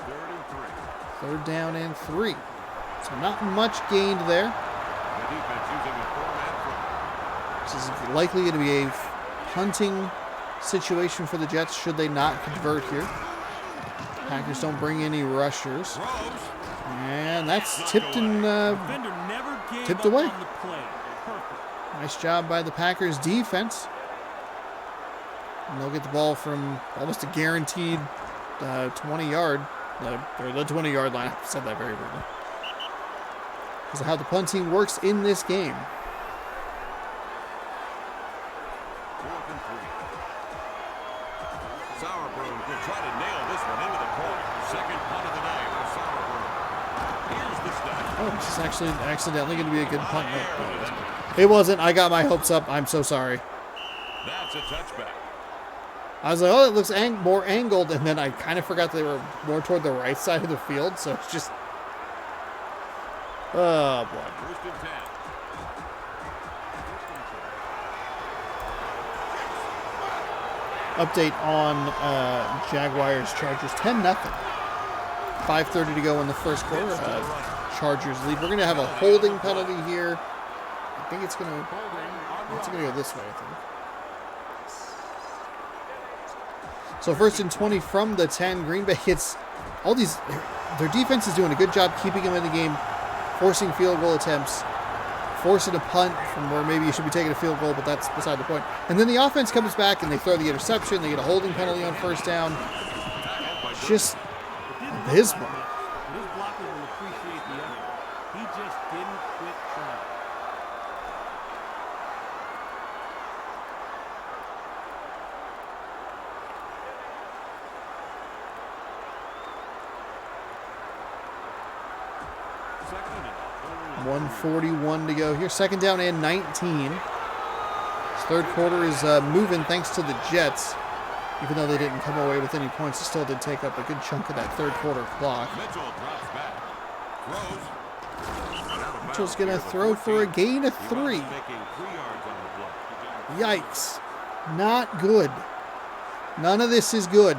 Third and 3. Third down and 3. So not much gained there. The defense using a 4-man front. This is likely going to be a punting situation for the Jets should they not convert here. Packers don't bring any rushers. Throws. And that's tipped and Defender never gave tipped up away. on the play. Perfect. nice job by the Packers defense. And they'll get the ball from almost a guaranteed 20-yard, or the 20-yard line. I said that very weirdly. Because of how the punting works in this game. 4th and 3. Sauerbrunn will try to nail this one into the corner. Second punt of the day for Sauerbrunn. Here's the snap. Oh, this is actually accidentally going to be a good punt. No, it wasn't. It wasn't. I got my hopes up. I'm so sorry. That's a touchback. I was like, oh, it looks more angled, and then I kind of forgot they were more toward the right side of the field, so it's just... Oh, boy. First and 10. Update on Jaguars Chargers 10-0. 5:30 to go in the first quarter. Chargers lead. We're going to have a holding penalty here. I think it's going to go this way, I think. So first and 20 from the 10. Green Bay hits all these. Their defense is doing a good job keeping them in the game, forcing field goal attempts, forcing a punt from where maybe you should be taking a field goal, but that's beside the point. And then the offense comes back and they throw the interception. They get a holding penalty on first down. Just abysmal. His blockers will appreciate the effort. He just didn't quit trying. Second and 1:41 to go here. Second down and 19. This third quarter is moving thanks to the Jets. Even though they didn't come away with any points, it still did take up a good chunk of that third quarter clock. Mitchell drops back. Throws. Mitchell's going to throw for a gain of 3. Making 3 yards on the play. Yikes. Not good. None of this is good.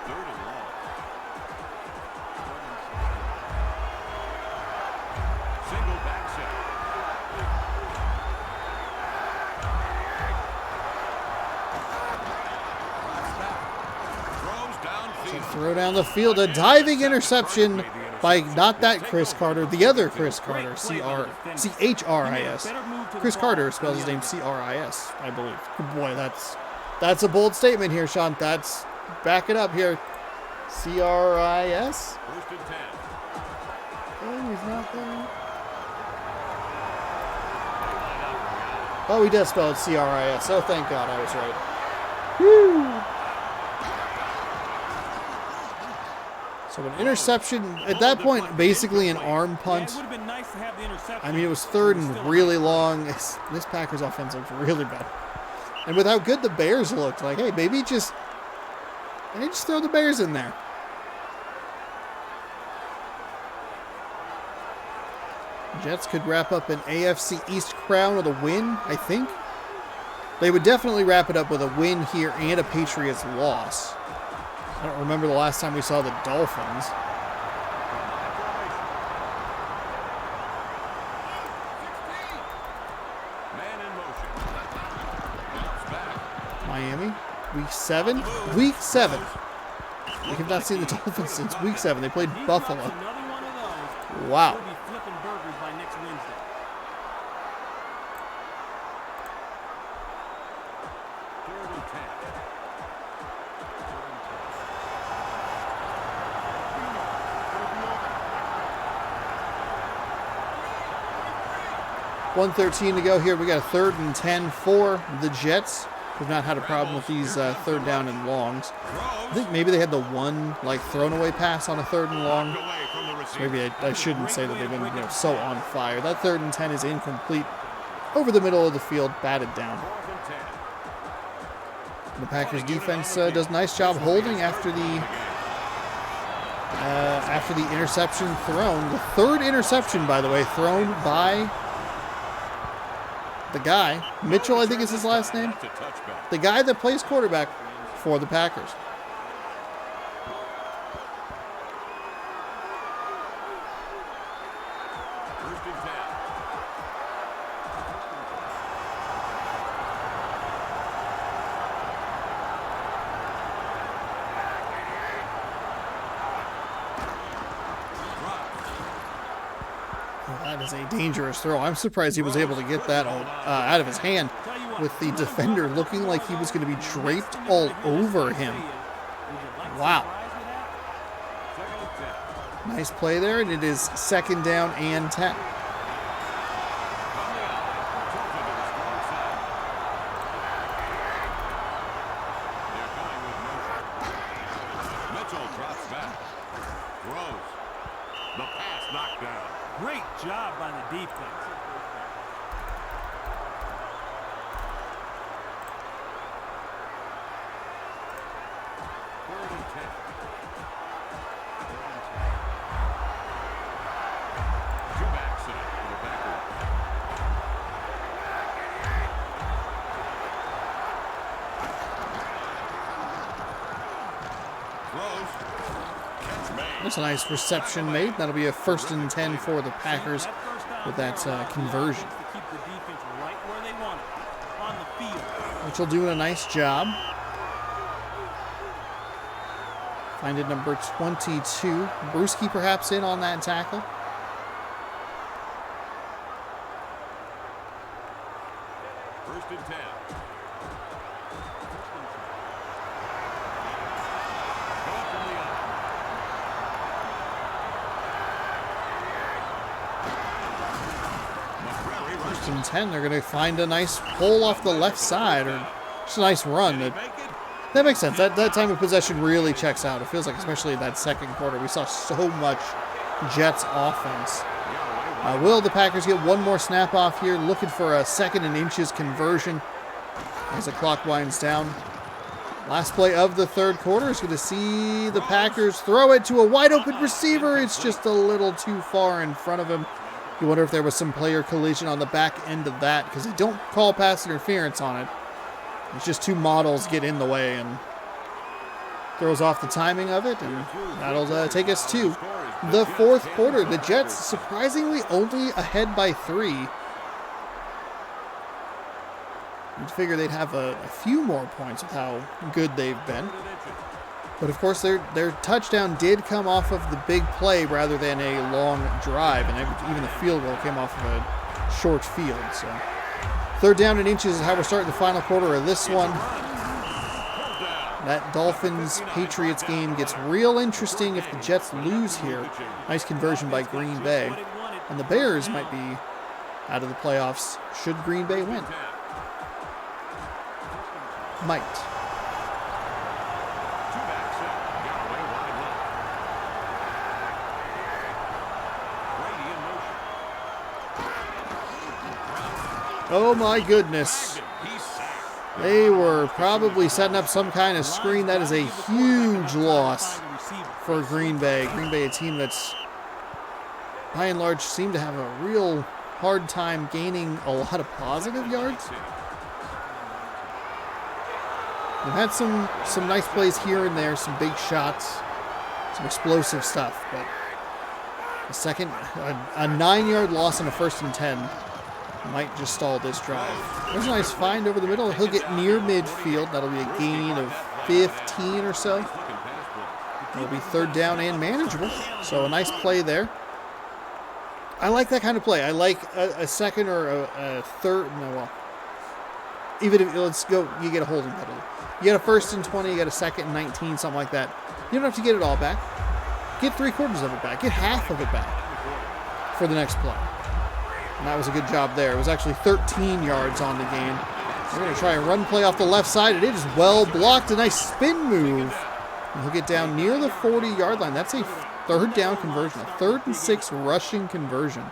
Third and long. Single back set. Throws downfield. Throw down the field. A diving interception by not that Chris Carter, the other Chris Carter, C-H-R-I-S. Chris Carter spells his name C-R-I-S, I believe. Boy, that's a bold statement here, Sean. Back it up here. C-R-I-S? First and 10. Oh, he's not there. Oh, he does spell it C-R-I-S. Oh, thank God, I was right. Woo! So an interception, at that point, basically an arm punt. It would have been nice to have the interception. I mean, it was third and really long. This Packers offense looked really bad. And with how good the Bears looked, like, hey, maybe just throw the Bears in there. Jets could wrap up an AFC East crown with a win, I think. They would definitely wrap it up with a win here and a Patriots loss. I don't remember the last time we saw the Dolphins. Man in motion. Drops back. Miami, week 7? Week 7. We have not seen the Dolphins since week 7. They played Buffalo. Another one of those. Wow. We'll be flipping burgers by next Wednesday. Third and 10. 1:13 to go here. We got a 3rd and 10 for the Jets. We've not had a problem with these third down and longs. I think maybe they had the one thrown away pass on a 3rd and long. Away from the So receiver. maybe I shouldn't say that they've been so on fire. That 3rd and 10 is incomplete. Over the middle of the field, batted down. Fourth and 10. The Packers defense does a nice job holding after the interception thrown. The 3rd interception, by the way, thrown by the guy. Mitchell, I think is his last name. That's a touchback. The guy that plays quarterback. for the Packers. First and 10. That is a dangerous throw. I'm surprised he was able to get that out of his hand with the defender looking like he was going to be draped all over him. Wow. Nice play there, and it is second down and 10. Mitchell drops back. Throws. The pass knocked down. Great job by the defense. Third and 10. Two back set for the Packers. Throws. Catch made. That's a nice reception made. That'll be a first and 10 for the Packers with that conversion. To keep the defense right where they want it, on the field. Mitchell doing a nice job. Find it number 22. Brewski perhaps in on that tackle. First and 10. Going from the other. McCrary runs. First and 10. They're going to find a nice hole off the left side, or just a nice run. That makes sense. That time of possession really checks out. It feels like, especially in that second quarter, we saw so much Jets offense. Will the Packers get one more snap off here? Looking for a second and inches conversion as the clock winds down. Last play of the third quarter is going to see the Packers throw it to a wide open receiver. It's just a little too far in front of him. You wonder if there was some player collision on the back end of that, because they don't call pass interference on it. It's just two models get in the way and throws off the timing of it, and that'll take us to the fourth quarter. The Jets surprisingly only ahead by 3. You'd figure they'd have a few more points with how good they've been. But of course, their touchdown did come off of the big play rather than a long drive, and even the field goal came off of a short field. So third down and inches is how we're starting the final quarter of this one. That Dolphins-Patriots game gets real interesting if the Jets lose here. Nice conversion by Green Bay. And the Bears might be out of the playoffs should Green Bay win. Might. Oh my goodness. They were probably setting up some kind of screen. That is a huge loss for Green Bay. Green Bay, a team that's, by and large, seemed to have a real hard time gaining a lot of positive yards. They've had some nice plays here and there, some big shots, some explosive stuff, but a 9-yard loss on a first and 10 might just stall this drive. There's a nice find over the middle. He'll get near midfield. That'll be a gain of 15 or so. It'll be third down and manageable. So a nice play there. I like that kind of play. I like a second or a third. No, well, even if, let's go, you get a holding penalty. You get a first and 20, you get a second and 19, something like that. You don't have to get it all back. Get 3/4 of it back. Get half of it back for the next play. And that was a good job there. It was actually 13 yards on the game. We're going to try a run play off the left side. It is well blocked. A nice spin move. And he'll get down near the 40-yard line. That's a third down conversion. A 3rd and 6 rushing conversion.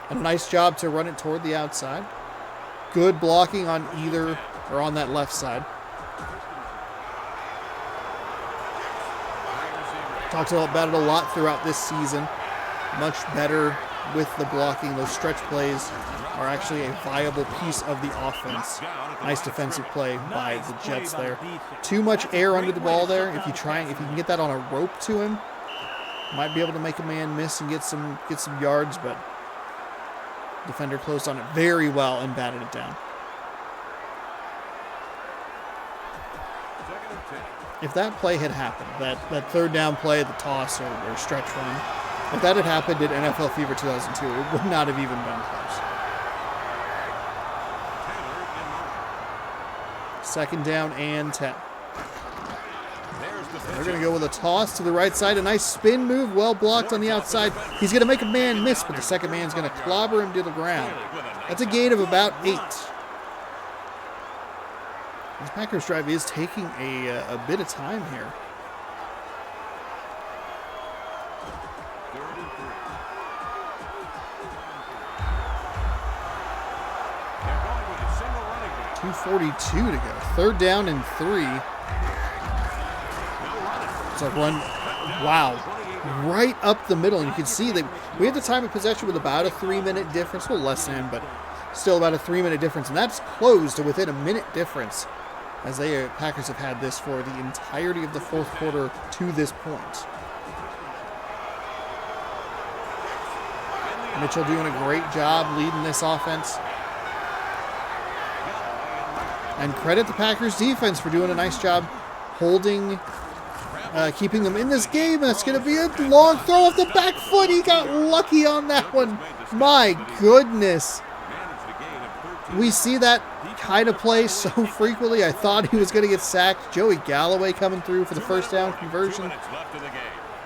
And a nice job to run it toward the outside. Good blocking on either, or on that left side. Talked about it a lot throughout this season. Much better with the blocking. Those stretch plays are actually a viable piece of the offense. Nice defensive play by the Jets there. Too much air under the ball there. If you can get that on a rope to him, might be able to make a man miss and get some yards, but defender closed on it very well and batted it down. If that play had happened, that third down play, the toss or stretch run, if that had happened in NFL Fever 2002, it would not have even been close. Second down and 10. They're going to go with a toss to the right side. A nice spin move, well blocked on the outside. He's going to make a man miss, but the second man's going to clobber him to the ground. That's a gain of about 8. This Packers drive is taking a bit of time here. .242 to go. Third down and 3. It's a run. Wow. Right up the middle. And you can see that we had the time of possession with about a 3-minute difference. A little less than, but still about a 3-minute difference. And that's closed to within a minute difference, as the Packers have had this for the entirety of the fourth quarter to this point. Mitchell doing a great job leading this offense. And credit the Packers defense for doing a nice job holding, keeping them in this game. That's going to be a long throw off the back foot. He got lucky on that one. My goodness. We see that kind of play so frequently. I thought he was going to get sacked. Joey Galloway coming through for the first down conversion.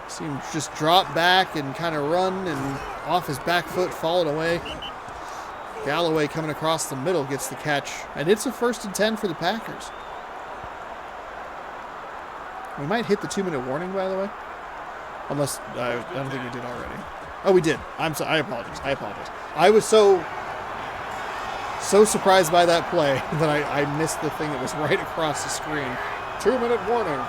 See him just drop back and kind of run, and off his back foot, falling away. Galloway coming across the middle gets the catch. And it's a 1st and 10 for the Packers. We might hit the 2-minute warning, by the way. Unless, I don't think we did already. Oh, we did. I'm sorry. I apologize. I was so surprised by that play that I missed the thing that was right across the screen. 2-minute warning.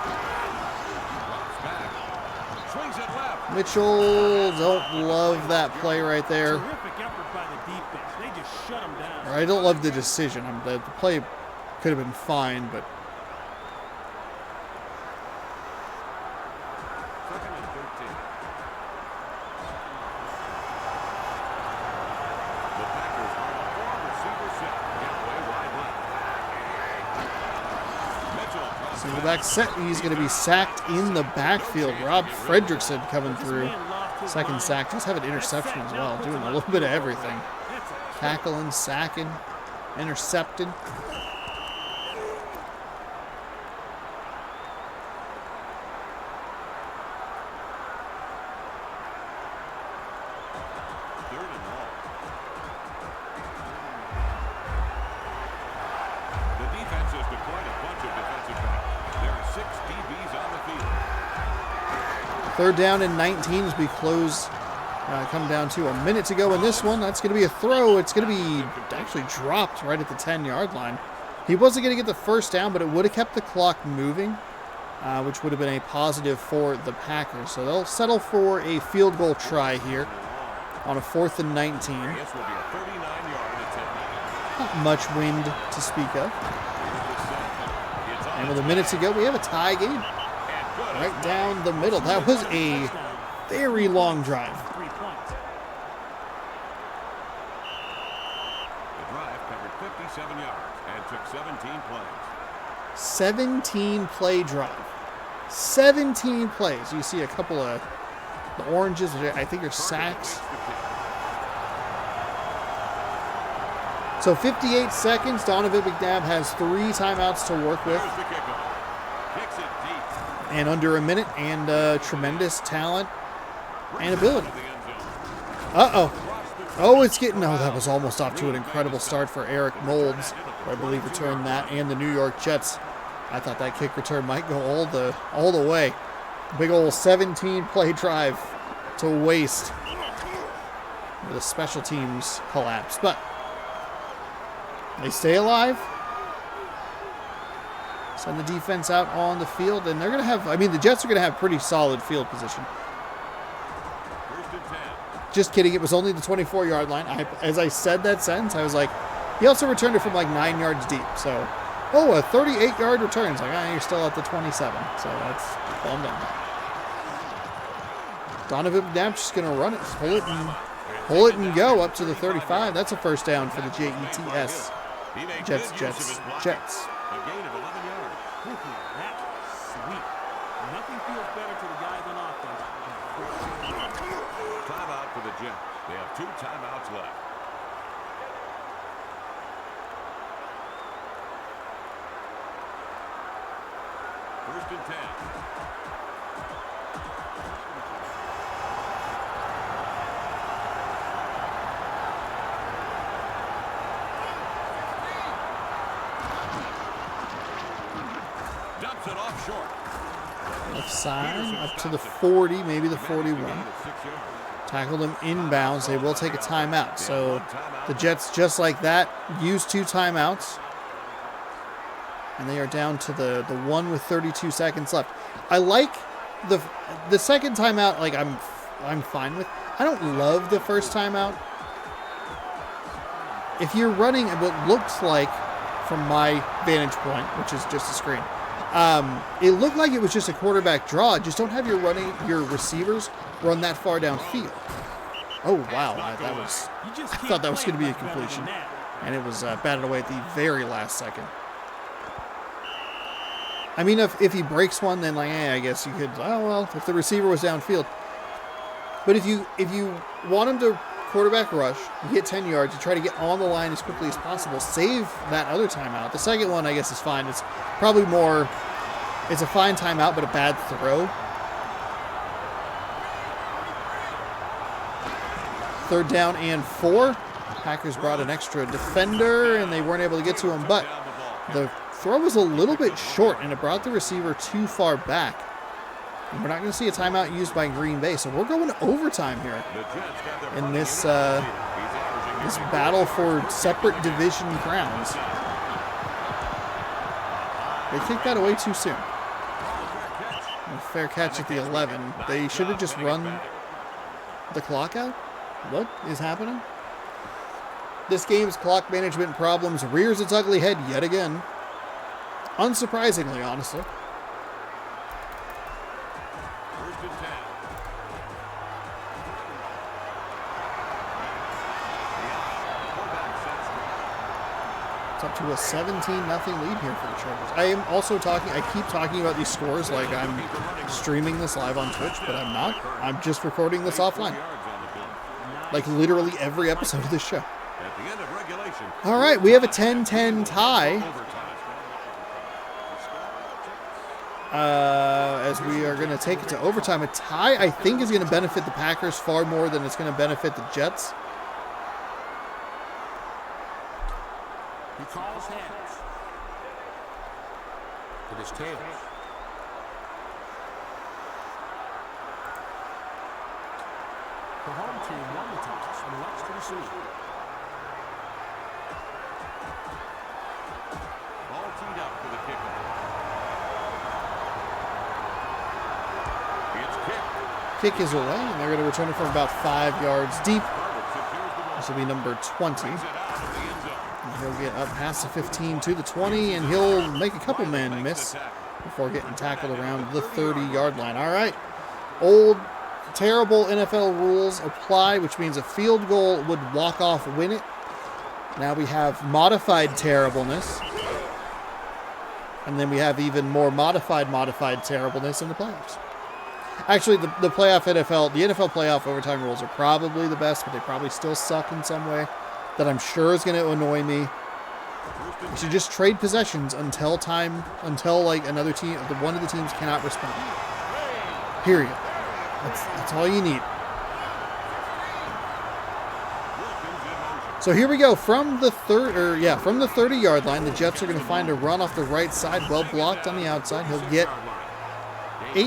Mitchell, don't love that play right there. I don't love the decision. The play could have been fine, but back set. He's going to be sacked in the backfield. Rob Fredrickson coming through. Second sack. Does have an interception as well. Doing a little bit of everything. Tackling, sacking, intercepted. Third down and 19 as we close, come down to a minute to go in this one. That's going to be a throw. It's going to be actually dropped right at the 10-yard line. He wasn't going to get the first down, but it would have kept the clock moving, which would have been a positive for the Packers. So they'll settle for a field goal try here on a 4th and 19. Not much wind to speak of. And with a minute to go, we have a tie game. Right down the middle. That was a very long drive. The drive covered 57 yards and took 17 plays. 17 play drive. 17 plays. You see a couple of the oranges, I think are sacks. So 58 seconds. Donovan McNabb has 3 timeouts to work with. And under a minute, and tremendous talent and ability. Oh, it's getting... Oh, that was almost off to an incredible start for Eric Moulds, who I believe returned that, and the New York Jets. I thought that kick return might go all the way. Big old 17-play drive to waste with a special teams collapse. But they stay alive. Send the defense out on the field, and they're going to have, the Jets are going to have pretty solid field position. Just kidding. It was only the 24-yard line. As I said that sentence, I was like, he also returned it from like 9 yards deep. So, a 38-yard return. It's like, you're still at the 27. So that's calm down. Donovan McNabb just going to run it. Pull it and go up to the 35. That's a first down for the Jets. Jets. A gain of 11 yards. That's sweet. Nothing feels better to the guys on offense. Timeout for the Jets. They have 2 timeouts left. First and 10. Dumps it off short. Left side up to the 40, maybe the 41. Tackled him inbounds. They will take a timeout. So the Jets, just like that, use 2 timeouts. And they are down to the 1 with 32 seconds left. I like the second timeout. Like I'm fine with. I don't love the first timeout. If you're running what looks like, from my vantage point, which is just a screen, it looked like it was just a quarterback draw. Just don't have your receivers run that far downfield. Oh wow, I thought that was going to be a completion, and it was batted away at the very last second. I mean, if he breaks one, then I guess you could. Oh well, if the receiver was downfield. But if you want him to quarterback rush, you get 10 yards, you try to get on the line as quickly as possible, save that other timeout. The second one, I guess, is fine. It's probably more. It's a fine timeout, but a bad throw. Third down and 4. Packers brought an extra defender, and they weren't able to get to him, but the throw was a little bit short, and it brought the receiver too far back. And we're not going to see a timeout used by Green Bay, so we're going to overtime here in this this battle for separate division crowns. They kicked that away too soon. A fair catch at the 11. They should have just run the clock out. What is happening? This game's clock management problems rears its ugly head yet again. Unsurprisingly, honestly. First and 10. It's up to a 17-0 lead here for the Chargers. I am also I keep talking about these scores like I'm streaming this live on Twitch, but I'm not. I'm just recording this offline. Like literally every episode of this show. At the end of regulation. All right, we have a 10-10 tie. As we are going to take it to overtime. A tie, I think, is going to benefit the Packers far more than it's going to benefit the Jets. He calls heads. It is tails. The home team won the toss and elects to receive. All teed up for the kickoff. It's kicked. Kick is away, and they're going to return it from about 5 yards deep. This will be number 20. And he'll get up past the 15 to the 20, and he'll make a couple men miss before getting tackled around the 30-yard line. All right. Old, terrible NFL rules apply, which means a field goal would walk off win it. Now we have modified terribleness. And then we have even more modified terribleness in the playoffs. Actually, the NFL playoff overtime rules are probably the best, but they probably still suck in some way that I'm sure is going to annoy me. We should just trade possessions until like another team, one of the teams cannot respond. Period. That's all you need. So here we go from the 30-yard line. The Jets are going to find a run off the right side, well blocked on the outside. He'll get 8. The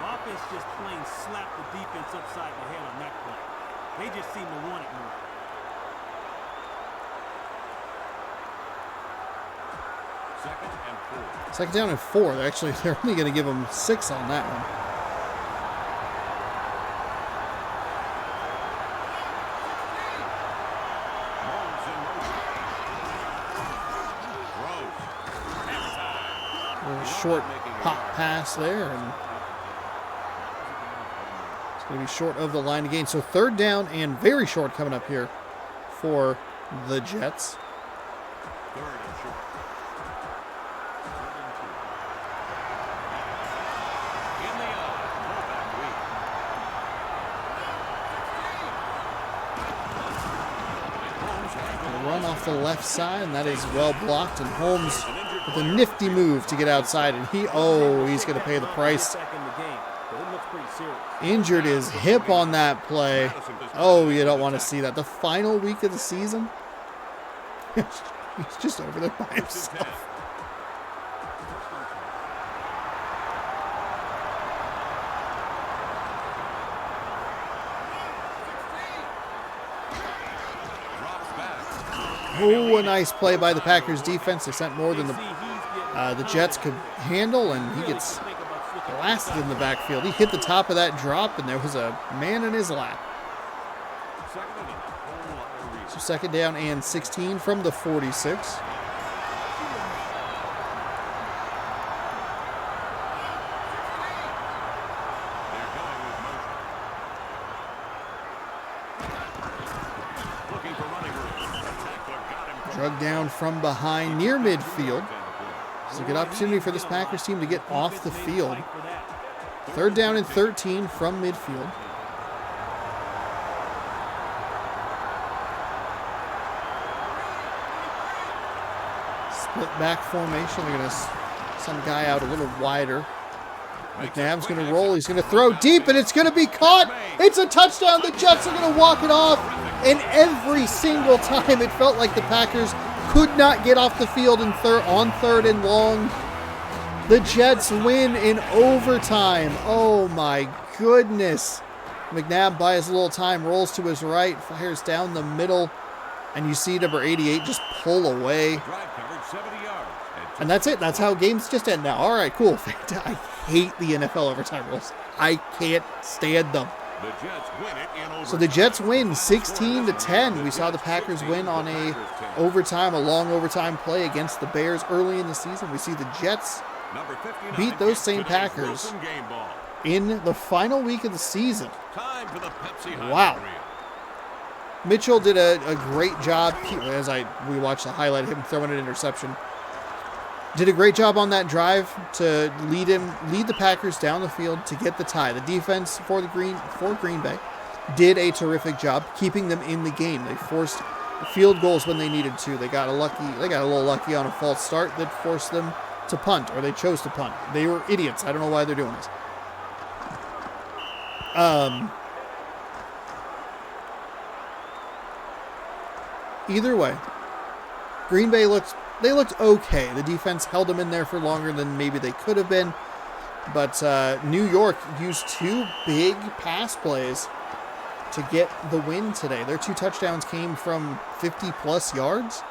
offense just plain slapped the defense upside the head on that play. They just seem to want it more. Second and 4. Second down and 4. They're only going to give them 6 on that one. A short pop pass there, and it's going to be short of the line again. So 3rd down and very short coming up here for the Jets. 3rd and short. 3rd and 2. In the fullback weak. A run off the left side, and that is well blocked. And Holmes with a nifty move to get outside, and he's going to pay the price. Injured his hip on that play. Oh, you don't want to see that. The final week of the season. He's just over there by himself. Oh, a nice play by the Packers defense. They sent more than the Jets could handle, and he gets blasted in the backfield. He hit the top of that drop, and there was a man in his lap. So 2nd down and 16 from the 46. Drug down from behind near midfield. It's a good opportunity for this Packers team to get off the field. 3rd down and 13 from midfield. Split back formation. They're going to send a guy out a little wider. McNabb's going to roll. He's going to throw deep, and it's going to be caught. It's a touchdown. The Jets are going to walk it off. And every single time it felt like the Packers could not get off the field on 3rd and long. The Jets win in overtime. Oh my goodness. McNabb buys a little time, rolls to his right, fires down the middle, and you see number 88 just pull away. And that's it. That's how games just end now. All right, cool. I hate the NFL overtime rules. I can't stand them. So the Jets win 16-10. We saw the Packers win on a long overtime play against the Bears early in the season. We see the Jets beat those same Packers in the final week of the season. Wow. Mitchell did a great job, as we watched the highlight of him throwing an interception. Did a great job on that drive to lead the Packers down the field to get the tie. The defense for Green Bay did a terrific job keeping them in the game. They forced field goals when they needed to. They got a little lucky on a false start that forced them to punt, or they chose to punt. They were idiots. I don't know why they're doing this. Either way, Green Bay looked okay. The defense held them in there for longer than maybe they could have been. But New York used 2 big pass plays to get the win today. Their 2 touchdowns came from 50-plus yards.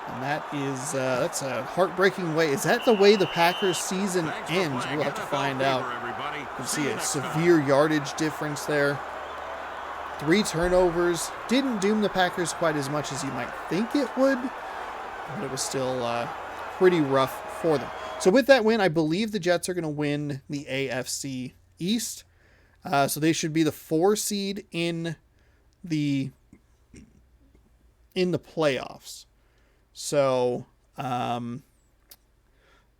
And that's a heartbreaking way. Is that the way the Packers season ends? We'll have to find out. You can see a severe yardage difference there. 3 turnovers. Didn't doom the Packers quite as much as you might think it would. But it was still pretty rough for them. So with that win, I believe the Jets are going to win the AFC East. So they should be the 4 seed in the playoffs. So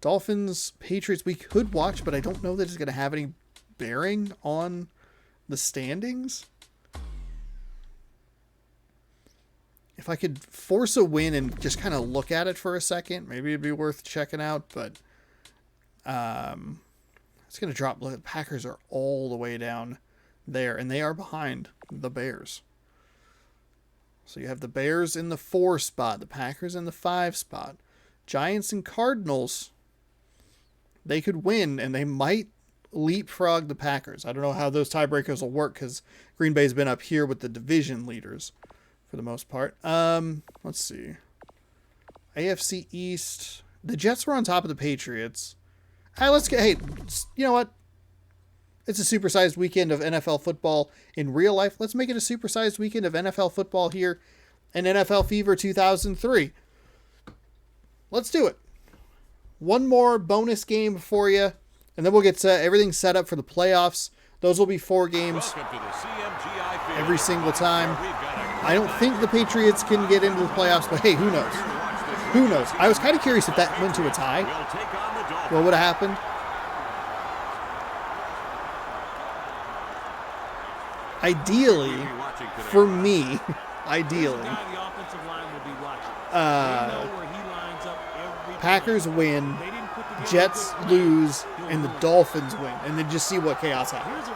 Dolphins, Patriots, we could watch, but I don't know that it's going to have any bearing on the standings. If I could force a win and just kind of look at it for a second, maybe it'd be worth checking out. But it's going to drop. The Packers are all the way down there, and they are behind the Bears. So you have the Bears in the 4 spot, the Packers in the 5 spot. Giants and Cardinals, they could win, and they might leapfrog the Packers. I don't know how those tiebreakers will work because Green Bay's been up here with the division leaders for the most part. Let's see. AFC East. The Jets were on top of the Patriots. Hey, you know what? It's a supersized weekend of NFL football in real life. Let's make it a supersized weekend of NFL football here in NFL Fever 2003. Let's do it. one more bonus game for you, and then we'll get everything set up for the playoffs. Those will be 4 games every single time. I don't think the Patriots can get into the playoffs, but hey, who knows? Who knows? I was kind of curious if that went to a tie. What would have happened? Ideally, for me, ideally, Packers win, Jets lose, and the Dolphins win, and then just see what chaos happens.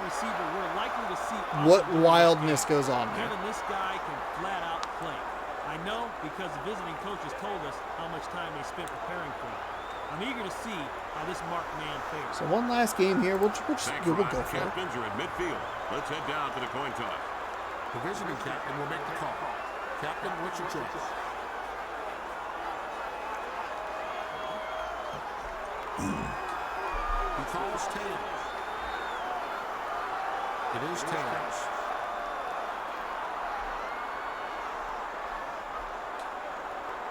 What wildness goes on there. This guy can flat out play. I know because the visiting coaches told us how much time they spent preparing for him. I'm eager to see how this marked man fares. So one last game here. We'll go for it. Captains are at midfield. Let's head down to the coin toss. The visiting captain will make the call. Captain, what's your choice? He calls tails. It is tails.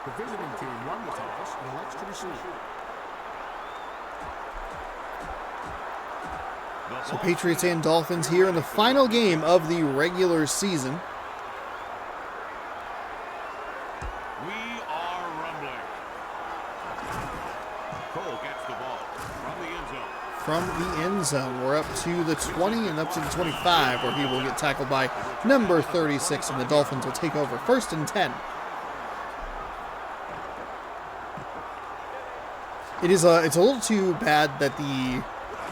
The visiting team won the toss and elects to receive. So Patriots and Dolphins here in the final game of the regular season. We are rumbling. Cole gets the ball from the end zone. From the end zone, we're up to the 20 and up to the 25, where he will get tackled by number 36, and the Dolphins will take over 1st and 10. It's a little too bad that the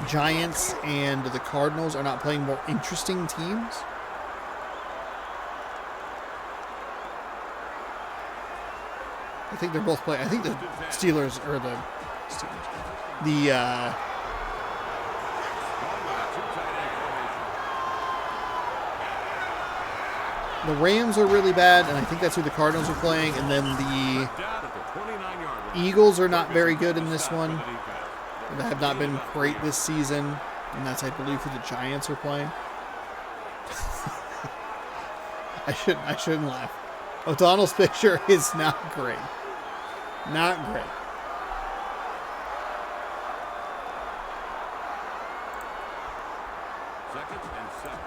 Giants and the Cardinals are not playing more interesting teams. I think they're both playing. I think the Steelers or the Rams are really bad, and I think that's who the Cardinals are playing. And then the Eagles are not very good in this one. They have not been great this season, and that's, I believe, who the Giants are playing. I shouldn't laugh. O'Donnell's picture is not great. Not great. Second and 7.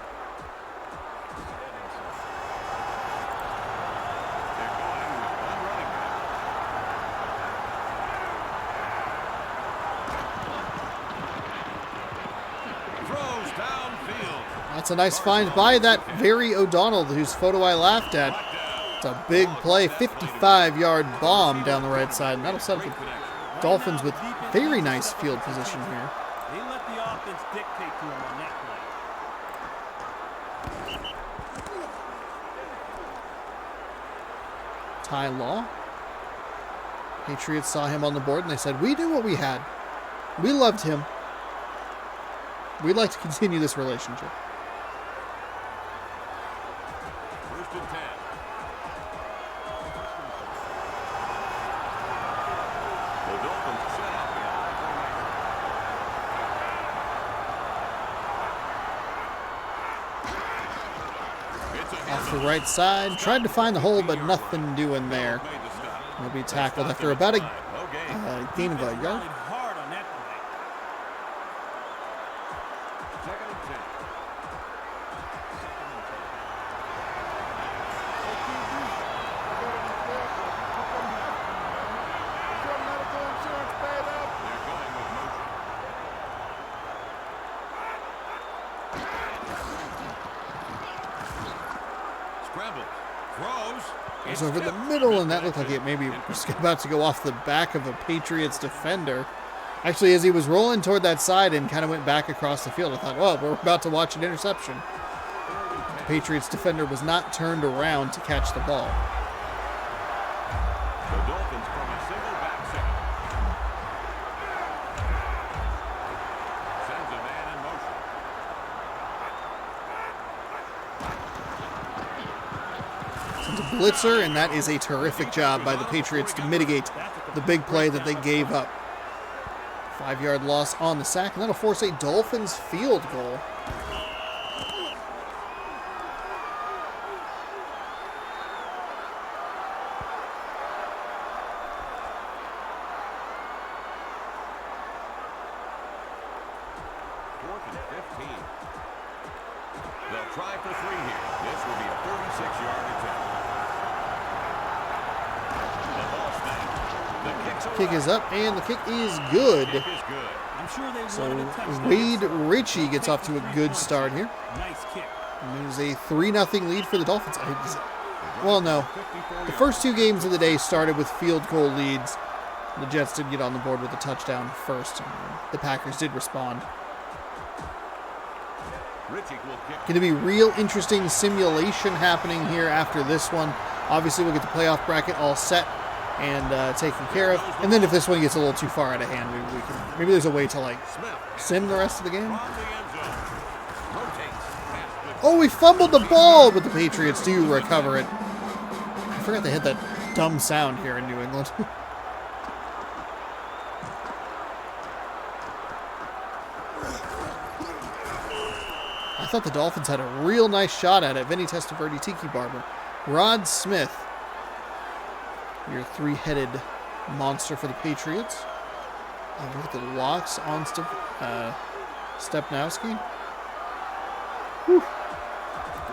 They're going with one running back. Throws downfield. That's a nice find by that very O'Donnell, whose photo I laughed at. It's a big play, 55-yard bomb down the right side, and that'll set up the Dolphins with very nice field position here. They let the offense dictate to him on that play. Ty Law. Patriots saw him on the board, and they said, we knew what we had. We loved him. We'd like to continue this relationship. First and 10. The Dolphins set up behind formation. Off the right side, tried to find the hole, but nothing doing there. He'll be tackled after about a gain of a yard. Hard on that play. Second and 10. They're going with motion. Scramble. Throws. It was over the middle, and that looked like it maybe was about to go off the back of a Patriots defender. Actually, as he was rolling toward that side and kind of went back across the field, I thought, well, we're about to watch an interception. The Patriots defender was not turned around to catch the ball. The Dolphins from a single back set. Sends a man in motion. It's a blitzer, and that is a terrific job by the Patriots to mitigate the big play that they gave up. 5-yard loss on the sack, and that'll force a Dolphins field goal. 4th and 15. They'll try for 3 here. This will be a 36-yard attempt. The ball snapped. The kick's Kick is up, and the kick is good. Kick is good. I'm sure they So wanted to touch Wade Ritchie gets off to a good start here. Nice kick. And there's a 3-0 lead for the Dolphins. Well, no. The first 2 games of the day started with field goal leads. The Jets did get on the board with a touchdown first. The Packers did respond. Ritchie will kick. Going to be real interesting simulation happening here after this one. Obviously, we'll get the playoff bracket all set and taken care of. And then if this one gets a little too far out of hand, maybe there's a way to like sim the rest of the game. From the end zone. Rotates. Pass. Oh, we fumbled the ball, but the Patriots do recover it. I forgot they had that dumb sound here in New England. I thought the Dolphins had a real nice shot at it. Vinny Testaverde, Tiki Barber. Rod Smith, your 3-headed monster for the Patriots. Look at the locks on Stepnowski. Whew.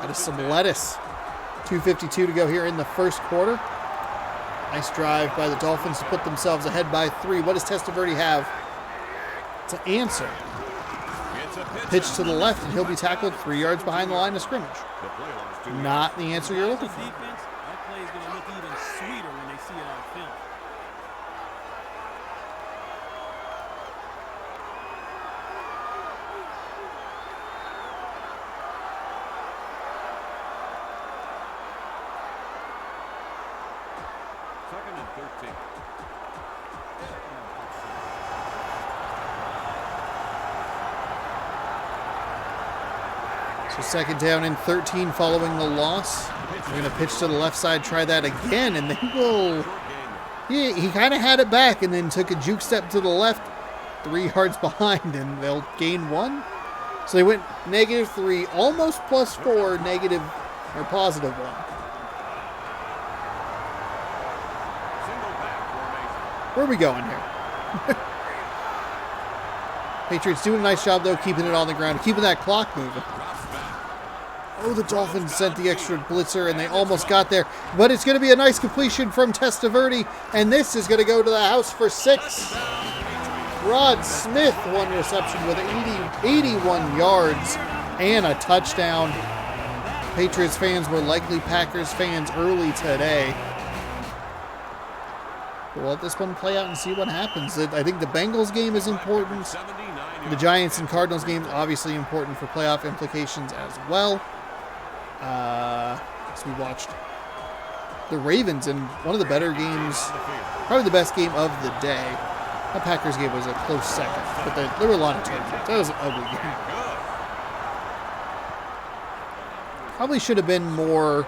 That is some lettuce. 2:52 to go here in the first quarter. Nice drive by the Dolphins to put themselves ahead by 3. What does Testaverde have to answer? It's a Pitch to the left, and he'll be tackled 3 yards behind the line of scrimmage. The play line's too Not the answer you're looking The for. defense, that play is going to look even sweeter when they see it on film. Second and 13. So second down and 13 following the loss. We're going to pitch to the left side, try that again, and they will... He kind of had it back and then took a juke step to the left, 3 yards behind, and they'll gain 1. So they went -3, almost +4, negative or +1. Single back formation. Where are we going here? Patriots doing a nice job, though, keeping it on the ground, keeping that clock moving. Drops back. Oh, the Dolphins sent the extra blitzer, and they almost got there. But it's going to be a nice completion from Testaverde, and this is going to go to the house for 6. Rod Smith, 1 reception with 81 yards and a touchdown. Patriots fans were likely Packers fans early today. We'll let this one play out and see what happens. I think the Bengals game is important. 79 The Giants and Cardinals game obviously important for playoff implications as well. So we watched the Ravens in one of the better games, probably the best game of the day. That Packers game was a close second, but there were a lot of turnovers. That was an ugly game. Probably should have been more.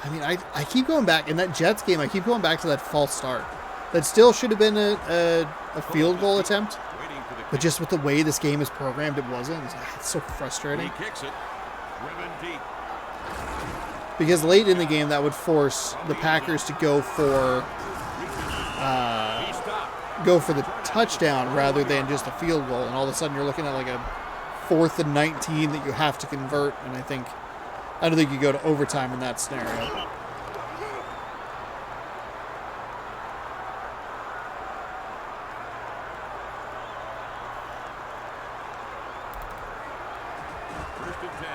I mean, I keep going back in that Jets game. I keep going back to that false start. That still should have been a field goal attempt, waiting for the but just with the way this game is programmed, it wasn't. It's so frustrating. He kicks it. Driven deep. Because late in the game, that would force the Packers to go for He stopped. the touchdown rather than just a field goal, and all of a sudden you're looking at like a 4th and 19 that you have to convert. And I don't think you go to overtime in that scenario. First and 10.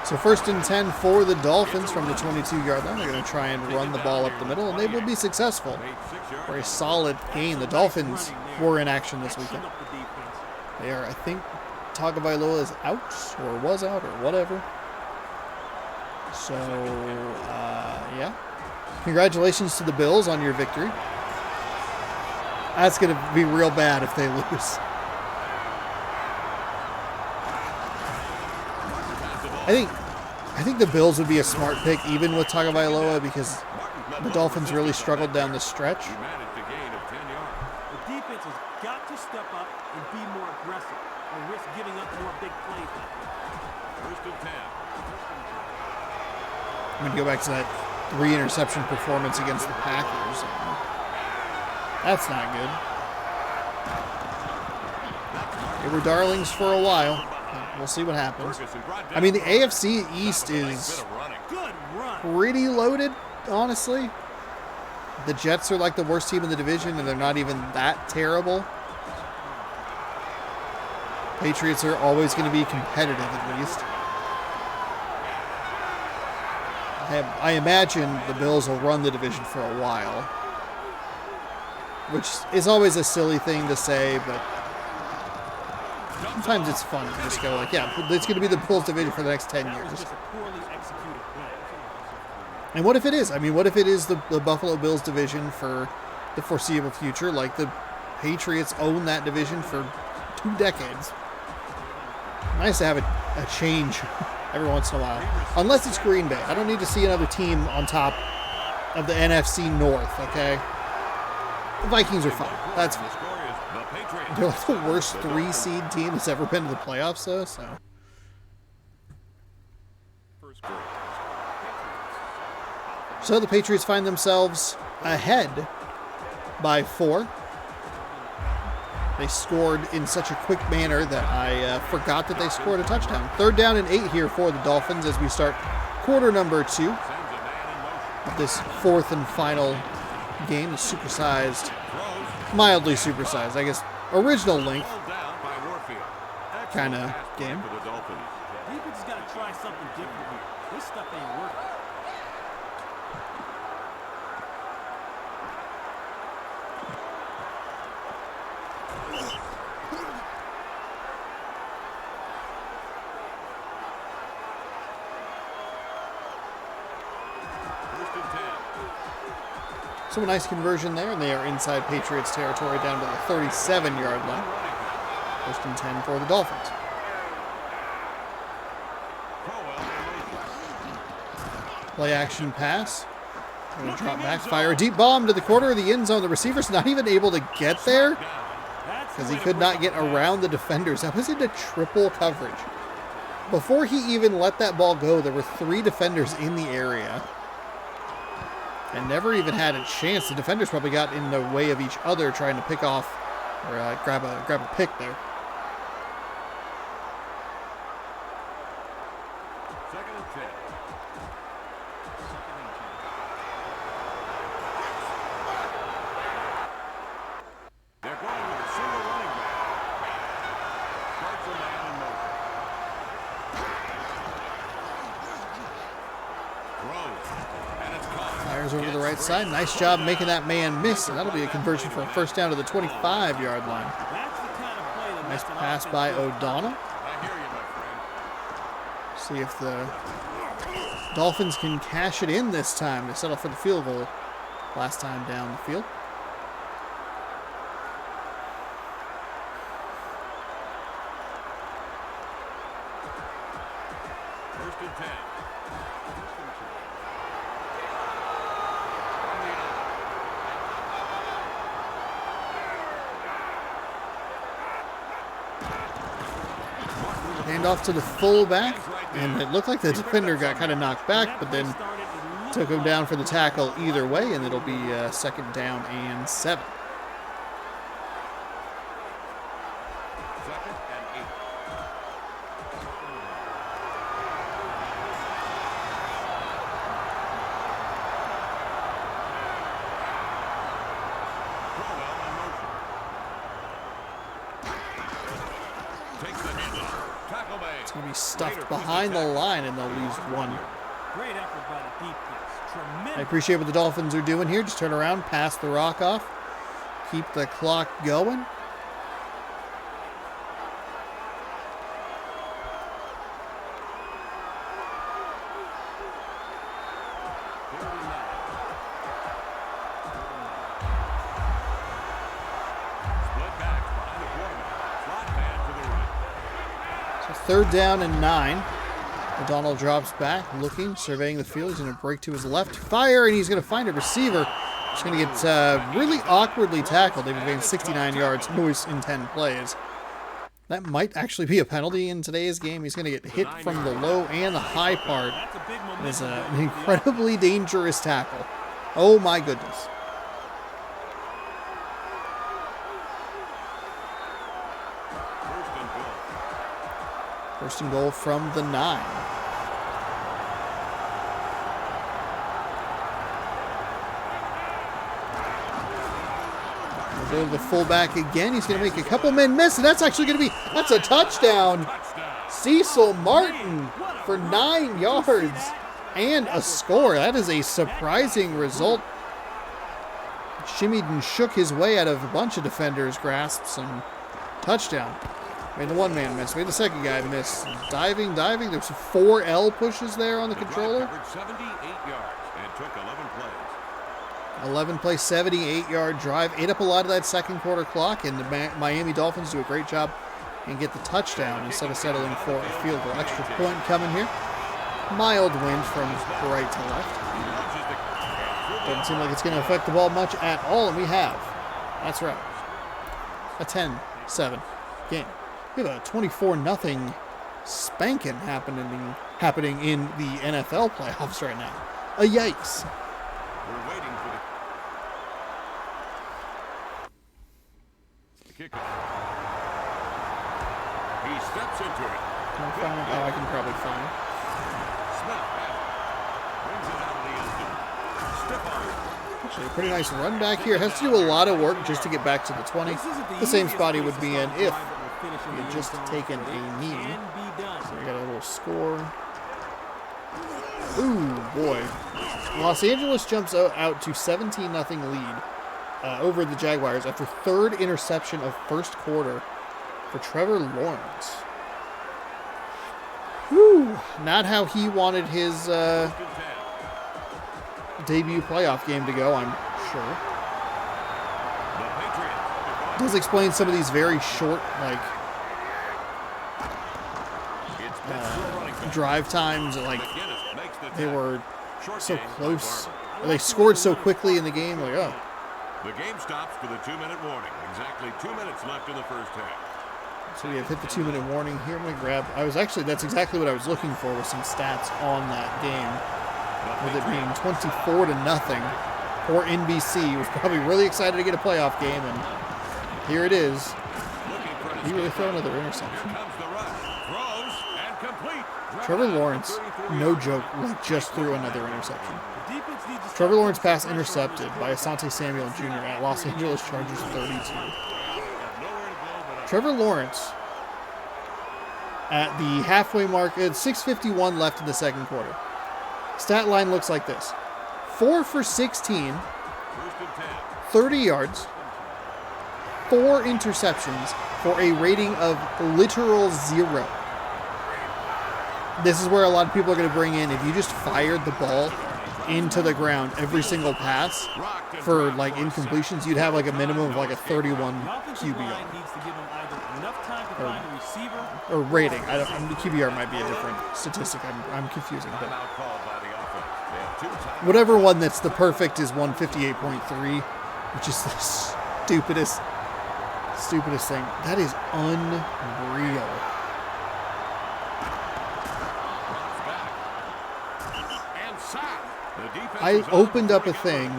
So first and 10 for the Dolphins from the 22-yard line. They're going to try and run the ball up the middle, and they will be successful. Made 6 yards. For a solid game. The Dolphins were in action this weekend. Up the defense. They are, I think, Tagovailoa is out, or was out, or whatever. So, yeah. Congratulations to the Bills on your victory. That's going to be real bad if they lose. I think the Bills would be a smart pick, even with Tagovailoa, because the Dolphins really struggled down the stretch. He managed a gain of 10 yards. The defense has got to step up and be more aggressive or risk giving up more big plays like that. First and 10. I'm going to go back to that 3-interception performance against the Packers. That's not good. They were darlings for a while. We'll see what happens. I mean, the AFC East is Good run. pretty loaded, honestly. The Jets are like the worst team in the division, and they're not even that terrible. Patriots are always going to be competitive, at least. I imagine the Bills will run the division for a while, which is always a silly thing to say, but sometimes it's fun to just go like, yeah, it's going to be the Bills division for the next 10 That was years. just a poorly executed play. And what if it is? I mean, what if it is the Buffalo Bills division for the foreseeable future? Like, the Patriots own that division for 2 decades. Nice to have a change every once in a while. Unless it's Green Bay. I don't need to see another team on top of the NFC North, okay? The Vikings are fine. That's fine. The score is the Patriots. They're like the worst 3-seed team that's ever been to the playoffs, though, so. First quarter. So the Patriots find themselves ahead by 4. They scored in such a quick manner that I forgot that they scored a touchdown. 3rd down and 8 here for the Dolphins as we start quarter number 2 Sends a man in motion. of this 4th and final game. The supersized, Throws. mildly supersized, I guess, original length Pulled down by Warfield. kind of Excellent pass game. play for the Dolphins. Defense has got to try something different here. This stuff ain't working. First and 10. So a nice conversion there, and they are inside Patriots territory down to the 37-yard line. 1st and 10 for the Dolphins. Play action pass. Going to drop back, fire a deep bomb to the corner of the end zone. The receiver's not even able to get there because he could not get around the defenders. That was into triple coverage. Before he even let that ball go, there were 3 defenders in the area and never even had a chance. The defenders probably got in the way of each other trying to pick off or grab a pick there. Second and 10. They're going with a single running back. Starts a man in motion. Throws. And it's caught. Fires over to the right side. Nice job making that man miss, and that'll be a conversion for a 1st down to the 25-yard line. That's the kind of play that Nice makes an pass offense by look O'Donnell. I hear you, my friend. See if the Dolphins can cash it in this time to settle for the field goal last time down the field. First and 10. Hand off to the fullback, and it looked like the defender got kind of knocked back, but then took him down for the tackle either way, and it'll be 2nd down and 7. Second and 8. Crowell in motion. Takes the handoff. Tackle made. It's going to be stuffed behind the line, and they'll lose 1. Great effort by the defense. I Tremendous. appreciate what the Dolphins are doing here. Just turn around, pass the rock off, keep the clock going. Split back behind the quarterback. Slot man to the right. So 3rd down and 9. O'Donnell drops back, looking, surveying the field. He's going to break to his left, fire, and he's going to find a receiver. He's going to get really awkwardly tackled. They've advanced 69 yards, noise in 10 plays. That might actually be a penalty in today's game. He's going to get hit from the low and the high part. It's an incredibly dangerous tackle. Oh my goodness. First and goal from the 9. We'll go to the fullback again. He's going to make a couple men miss, and that's actually going to be, that's a touchdown. Cecil Martin for 9 yards and a score. That is a surprising result. Shimmied and shook his way out of a bunch of defenders' grasps and touchdown. Made the one man miss. Made the second guy miss. Diving. There's 4 L pushes there on the controller. 78 yards and took 11 plays. 11 play, 78-yard drive. Ate up a lot of that second quarter clock, and the Miami Dolphins do a great job and get the touchdown instead of settling for a field goal. Extra point coming here. Mild wind from right to left. Doesn't seem like it's going to affect the ball much at all, and we have. That's right. A 10-7 game. We have a 24-0 spanking happening in the NFL playoffs right now. A yikes. We're waiting for the kickoff. He steps into it. Can I find it? Oh, I can probably find it. Smith brings it out of the end zone. Stiff arm. Actually, a pretty nice run back here. Has to do a lot of work just to get back to the 20. The same spot he would be in if he had just taken a knee. So we got a little score. Ooh, boy. Los Angeles jumps out to 17-0 lead over the Jaguars after 3rd interception of first quarter for Trevor Lawrence. Whew. Not how he wanted his debut playoff game to go, I'm sure. Does explain some of these very short, like, drive times. Like, they were so close. Or they scored so quickly in the game. Like, oh. The game stops for the 2-minute warning. Exactly 2 minutes left in the first half. So we have hit the 2-minute warning here. I'm going to grab. That's exactly what I was looking for, with some stats on that game. With it being 24-0. Poor NBC was probably really excited to get a playoff game, and here it is. He really threw another interception. Trevor Lawrence, no joke, just threw another interception. Trevor Lawrence pass intercepted by Asante Samuel Jr. at Los Angeles Chargers 32. Trevor Lawrence at the halfway mark, at 6:51 left in the second quarter. Stat line looks like this: 4 for 16, 30 yards, 4 interceptions for a rating of literal 0. This is where a lot of people are going to bring in, if you just fired the ball into the ground every single pass for like incompletions, you'd have like a minimum of like a 31 QBR. Or rating. QBR might be a different statistic. I'm confusing. But whatever one that's the perfect is 158.3, which is the stupidest thing. That is unreal. I opened up a thing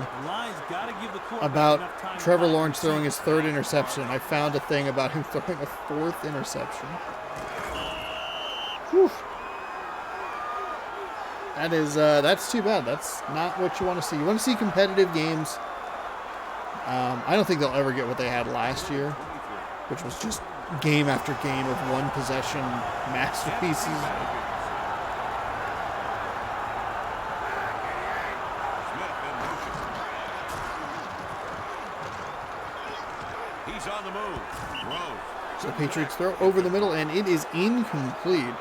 about Trevor Lawrence throwing his 3rd interception. I found a thing about him throwing a 4th interception. Whew. That's too bad. That's not what you want to see. You want to see competitive games. I don't think they'll ever get what they had last year, which was just game after game of one possession masterpieces. He's on the move. So the Patriots throw over the middle, and it is incomplete.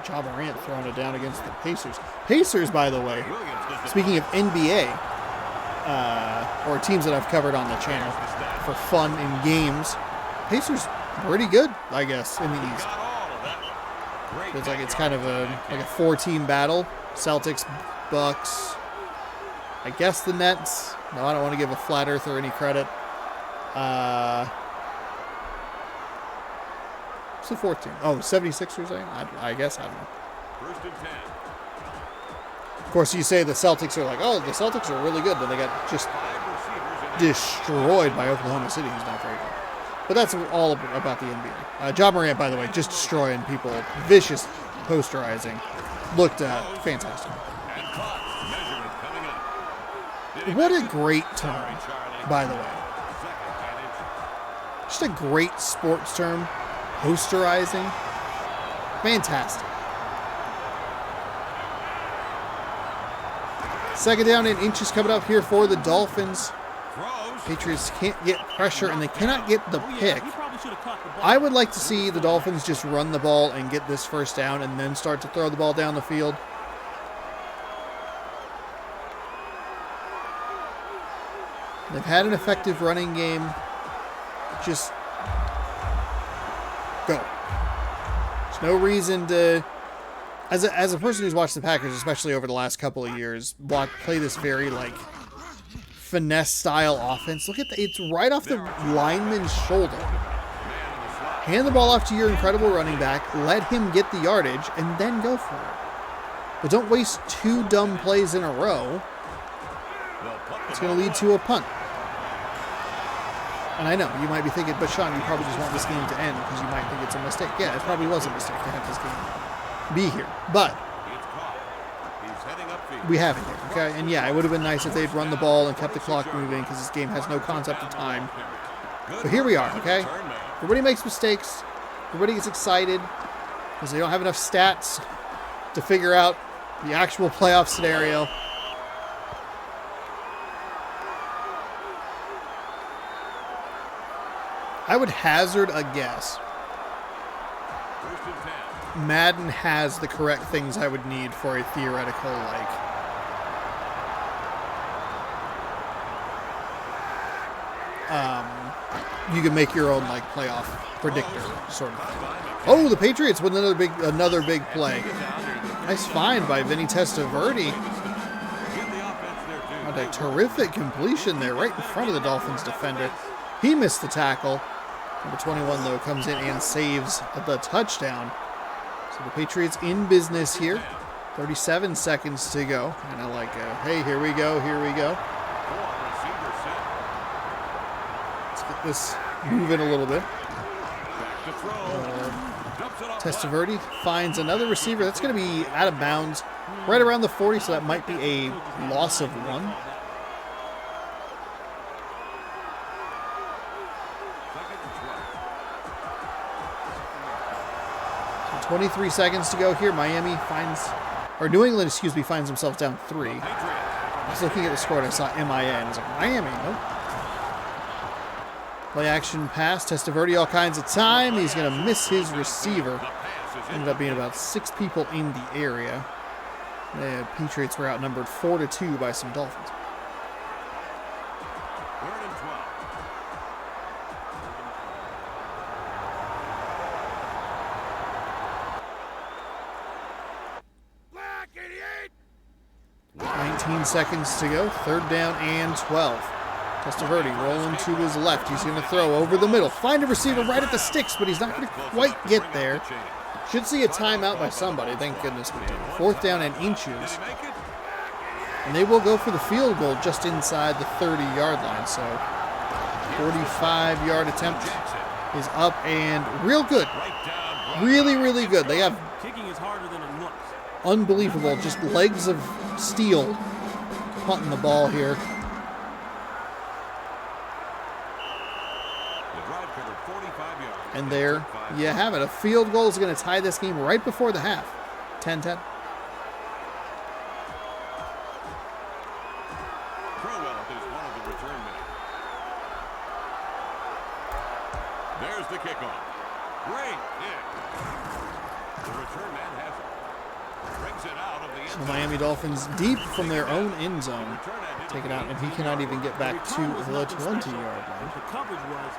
Ja Morant throwing it down against the Pacers. Pacers, by the way, speaking of NBA, or teams that I've covered on the channel for fun and games, Pacers pretty good, I guess, in the East. It's kind of a 4-team battle. Celtics, Bucks, I guess the Nets, No, I don't want to give a flat earther any credit. What's the fourth team? Oh, 76ers, I guess. I don't know. First and 10. Of course, you say the Celtics are like, oh, the Celtics are really good. Then they got just destroyed by Oklahoma City, who's not very good. But that's all about the NBA. Ja Morant, by the way, just destroying people. Vicious posterizing. Looked fantastic. And clock measurement coming up. What a great term, by the way. Second advantage. Just a great sports term. Posterizing. Fantastic. Second down and inches coming up here for the Dolphins. Throws. Patriots can't get pressure and they cannot get the pick. He probably should have caught the ball. I would like to see the Dolphins just run the ball and get this first down and then start to throw the ball down the field. They've had an effective running game. Just go. There's no reason to... As a person who's watched the Packers, especially over the last couple of years, play this very, like, finesse-style offense. Look at that. It's right off the lineman's shoulder. Hand the ball off to your incredible running back, let him get the yardage, and then go for it. But don't waste two dumb plays in a row. It's going to lead to a punt. And I know, you might be thinking, but Sean, you probably just want this game to end because you might think it's a mistake. Yeah, it probably was a mistake to have this game be here. But we have it here, okay? And yeah, it would have been nice if they'd run the ball and kept the clock moving because this game has no concept of time. But here we are, okay? Everybody makes mistakes. Everybody gets excited because they don't have enough stats to figure out the actual playoff scenario. I would hazard a guess. Madden has the correct things I would need for a theoretical, like, you can make your own, like, playoff predictor sort of thing. Oh, the Patriots with another big play. Nice find by Vinny Testaverde. What a terrific completion there, right in front of the Dolphins defender. He missed the tackle. Number 21, though, comes in and saves the touchdown. So the Patriots in business here. 37 seconds to go. Kind of like, hey, here we go, here we go. Let's get this moving a little bit. Testaverde finds another receiver. That's going to be out of bounds right around the 40, so that might be a loss of one. 23 seconds to go here. New England, finds themselves down 3. I was looking at the score and I saw MIA and I was like, Miami, nope. Play action pass. Testaverde all kinds of time. He's going to miss his receiver. Ended up being about 6 people in the area. The Patriots were outnumbered 4-2 by some Dolphins. Seconds to go. Third down and 12. Testaverde rolling to his left. He's going to throw over the middle. Find a receiver right at the sticks, but he's not going to quite get there. Should see a timeout by somebody. Thank goodness we did. Fourth down and inches. And they will go for the field goal just inside the 30-yard line. So 45-yard attempt is up and real good. Really, really good. They have Kicking is harder than it looks. unbelievable, just legs of steel punting the ball here. And there you have it. A field goal is going to tie this game right before the half. 10-10. There's the kickoff. Great kick. The return man has it. Brings it out of the end zone. The Miami Dolphins deep from their own end zone. Take it out, and he cannot even get back to the 20-yard line. The coverage was...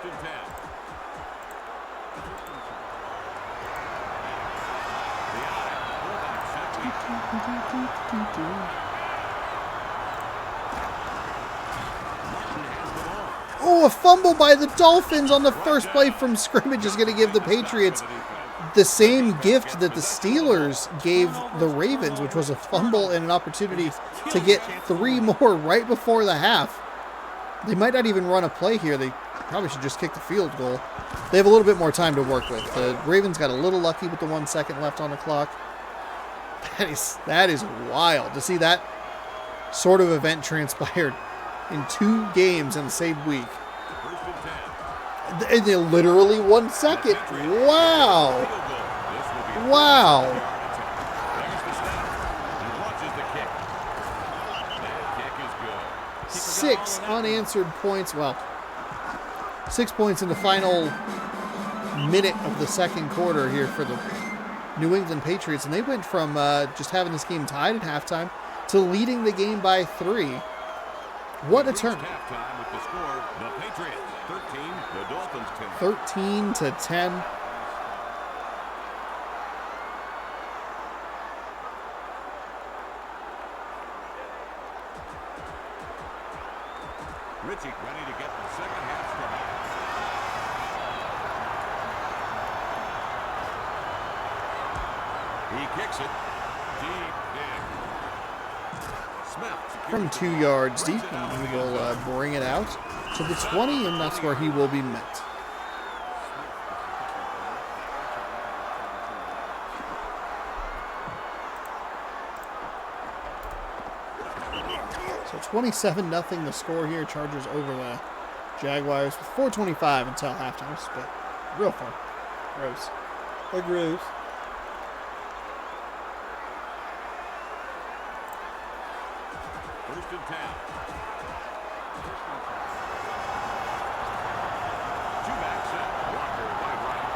First and 10. The eye. Fullback set. Martin has the ball. Oh, a fumble by the Dolphins on the first play from scrimmage is going to give the Patriots the same gift that the Steelers gave the Ravens, which was a fumble and an opportunity to get 3 more right before the half. They might not even run a play here. They probably should just kick the field goal. They have a little bit more time to work with. The Ravens got a little lucky with the 1 second left on the clock. That is wild to see that sort of event transpired in 2 games in the same week. First and 10. And then literally 1 second. Wow. Wow. There's the snap. He launches the kick. That kick is good. 6 unanswered points. Well, 6 points in the final minute of the second quarter here for the New England Patriots. And they went from just having this game tied at halftime to leading the game by 3. What a turn. Halftime with the score, the Patriots 13, the Dolphins 10. 13-10. Ritchie ready to get the second half started. He kicks it deep in. Smith From 2 yards deep, and he will bring it out to the 20, and that's where he will be met. So 27-0 the score here. Chargers over the Jaguars with 4:25 until halftime. But real fun. Gross. Gross. First and 10. Two-back set. Walker wide right.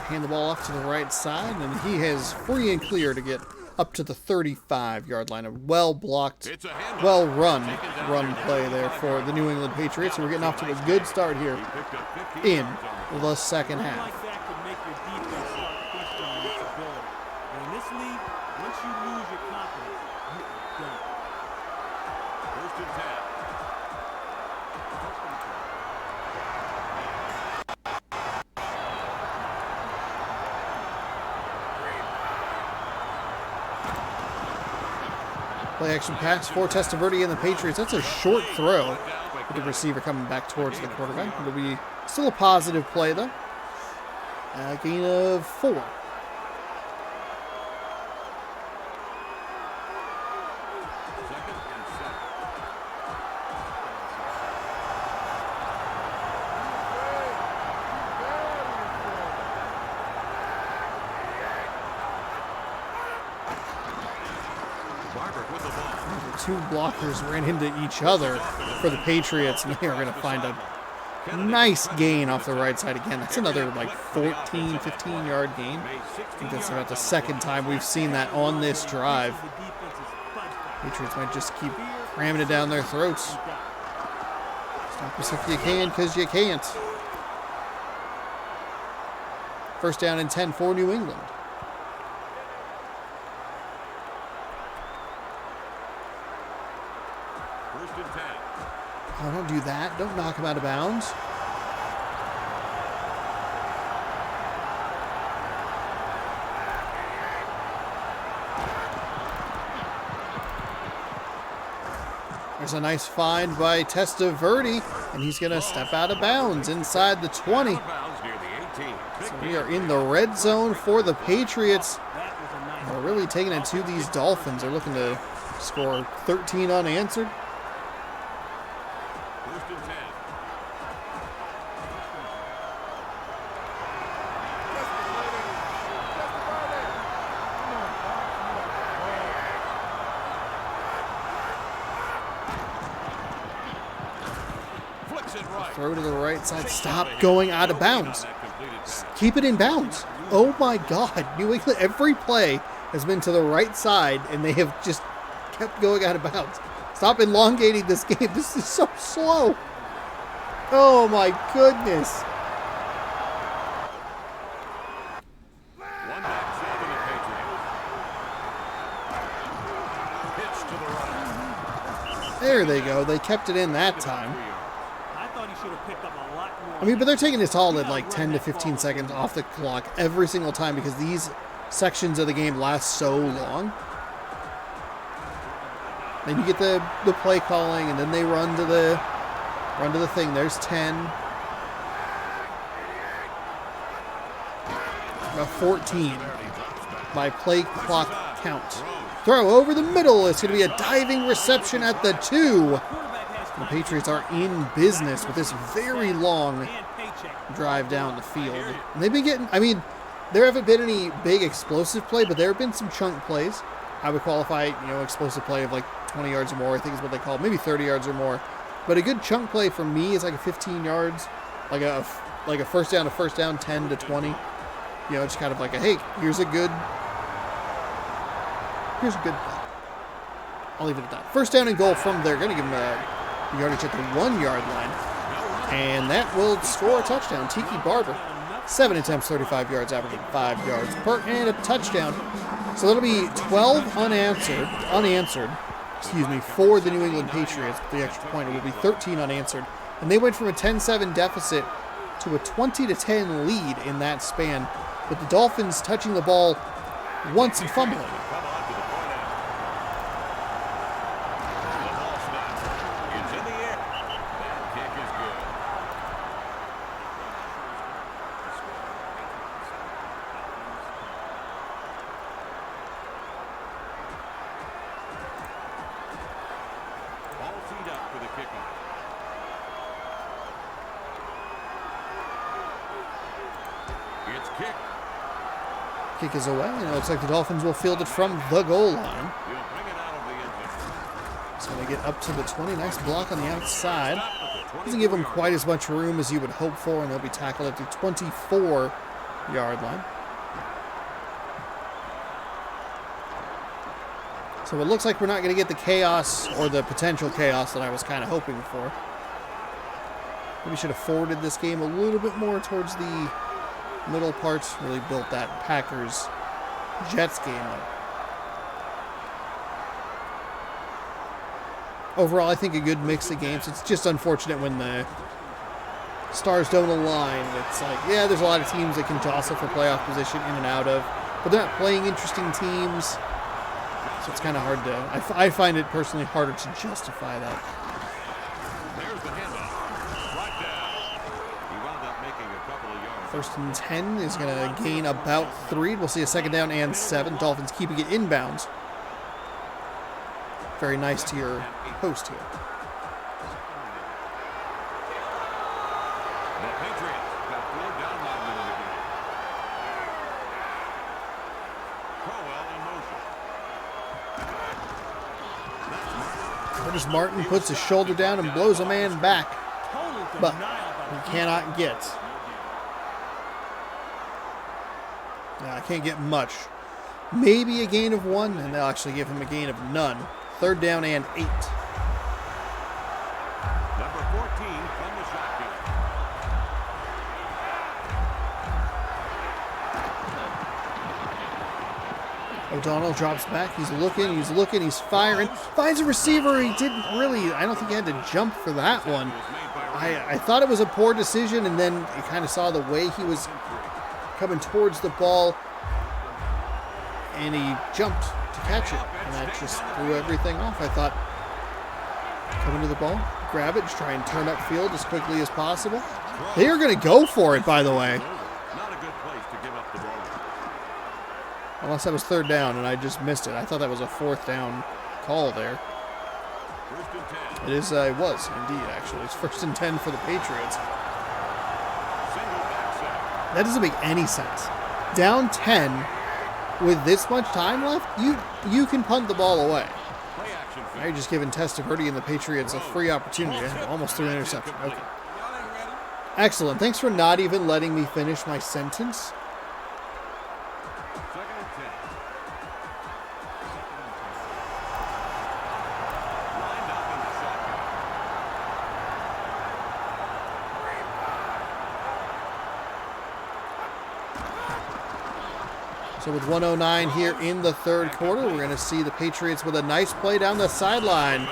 Hand the ball off to the right side, and he is free and clear to get up to the 35-yard line. A well-blocked, It's a handoff. well-run run play there for the New England Patriots. So we're getting off to a good start here He picked up 15 in yards on the the second Like half. that could make your defense start questioning its ability. And in this league, once you lose your confidence, you're done. first and 10. Play action pass for Testaverde and the Patriots. That's a short throw with the receiver coming back towards the quarterback. It'll be still a positive play, though. A gain of 4. Second and 7. Barber with the ball. The 2 blockers ran into each other for the Patriots, and they are going to find a nice gain off the right side again. That's another like 14, 15-yard gain. I think that's about the second time we've seen that on this drive. The defense is fudged back. Patriots might just keep cramming it down their throats. Stop us if you can, because you can't. First down and 10 for New England. First and 10. Oh, don't do that. Don't knock him out of bounds. There's a nice find by Testaverde, and he's going to step out of bounds inside the 20. Out of bounds near the 18. So we are in the red zone for the Patriots. That was a nice They're really taking it to these Dolphins. They're looking to score 13 unanswered. First and 10. Flicks it right. Throw to the right side. Stop going out of bounds. Keep it in bounds. Oh my God. New England, every play has been to the right side, and they have just kept going out of bounds. Stop elongating this game. This is so slow. Oh my goodness. One back, 7 to Patriots. Pitch to the right. There they go. They kept it in that time. I thought he should have picked up a lot more. I mean, but they're taking this all at like 10 to 15 seconds off the clock every single time because these sections of the game last so long. Then you get the play calling, and then they run to the thing. There's 10. About 14 by play clock count. Throw over the middle. It's going to be a diving reception at the 2. The Patriots are in business with this very long drive down the field. And they've been getting, I mean, there haven't been any big explosive play, but there have been some chunk plays. I would qualify, explosive play of like 20 yards or more, I think is what they call it. Maybe 30 yards or more. But a good chunk play for me is like a 15 yards, like a first down to first down, 10 to 20. It's kind of like a, hey, here's a good play. I'll leave it at that. First down and goal from there. Going to give him a yardage at the 1 yard line. And that will score a touchdown. Tiki Barber, 7 attempts, 35 yards, averaging 5 yards per, and a touchdown. So that'll be 12 unanswered, for the New England Patriots. The extra point, it will be 13 unanswered. And they went from a 10-7 deficit to a 20-10 lead in that span, with the Dolphins touching the ball once and fumbling. Kick is away, and it looks like the Dolphins will field it from the goal line. So they get up to the 20. Nice block on the outside. Doesn't give them quite as much room as you would hope for, and they'll be tackled at the 24-yard line. So it looks like we're not going to get the chaos or the potential chaos that I was kind of hoping for. Maybe should have forwarded this game a little bit more towards the middle parts, really built that Packers-Jets game up. Overall, I think a good mix of games. It's just unfortunate when the stars don't align. It's like, yeah, there's a lot of teams that can jostle for playoff position in and out of, but they're not playing interesting teams. So it's kind of hard to, I find it personally harder to justify that. There's the handoff. Right down. He wound up making a couple of yards. First and 10 is going to gain about 3. We'll see a second down and 7. Dolphins keeping it inbounds. Very nice to your host here. The Patriots got 4 down by a minute ago. Crowell in motion. Curtis Martin puts his shoulder down and blows a man back, but he cannot get. I can't get much. Maybe a gain of 1, and they'll actually give him a gain of none. Third down and 8. Number 14 from the shotgun. O'Donnell drops back. He's looking, he's firing. Finds a receiver. He didn't really, I don't think he had to jump for that one. I thought it was a poor decision, and then you kind of saw the way he was coming towards the ball, and he jumped to catch it, and that just threw everything off. I thought, coming to the ball, grab it, just try and turn upfield as quickly as possible. They are going to go for it, by the way. Not a good place to give up the ball. Unless that was third down, and I just missed it. I thought that was a fourth down call there. First and 10. It is, it was, indeed, actually. It's first and 10 for the Patriots. Single back set. That doesn't make any sense. Down 10 with this much time left, you can punt the ball away. Play action. Now you're just giving Testaverde and the Patriots a free opportunity. Almost threw an interception. Okay. Excellent. Thanks for not even letting me finish my sentence. Second and 10. Lined up So with 1:09 here in the third quarter, we're going to see the Patriots with a nice play down the sideline.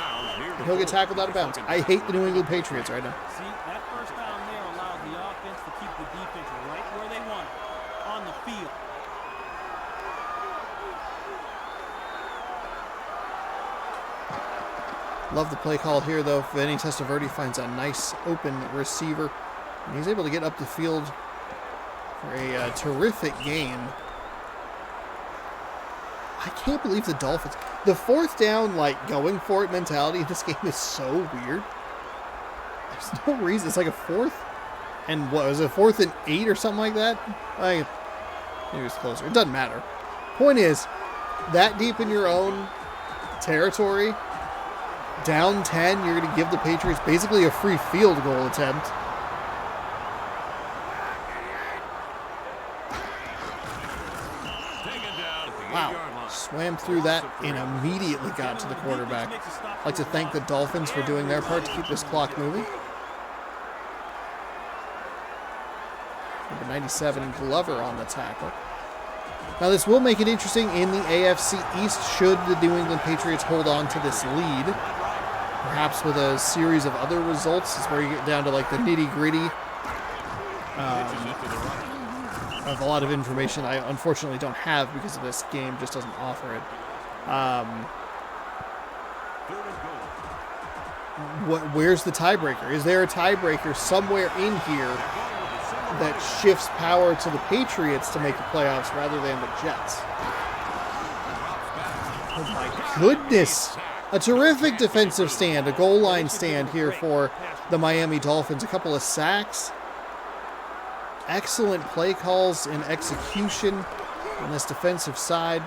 He'll get tackled out of bounds. I hate the New England Patriots right now. See, that first down there allows the offense to keep the defense right where they want it, on the field. Love the play call here, though. Vinny Testaverde finds a nice open receiver, and he's able to get up the field for a terrific game. I can't believe the Dolphins. The fourth down, like, going for it mentality in this game is so weird. There's no reason. It's like a fourth and what was it, 4th and 8 or something like that? Maybe it was closer. It doesn't matter. Point is, that deep in your own territory, down 10, you're going to give the Patriots basically a free field goal attempt. Wow. Swam through that and immediately got to the quarterback. I'd like to thank the Dolphins for doing their part to keep this clock moving. Number 97, Glover on the tackle. Now this will make it interesting in the AFC East should the New England Patriots hold on to this lead. Perhaps with a series of other results is where you get down to like the nitty-gritty of a lot of information I unfortunately don't have because of this game just doesn't offer it. Where's the tiebreaker? Is there a tiebreaker somewhere in here that shifts power to the Patriots to make the playoffs rather than the Jets? Oh my goodness! A terrific defensive stand, a goal line stand here for the Miami Dolphins. A couple of sacks. Excellent play calls and execution on this defensive side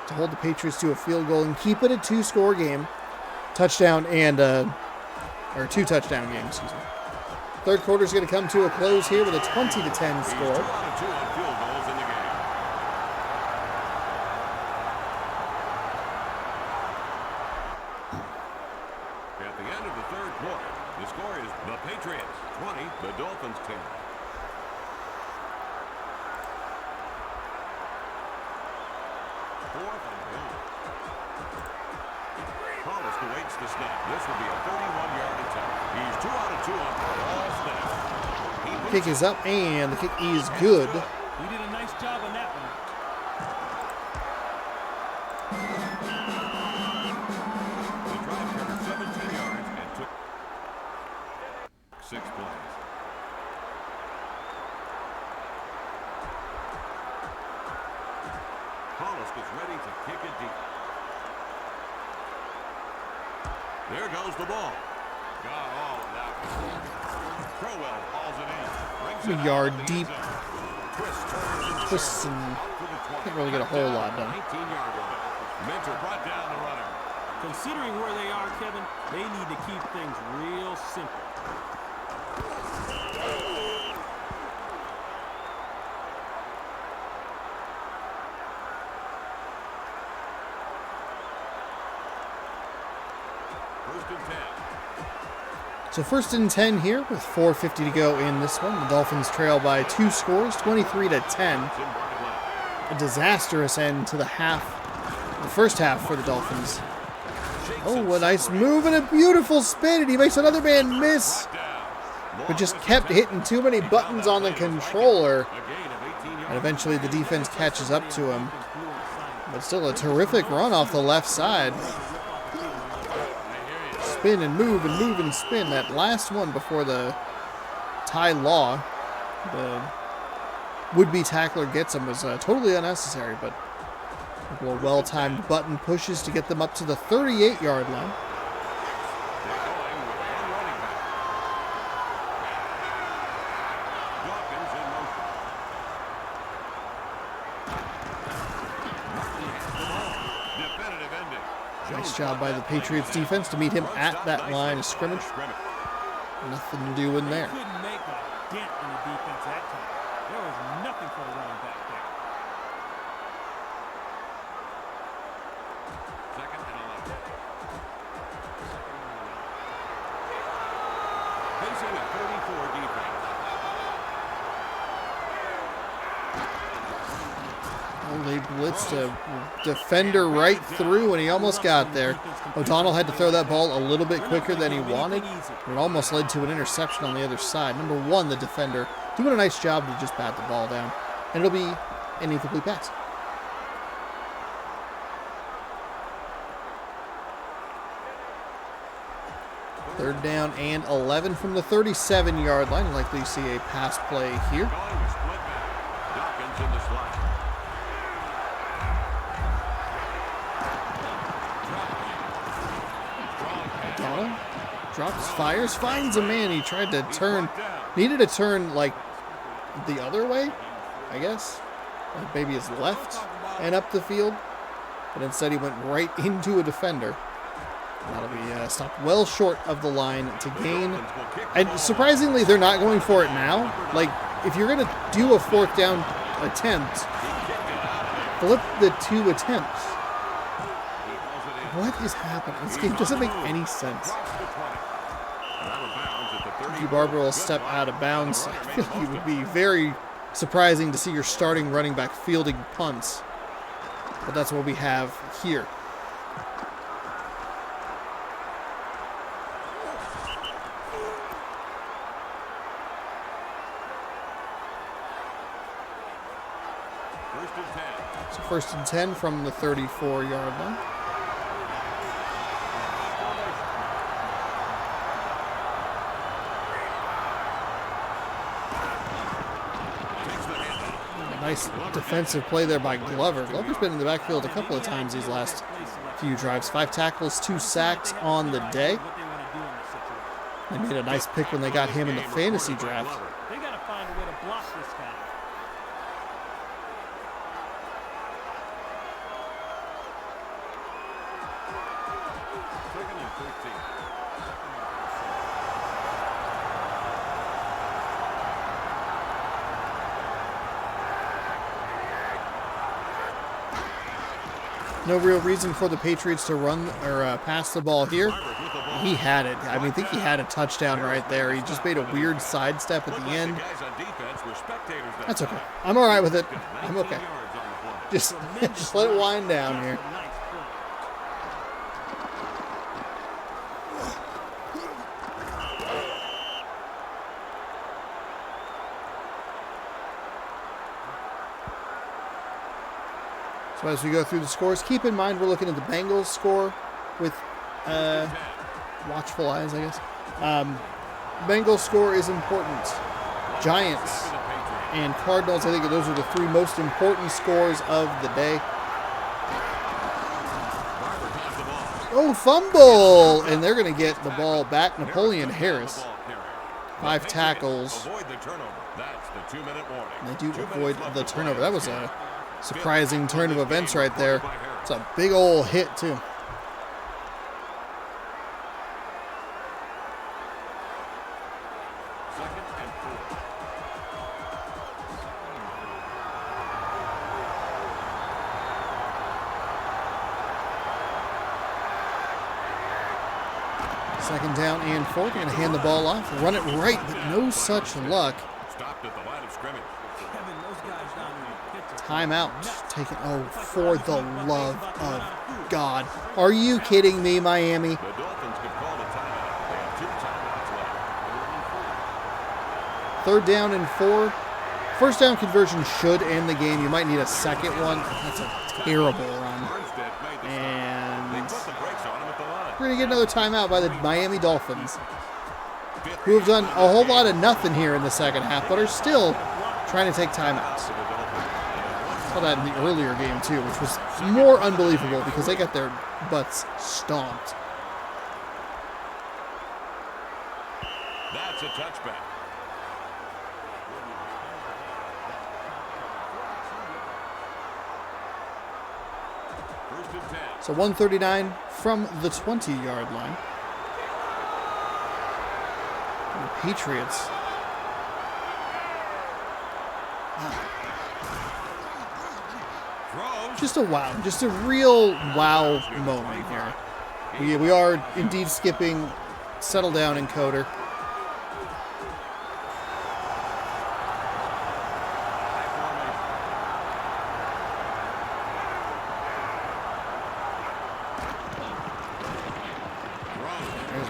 to hold the Patriots to a field goal and keep it a two-score game. Touchdown and, or two touchdown games, excuse me. Third quarter is going to come to a close here with a 20-10 score. At the end of the third quarter, the score is the Patriots 20, the Dolphins 10. Hollis awaits the snap. This will be a 31-yard attempt. He's 2 out of 2 on all snaps. Kick is up, and the kick is good. He did a nice job on that one. The drive covered 17 yards and took 6 plays. Hollis gets ready to kick it deep. There goes the ball. Got all of that. Crowell hauls it in. A yard deep. Twists and can't really get a whole lot done. 19-yard line. Mentor brought down the runner. Considering where they are, Kevin, they need to keep things real simple. So 1st and 10 here with 4:50 to go in this one. The Dolphins trail by 2 scores, 23-10. A disastrous end to the first half for the Dolphins. Oh, a nice move and a beautiful spin, and he makes another man miss. But just kept hitting too many buttons on the controller. And eventually the defense catches up to him. But still a terrific run off the left side. Spin and move and move and spin. That last one before the Ty Law, the would-be tackler gets him, was totally unnecessary, but well-timed button pushes to get them up to the 38-yard line. Nice job by the Patriots defense to meet him at that line of scrimmage. Nothing to do in there. Couldn't make a dent in the defense that time. There was nothing for the running back there. 2nd and 11. Facing a 34 defense. They blitzed a defender right through, and he almost got there. O'Donnell had to throw that ball a little bit quicker than he wanted. It almost led to an interception on the other side. Number 1, the defender, doing a nice job to just bat the ball down. And it'll be an incomplete pass. Third down and 11 from the 37-yard line. Likely see a pass play here. Dawkins in the slot. O'Donnell drops, fires, finds a man. He tried to turn, needed to turn like the other way, I guess. Like maybe his left and up the field. But instead he went right into a defender. That'll be stopped well short of the line to gain. And surprisingly, they're not going for it now. Like, if you're going to do a 4th down attempt, flip the 2 attempts. What is happening? This game doesn't make any sense. Ricky Barber will step out of bounds. I feel like it would be very surprising to see your starting running back fielding punts. But that's what we have here. So 1st and 10 from the 34-yard line. Nice defensive play there by Glover. Glover's been in the backfield a couple of times these last few drives. 5 tackles, 2 sacks on the day. They made a nice pick when they got him in the fantasy draft. They got to find a way to block this guy. Second and 13. No real reason for the Patriots to run or pass the ball here. He had it. I mean, I think he had a touchdown right there. He just made a weird sidestep at the end. That's okay. I'm all right with it. I'm okay. Just let it wind down here. So as we go through the scores, keep in mind we're looking at the Bengals score with watchful eyes, I guess. Bengals score is important. Giants and Cardinals, I think those are the 3 most important scores of the day. Oh, fumble! And they're going to get the ball back. Napoleon Harris. 5 tackles. And they do avoid the turnover. That was a surprising turn of events right there. It's a big old hit, too. Second down and 4. They're going to hand the ball off, run it right, but no such luck. Stopped at the line of scrimmage. Timeout taken. Oh, for the love of God. Are you kidding me, Miami? The Dolphins could call a timeout. They have 2 timeouts left. Third down and 4. First down conversion should end the game. You might need a second one. That's a terrible run. And we're going to get another timeout by the Miami Dolphins, who have done a whole lot of nothing here in the second half, but are still trying to take timeouts. Saw that in the earlier game, too, which was more unbelievable because they got their butts stomped. That's a touchback. First and 10. So 139 from the 20-yard line. And the Patriots. Just a wow. Just a real wow moment here. We are indeed skipping Settle Down Encoder.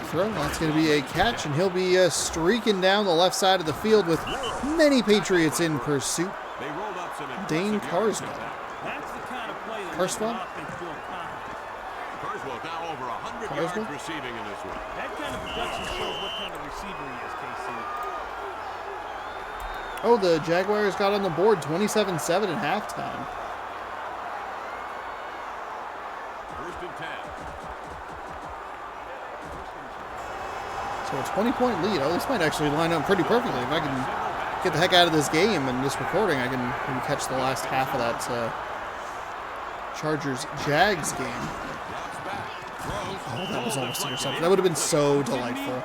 throw. That's going to be a catch, and he'll be streaking down the left side of the field with many Patriots in pursuit. They rolled up some Dane impressive yards Carswell. with that. That's the kind of play that Carswell? makes the offense feel confident. Carswell now over 100 Carswell? yards receiving in this one. That kind of production shows what kind of receiver he is, KC. Oh, the Jaguars got on the board 27-7 at halftime. First and 10. So a 20-point lead. Oh, this might actually line up pretty perfectly. If I can get the heck out of this game and this recording, I can maybe catch the last half of that Chargers-Jags game. Oh, that was almost intercepted. That would have been so delightful.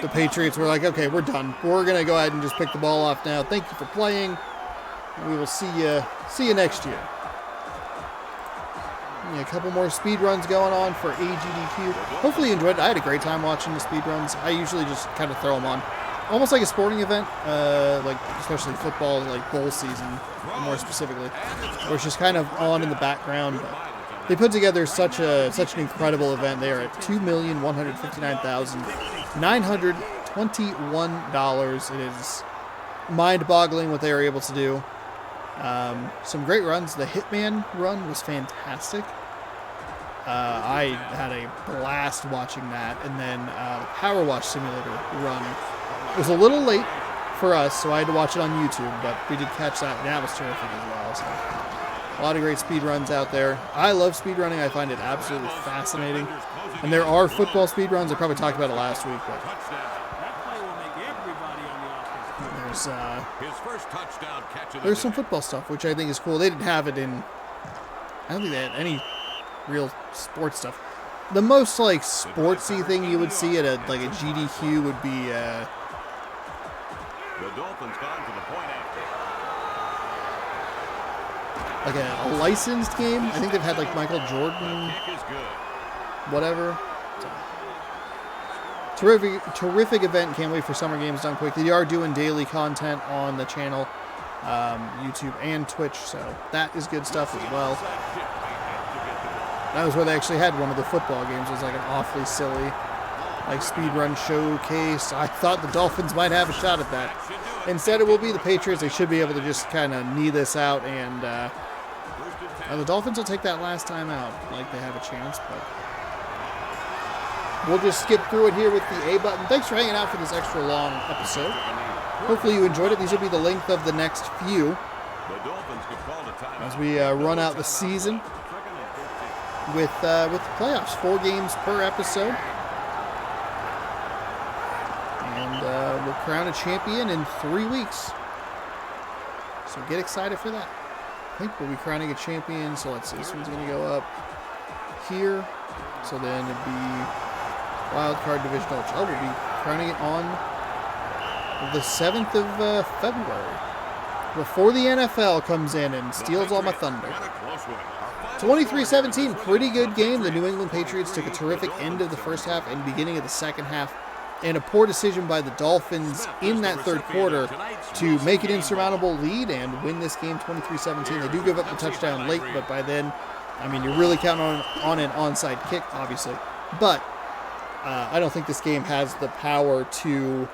The Patriots were like, okay, we're done. We're going to go ahead and just pick the ball off now. Thank you for playing. We will see you next year. Yeah, a couple more speed runs going on for AGDQ. Hopefully you enjoyed it. I had a great time watching the speed runs. I usually just kind of throw them on. Almost like a sporting event, like especially football, like bowl season, more specifically, where it's just kind of on in the background. But they put together such an incredible event. They are at $2,159,921. It is mind-boggling what they are able to do. Some great runs. The Hitman run was fantastic. I had a blast watching that. And then the Power Wash Simulator run was a little late for us, so I had to watch it on YouTube, but we did catch that, and that was terrific as well. So a lot of great speed runs out there. I love speed running. I find it absolutely fascinating. And there are football speed runs. I probably talked about it last week, but That play will make everybody on the offense feel His first touchdown catch of the there's some day. football stuff, which I think is cool. They didn't have it in, I don't think they had any real sports stuff. The most like sportsy thing you would see at a GDQ would be The Dolphins gone for the point after. like a licensed game. I think they've had like Michael Jordan, Kick is good. whatever. So, terrific event. Can't wait for summer games done quick. They are doing daily content on the channel, YouTube and Twitch, so that is good stuff as well. That was where they actually had one of the football games. It was like an awfully silly like speedrun showcase. I thought the Dolphins might have a shot at that. Instead, it will be the Patriots. They should be able to just kind of knee this out, and the Dolphins will take that last time out. Like they have a chance, but we'll just skip through it here with the A button. Thanks for hanging out for this extra long episode. Hopefully you enjoyed it. These will be the length of the next few The Dolphins could call the time as we run out the season with the playoffs. 4 games per episode. And we'll crown a champion in 3 weeks. So get excited for that. I think we'll be crowning a champion. So let's see. This one's going to go up here. So then it'd be wild card divisional. Oh, we'll be crowning it on the 7th of February. Before the NFL comes in and steals all my thunder. 23-17, pretty good game. The New England Patriots took a terrific end of the first half and beginning of the second half, and a poor decision by the Dolphins in that third quarter to make an insurmountable lead and win this game 23-17. They do give up the touchdown late, but by then, I mean, you're really counting on an onside kick, obviously. But I don't think this game has the power to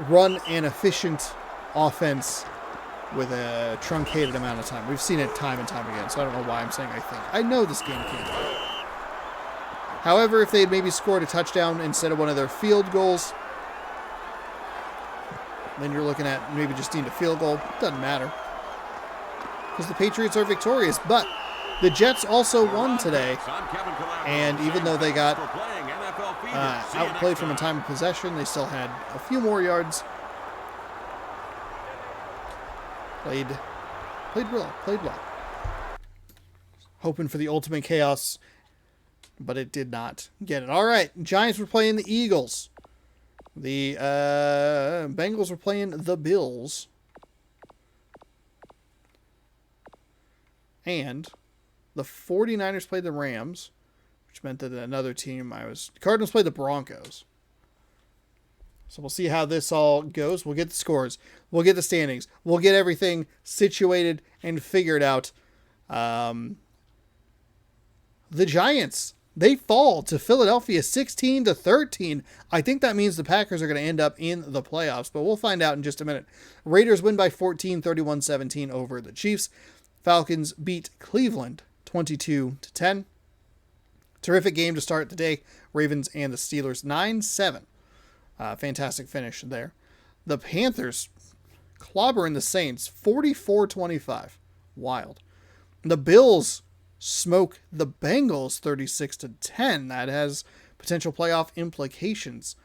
run an efficient offense with a truncated amount of time. We've seen it time and time again, so I don't know why I'm saying I think. I know this game can't. However, if they had maybe scored a touchdown instead of one of their field goals, then you're looking at maybe just need a field goal. Doesn't matter. Because the Patriots are victorious. But the Jets also won today. And even though they got outplayed from a time of possession, they still had a few more yards. Played well. Hoping for the ultimate chaos, but it did not get it. All right, Giants were playing the Eagles. The Bengals were playing the Bills. And the 49ers played the Rams, which meant that another team Cardinals played the Broncos. So we'll see how this all goes. We'll get the scores. We'll get the standings. We'll get everything situated and figured out. The Giants They fall to Philadelphia 16-13. I think that means the Packers are going to end up in the playoffs, but we'll find out in just a minute. Raiders win by 14, 31-17 over the Chiefs. Falcons beat Cleveland 22-10. Terrific game to start the day. Ravens and the Steelers 9-7. Fantastic finish there. The Panthers clobbering the Saints 44-25. Wild. The Bills smoke the Bengals 36-10. That has potential playoff implications.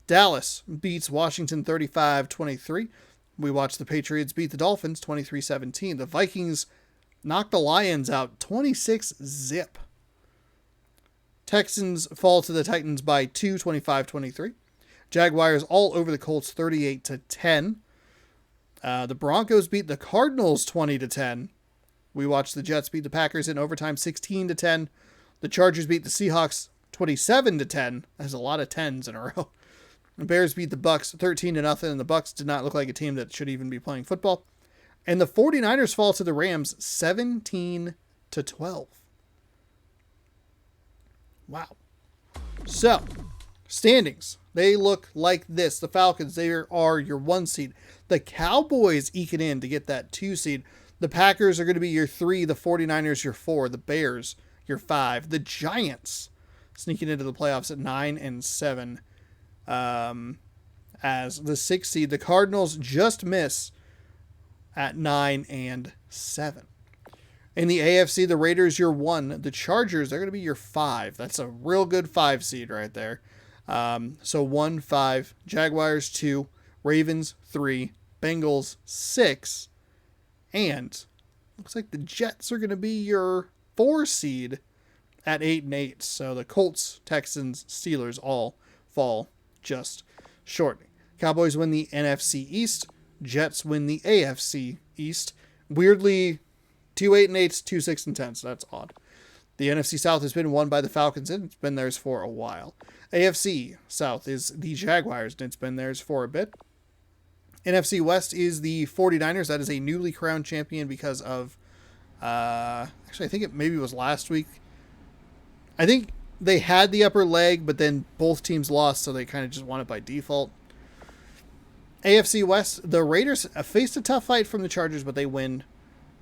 Dallas beats Washington 35-23. We watched the Patriots beat the Dolphins 23-17. The Vikings knock the Lions out 26-zip. Texans fall to the Titans by 2, 25-23. Jaguars all over the Colts 38-10. The Broncos beat the Cardinals 20-10. We watched the Jets beat the Packers in overtime 16-10. The Chargers beat the Seahawks 27-10. That's a lot of 10s in a row. The Bears beat the Bucks 13-0, and the Bucks did not look like a team that should even be playing football. And the 49ers fall to the Rams 17-12. Wow. So, standings. They look like this. The Falcons, they are your 1 seed. The Cowboys eke it in to get that 2 seed. The Packers are going to be your 3. The 49ers, your 4. The Bears, your 5. The Giants sneaking into the playoffs at 9-7 as the 6 seed. The Cardinals just miss at 9-7. In the AFC, the Raiders, your 1. The Chargers, they're going to be your 5. That's a real good 5 seed right there. So 1, 5. Jaguars, 2. Ravens, 3. Bengals, 6. And looks like the Jets are going to be your 4 seed at 8-8. So the Colts, Texans, Steelers all fall just short. Cowboys win the NFC East. Jets win the AFC East. Weirdly, 2 8-8s, 2 6-10. So that's odd. The NFC South has been won by the Falcons, and it's been theirs for a while. AFC South is the Jaguars, and it's been theirs for a bit. NFC West is the 49ers. That is a newly crowned champion because of, actually, I think it maybe was last week. I think they had the upper leg, but then both teams lost, so they kind of just won it by default. AFC West, the Raiders faced a tough fight from the Chargers, but they win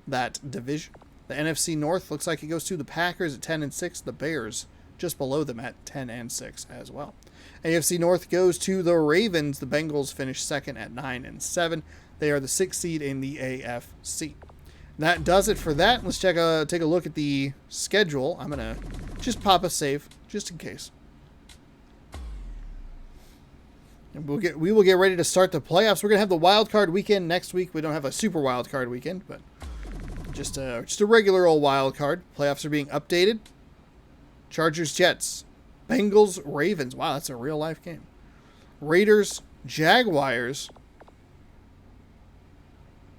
that division. The NFC North looks like it goes to the Packers at 10-6. The Bears just below them at 10-6 as well. AFC North goes to the Ravens. The Bengals finish second at 9-7. They are the 6th seed in the AFC. That does it for that. Let's take a look at the schedule. I'm gonna just pop a save just in case. And we will get ready to start the playoffs. We're gonna have the wild card weekend next week. We don't have a super wild card weekend, but just a regular old wild card. Playoffs are being updated. Chargers, Jets, Bengals, Ravens. Wow, that's a real life game. Raiders, Jaguars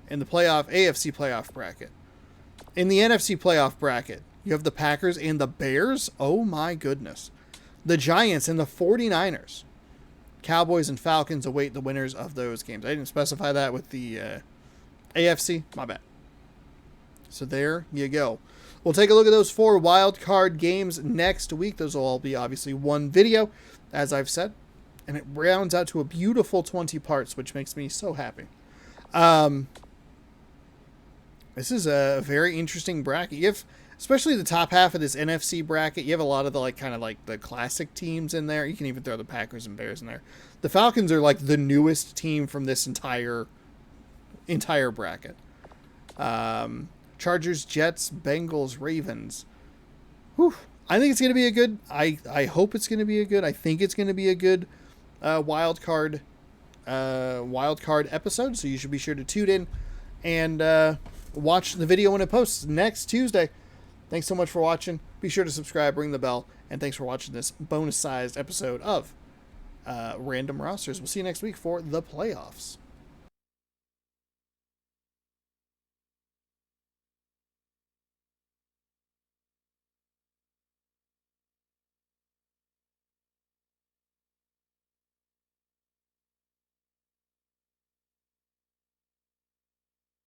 in the AFC playoff bracket. In the NFC playoff bracket, you have the Packers and the Bears. Oh my goodness. The Giants and the 49ers. Cowboys and Falcons await the winners of those games. I didn't specify that with the AFC. My bad. So there you go. We'll take a look at those 4 wild card games next week. Those will all be obviously one video, as I've said. And it rounds out to a beautiful 20 parts, which makes me so happy. This is a very interesting bracket. You have, especially the top half of this NFC bracket, you have a lot of the kind of the classic teams in there. You can even throw the Packers and Bears in there. The Falcons are like the newest team from this entire bracket. Chargers, Jets, Bengals, Ravens. Whew. I think it's going to be a good. I hope it's going to be a good. I think it's going to be a good wild card episode. So you should be sure to tune in and watch the video when it posts next Tuesday. Thanks so much for watching. Be sure to subscribe, ring the bell, and thanks for watching this bonus-sized episode of Random Rosters. We'll see you next week for the playoffs.